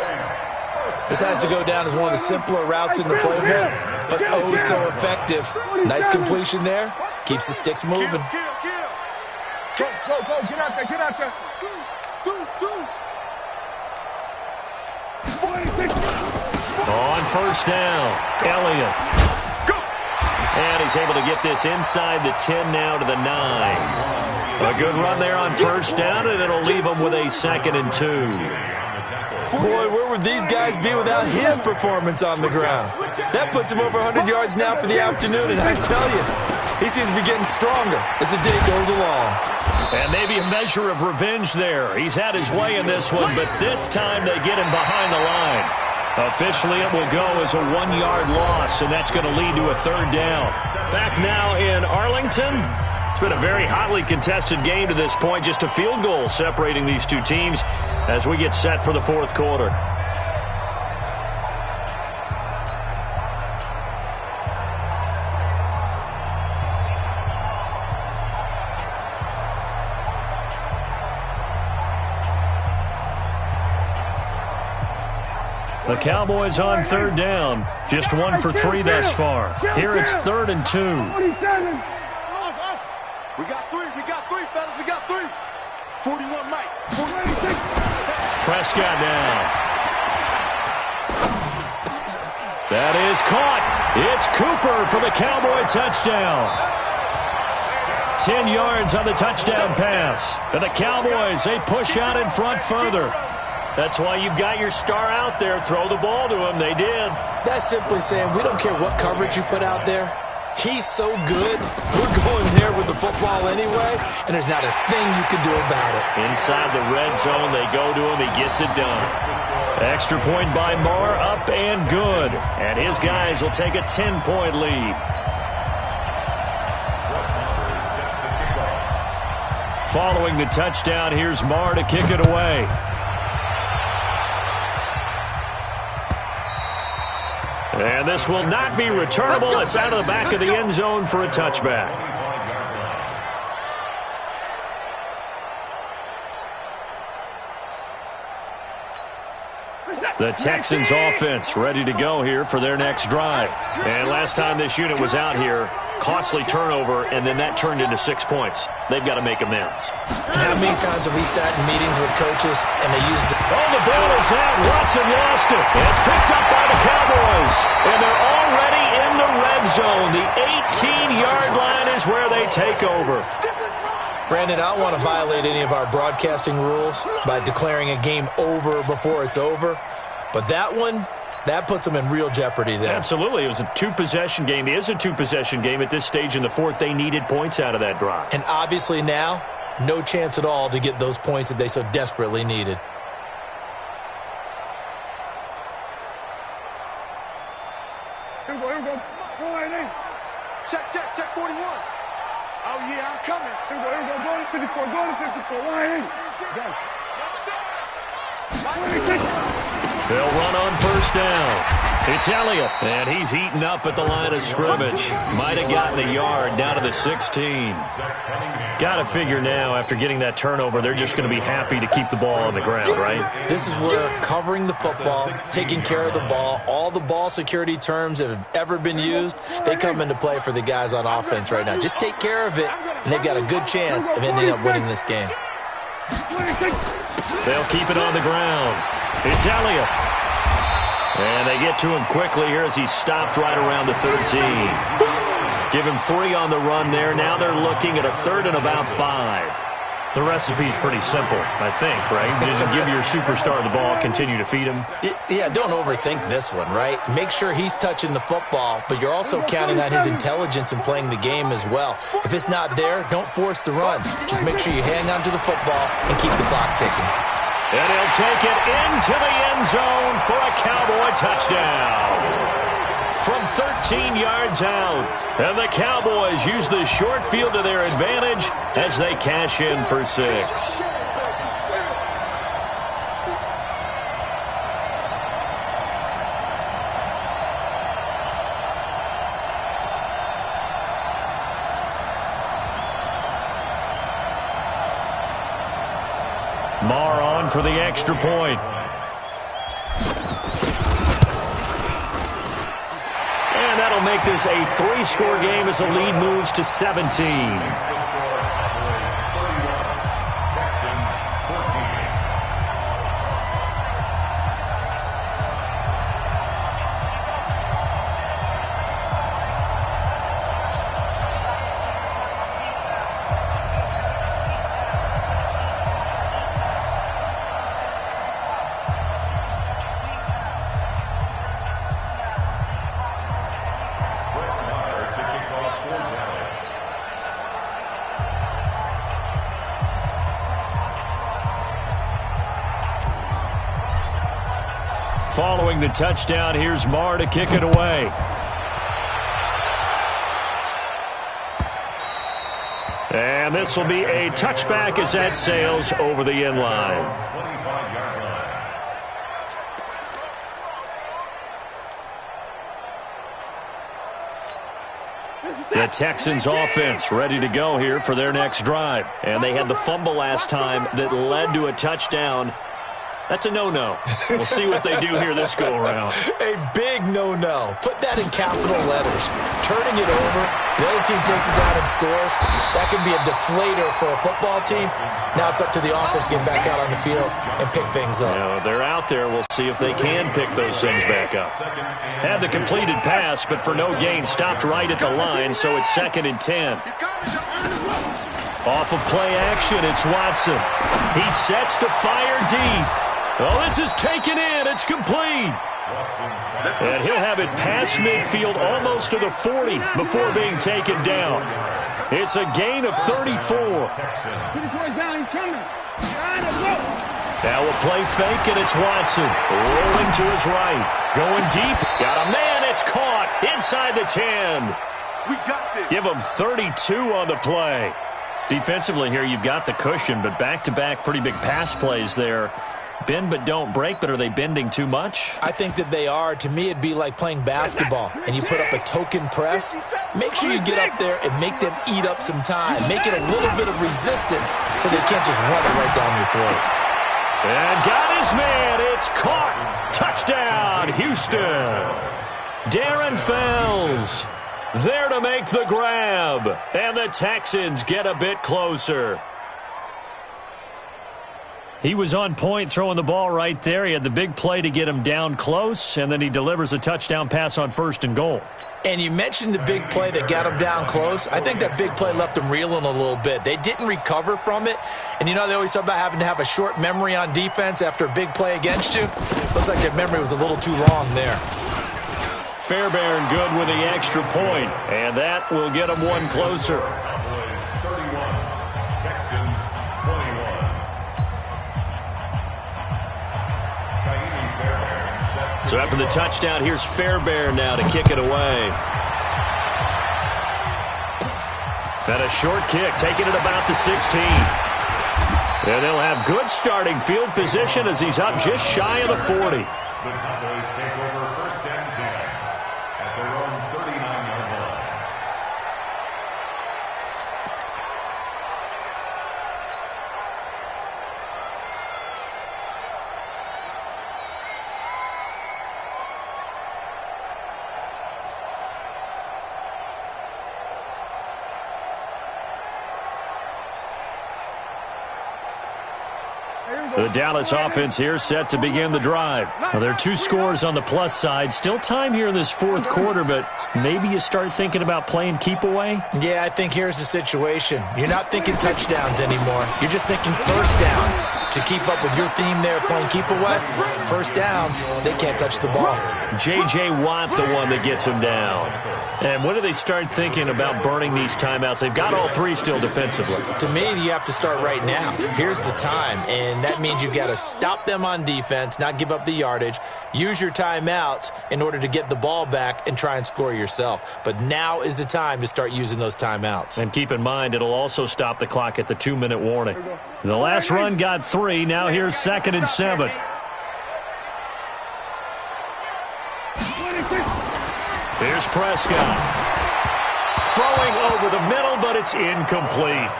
C: This has to go down as one of the simpler routes in the playbook, but oh so effective. Nice completion there. Keeps the sticks moving.
F: Go, get out there, get out there. Deuce.
B: On first down, Elliott. And he's able to get this inside the 10 now to the 9. A good run there on first down, and it'll leave him with a 2nd and 2.
C: Boy, where would these guys be without his performance on the ground? That puts him over 100 yards now for the afternoon, and I tell you, he seems to be getting stronger as the day goes along.
B: And maybe a measure of revenge there. He's had his way in this one, but this time they get him behind the line. Officially, it will go as a 1-yard loss, and that's going to lead to a 3rd down. Back now in Arlington. It's been a very hotly contested game to this point. Just a field goal separating these two teams as we get set for the 4th quarter. The Cowboys on 3rd down. Just 1 for 3 thus far. Here it's 3rd and 2.
F: We got three, fellas. We got 3. 41, Mike.
B: Prescott down. That is caught. It's Cooper for the Cowboy touchdown. 10 yards on the touchdown pass. And the Cowboys, they push out in front further. That's why you've got your star out there. Throw the ball to him. They did.
C: That's simply saying we don't care what coverage you put out there. He's so good, we're going there with the football anyway, and there's not a thing you can do about it.
B: Inside the red zone, they go to him. He gets it done. Extra point by Marr, up and good. And his guys will take a 10-point lead. Following the touchdown, here's Marr to kick it away. And this will not be returnable. It's out of the back of the end zone for a touchback. The Texans offense ready to go here for their next drive. And last time this unit was out here, costly turnover, and then that turned into 6 points. They've got to make amends.
C: And how many times have we sat in meetings with coaches and they use the...
B: Oh, the ball is out. Watson lost it. It's picked up by the Cowboys. And they're already in the red zone. The 18-yard line is where they take over.
C: Brandon, I don't want to violate any of our broadcasting rules by declaring a game over before it's over. But that one, that puts them in real jeopardy there.
B: Absolutely. It was a two-possession game. It is a two-possession game at this stage in the fourth. They needed points out of that drive.
C: And obviously now, no chance at all to get those points that they so desperately needed.
A: Here we go. Check 41. Oh, yeah, I'm coming. Here we go. Go to 54. Go to 54. 180.
B: They'll run on first down. It's Elliott, and he's heating up at the line of scrimmage. Might have gotten a yard down to the 16. Got to figure now, after getting that turnover, they're just going to be happy to keep the ball on the ground, right?
C: This is where covering the football, taking care of the ball, all the ball security terms that have ever been used, they come into play for the guys on offense right now. Just take care of it, and they've got a good chance of ending up winning this game.
B: They'll keep it on the ground. It's Elliott. And they get to him quickly here as he stopped right around the 13. Give him 3 on the run there. Now they're looking at a 3rd and about 5. The recipe's pretty simple, I think, right? Just give your superstar the ball, continue to feed him.
C: Yeah, don't overthink this one, right? Make sure he's touching the football, but you're also counting on his intelligence in playing the game as well. If it's not there, don't force the run. Just make sure you hang on to the football and keep the clock ticking.
B: And he'll take it into the end zone for a Cowboy touchdown. From 13 yards out. And the Cowboys use the short field to their advantage as they cash in for 6. Marr on for the extra point. And that'll make this a 3-score game as the lead moves to 17. Following the touchdown, here's Marr to kick it away. And this will be a touchback as that sails over the end line. The Texans offense ready to go here for their next drive. And they had the fumble last time that led to a touchdown. That's a no-no. We'll see what they do here this go-around.
C: A big no-no. Put that in capital letters. Turning it over, the other team takes it down and scores. That can be a deflator for a football team. Now it's up to the offense to get back out on the field and pick things up.
B: You know, they're out there. We'll see if they can pick those things back up. Had the completed pass, but for no gain, stopped right at the line, so it's 2nd and 10. Off of play action, it's Watson. He sets to fire deep. Oh, this is taken in. It's complete. And he'll have it past midfield almost to the 40 before being taken down. It's a gain of 34. Now a play fake, and it's Watson. Rolling to his right. Going deep. Got a man. It's caught inside the 10.
A: We got this.
B: Give him 32 on the play. Defensively here, you've got the cushion, but back-to-back pretty big pass plays there. Bend but don't break, but are they bending too much?
C: I think that they are. To me, it'd be like playing basketball, and you put up a token press. Make sure you get up there and make them eat up some time. Make it a little bit of resistance so they can't just run it right down your throat.
B: And got his man. It's caught. Touchdown, Houston. Darren Fells there to make the grab. And the Texans get a bit closer. He was on point throwing the ball right there. He had the big play to get him down close, and then he delivers a touchdown pass on 1st and goal.
C: And you mentioned the big play that got him down close. I think that big play left him reeling a little bit. They didn't recover from it. And you know, they always talk about having to have a short memory on defense after a big play against you. Looks like their memory was a little too long there.
B: Fairbairn good with the extra point, and that will get him one closer.
D: Cowboys 31, Texans 21.
B: So after the touchdown, here's Fairbairn now to kick it away. And a short kick, taking it about the 16. And they'll have good starting field position as he's up just shy of the 40.
D: The Cowboys take over 1st and 10 at their own 39-yard line.
B: The Dallas offense here set to begin the drive. Well, there are 2 scores on the plus side. Still time here in this 4th quarter, but maybe you start thinking about playing keep away?
C: Yeah, I think here's the situation. You're not thinking touchdowns anymore. You're just thinking 1st downs. To keep up with your theme there, playing keep away, 1st downs, they can't touch the ball.
B: J.J. Watt, the one that gets him down. And when do they start thinking about burning these timeouts? They've got all 3 still defensively.
C: To me, you have to start right now. Here's the time, and that means you've got to stop them on defense, not give up the yardage, use your timeouts in order to get the ball back and try and score yourself. But now is the time to start using those timeouts.
B: And keep in mind, it'll also stop the clock at the 2-minute warning. The last run got 3. Now here's 2nd and 7. Here's Prescott. Throwing over the middle, but it's incomplete.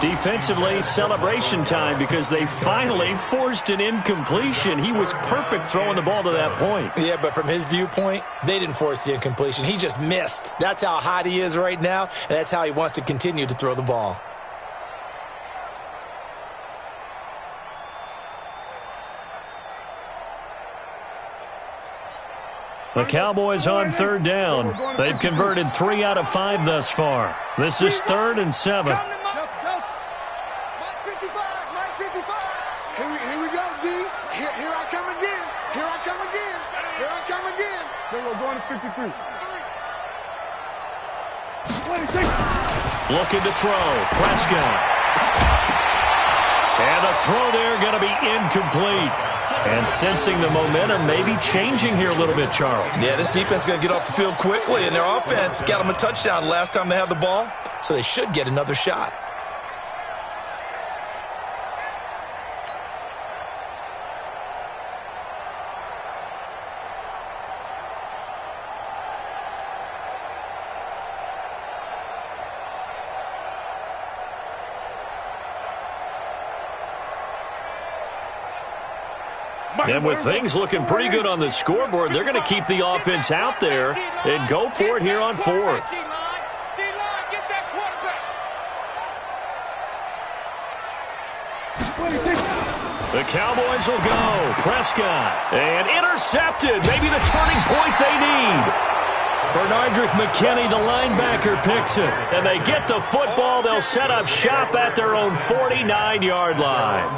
B: Defensively, celebration time because they finally forced an incompletion. He was perfect throwing the ball to that point.
C: Yeah, but from his viewpoint, they didn't force the incompletion. He just missed. That's how hot he is right now, and that's how he wants to continue to throw the ball.
B: The Cowboys on 3rd down. They've converted 3 out of 5 thus far. This is 3rd and 7.
F: Mike 55, Mike 55. Here we go, D. Here I come again. Here I come again. Here I come again. Then we're going to 53. 26.
B: Looking to throw. Prescott. And a throw there going to be incomplete. And sensing the momentum maybe changing here a little bit, Charles.
C: Yeah, this defense is going to get off the field quickly, and their offense got them a touchdown last time they had the ball, so they should get another shot.
B: And with things looking pretty good on the scoreboard, they're going to keep the offense out there and go for it here on 4th. The Cowboys will go. Prescott. And intercepted. Maybe the turning point they need. Bernardrick McKinney, the linebacker, picks it. And they get the football. They'll set up shop at their own 49-yard line.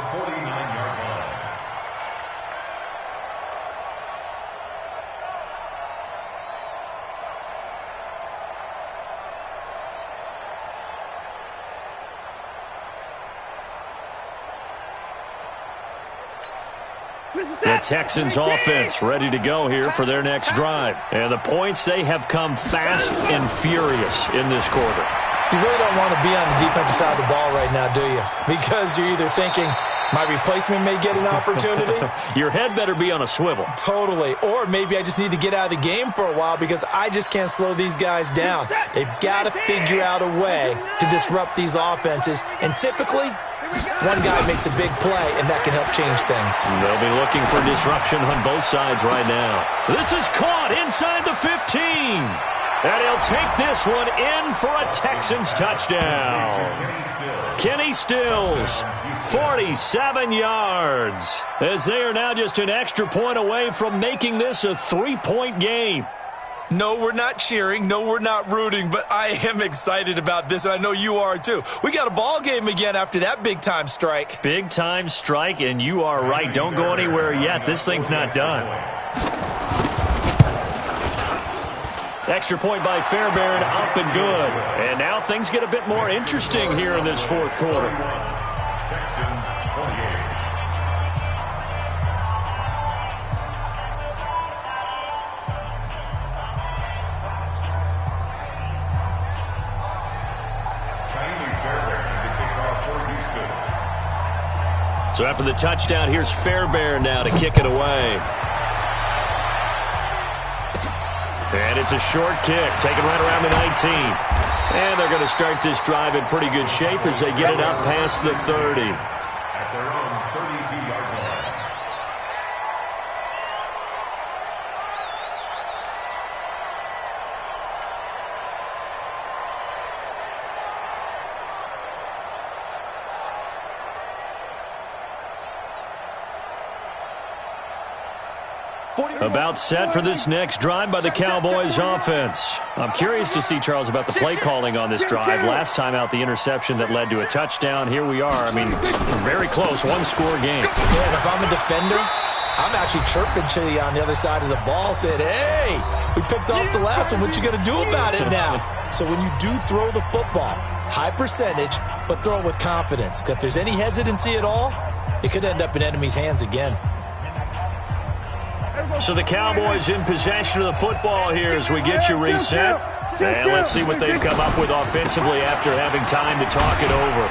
B: The Texans offense ready to go here for their next drive. And the points, they have come fast and furious in this quarter.
C: You really don't want to be on the defensive side of the ball right now, do you? Because you're either thinking, my replacement may get an opportunity.
B: Your head better be on a swivel.
C: Totally. Or maybe I just need to get out of the game for a while because I just can't slow these guys down. They've got to figure out a way to disrupt these offenses. And typically, one guy makes a big play, and that can help change things.
B: They'll be looking for disruption on both sides right now. This is caught inside the 15. And he'll take this one in for a Texans touchdown. Kenny Stills, 47 yards, as they are now just an extra point away from making this a 3-point game.
C: No, we're not cheering. No, we're not rooting, but I am excited about this, and I know you are too. We got a ball game again after that big-time strike.
B: Big-time strike, and you are right. Don't go anywhere yet. This thing's not done. Extra point by Fairbairn, up and good. And now things get a bit more interesting here in this fourth quarter.
D: Texans 28.
B: So after the touchdown, here's Fairbairn now to kick it away. And it's a short kick, taken right around the 19. And they're going to start this drive in pretty good shape as they get it up past the 30.
D: At their own 32-yard line.
B: About set for this next drive by the Cowboys offense. I'm curious to see, Charles, about the play calling on this drive. Last time out, the interception that led to a touchdown. Here we are. I mean, very close, one-score game.
C: Yeah, and if I'm a defender, I'm actually chirping to you on the other side of the ball, saying, hey, we picked off the last one. What you going to do about it now? So when you do throw the football, high percentage, but throw it with confidence. Because if there's any hesitancy at all, it could end up in enemy's hands again.
B: So the Cowboys in possession of the football here as we get you reset. And let's see what they've come up with offensively after having time to talk it over.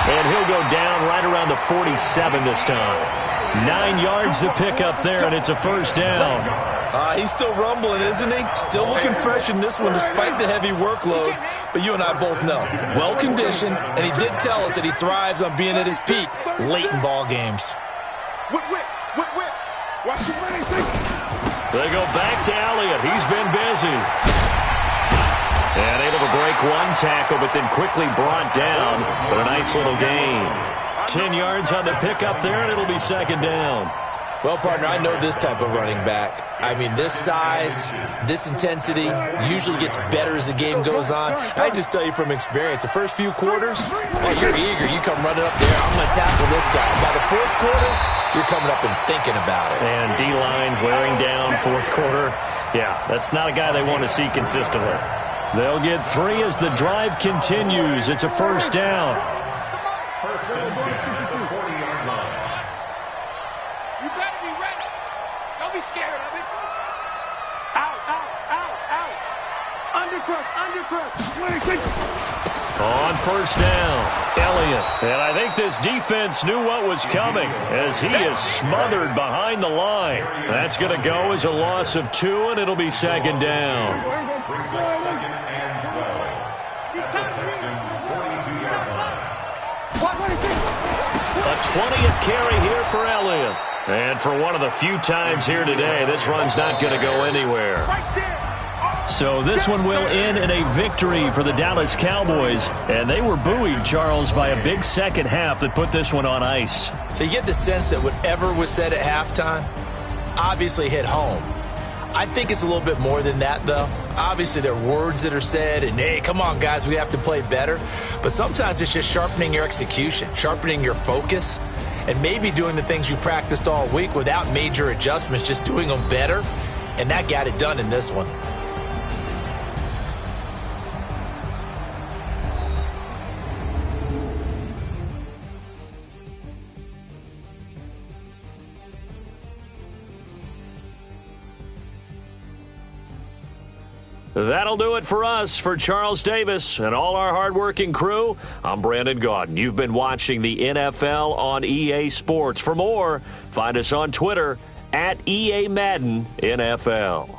B: And he'll go down right around the 47 this time. 9 yards to pick up there, and it's a first down.
C: He's still rumbling, isn't he? Still looking fresh in this one despite the heavy workload. But you and I both know, well-conditioned, and he did tell us that he thrives on being at his peak late in ball games.
B: They go back to Elliott. He's been busy. And able to break one tackle, but then quickly brought down for a nice little gain. 10 yards on the pickup there, and it'll be second down.
C: Well, partner, I know this type of running back. I mean, this size, this intensity usually gets better as the game goes on. I just tell you from experience, the first few quarters, oh, you're eager. You come running up there, I'm going to tackle this guy. By the fourth quarter, you're coming up and thinking about it.
B: And D-line wearing down fourth quarter. Yeah, that's not a guy they want to see consistently. They'll get 3 as the drive continues. It's a first down.
D: First and 10 at the 40-yard line.
A: You better be ready. Don't be scared of it. Out. Undercrush.
B: On first down, Elliott. And I think this defense knew what was coming as he is smothered behind the line. That's going to go as a loss of 2, and it'll be second down.
D: Brings up second and 12 at the Texans' 42-yard line.
B: A 20th carry here for Elliott. And for one of the few times here today, this run's not going to go anywhere. So this one will end in a victory for the Dallas Cowboys. And they were buoyed, Charles, by a big second half that put this one on ice.
C: So you get the sense that whatever was said at halftime obviously hit home. I think it's a little bit more than that, though. Obviously, there are words that are said, and, hey, come on, guys, we have to play better. But sometimes it's just sharpening your execution, sharpening your focus, and maybe doing the things you practiced all week without major adjustments, just doing them better. And that got it done in this one.
B: That'll do it for us. For Charles Davis and all our hardworking crew, I'm Brandon Gaudin. You've been watching the NFL on EA Sports. For more, find us on Twitter at EA Madden NFL.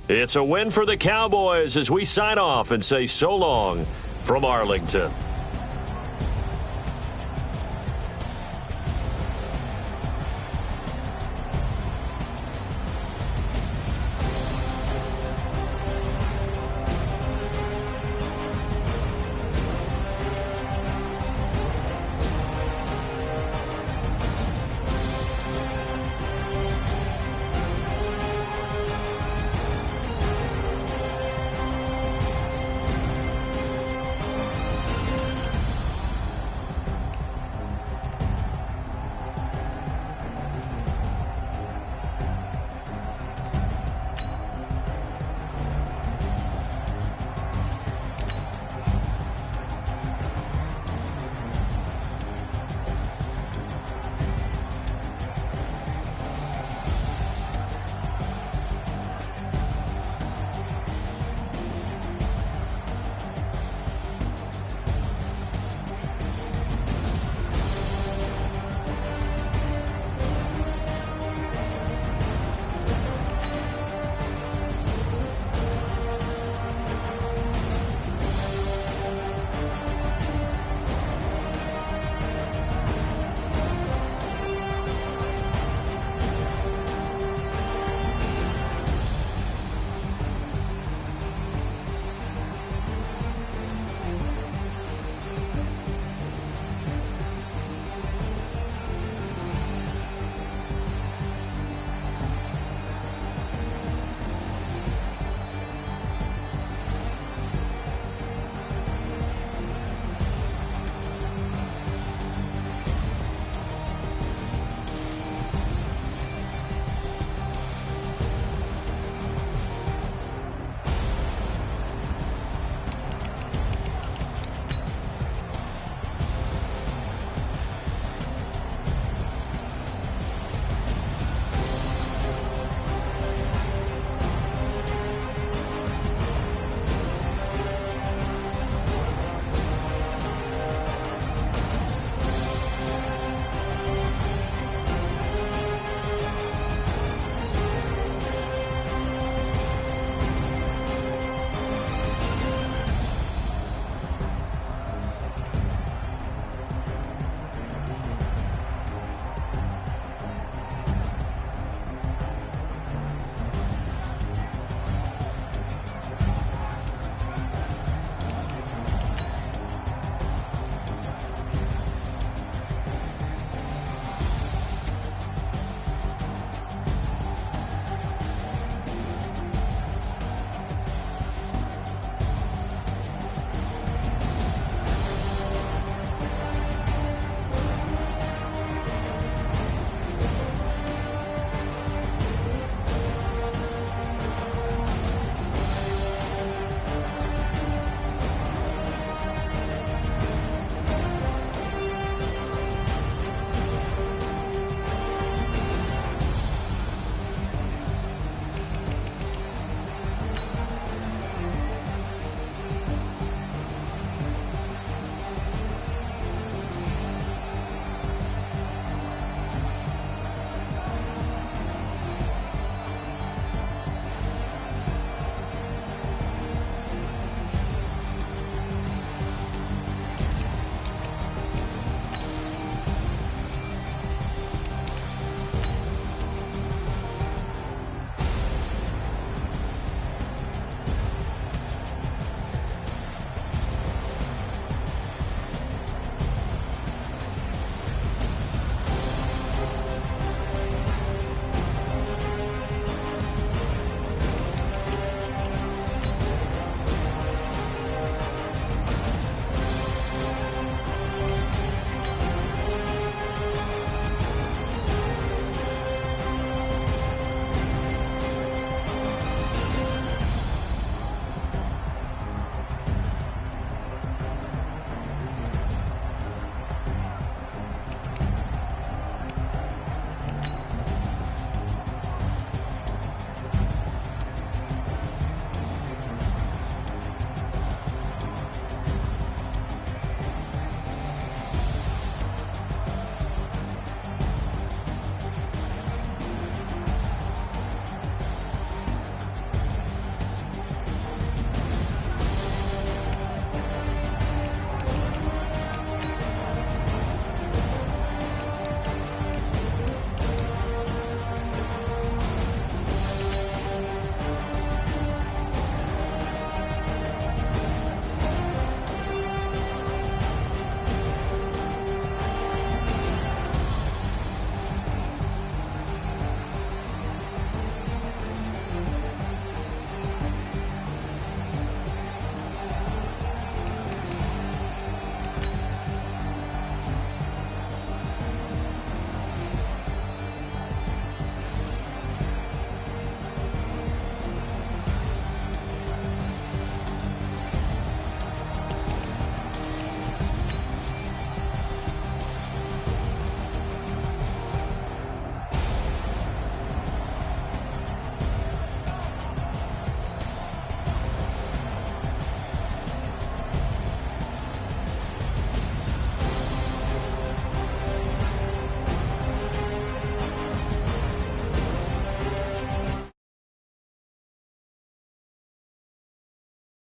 B: It's a win for the Cowboys as we sign off and say so long from Arlington.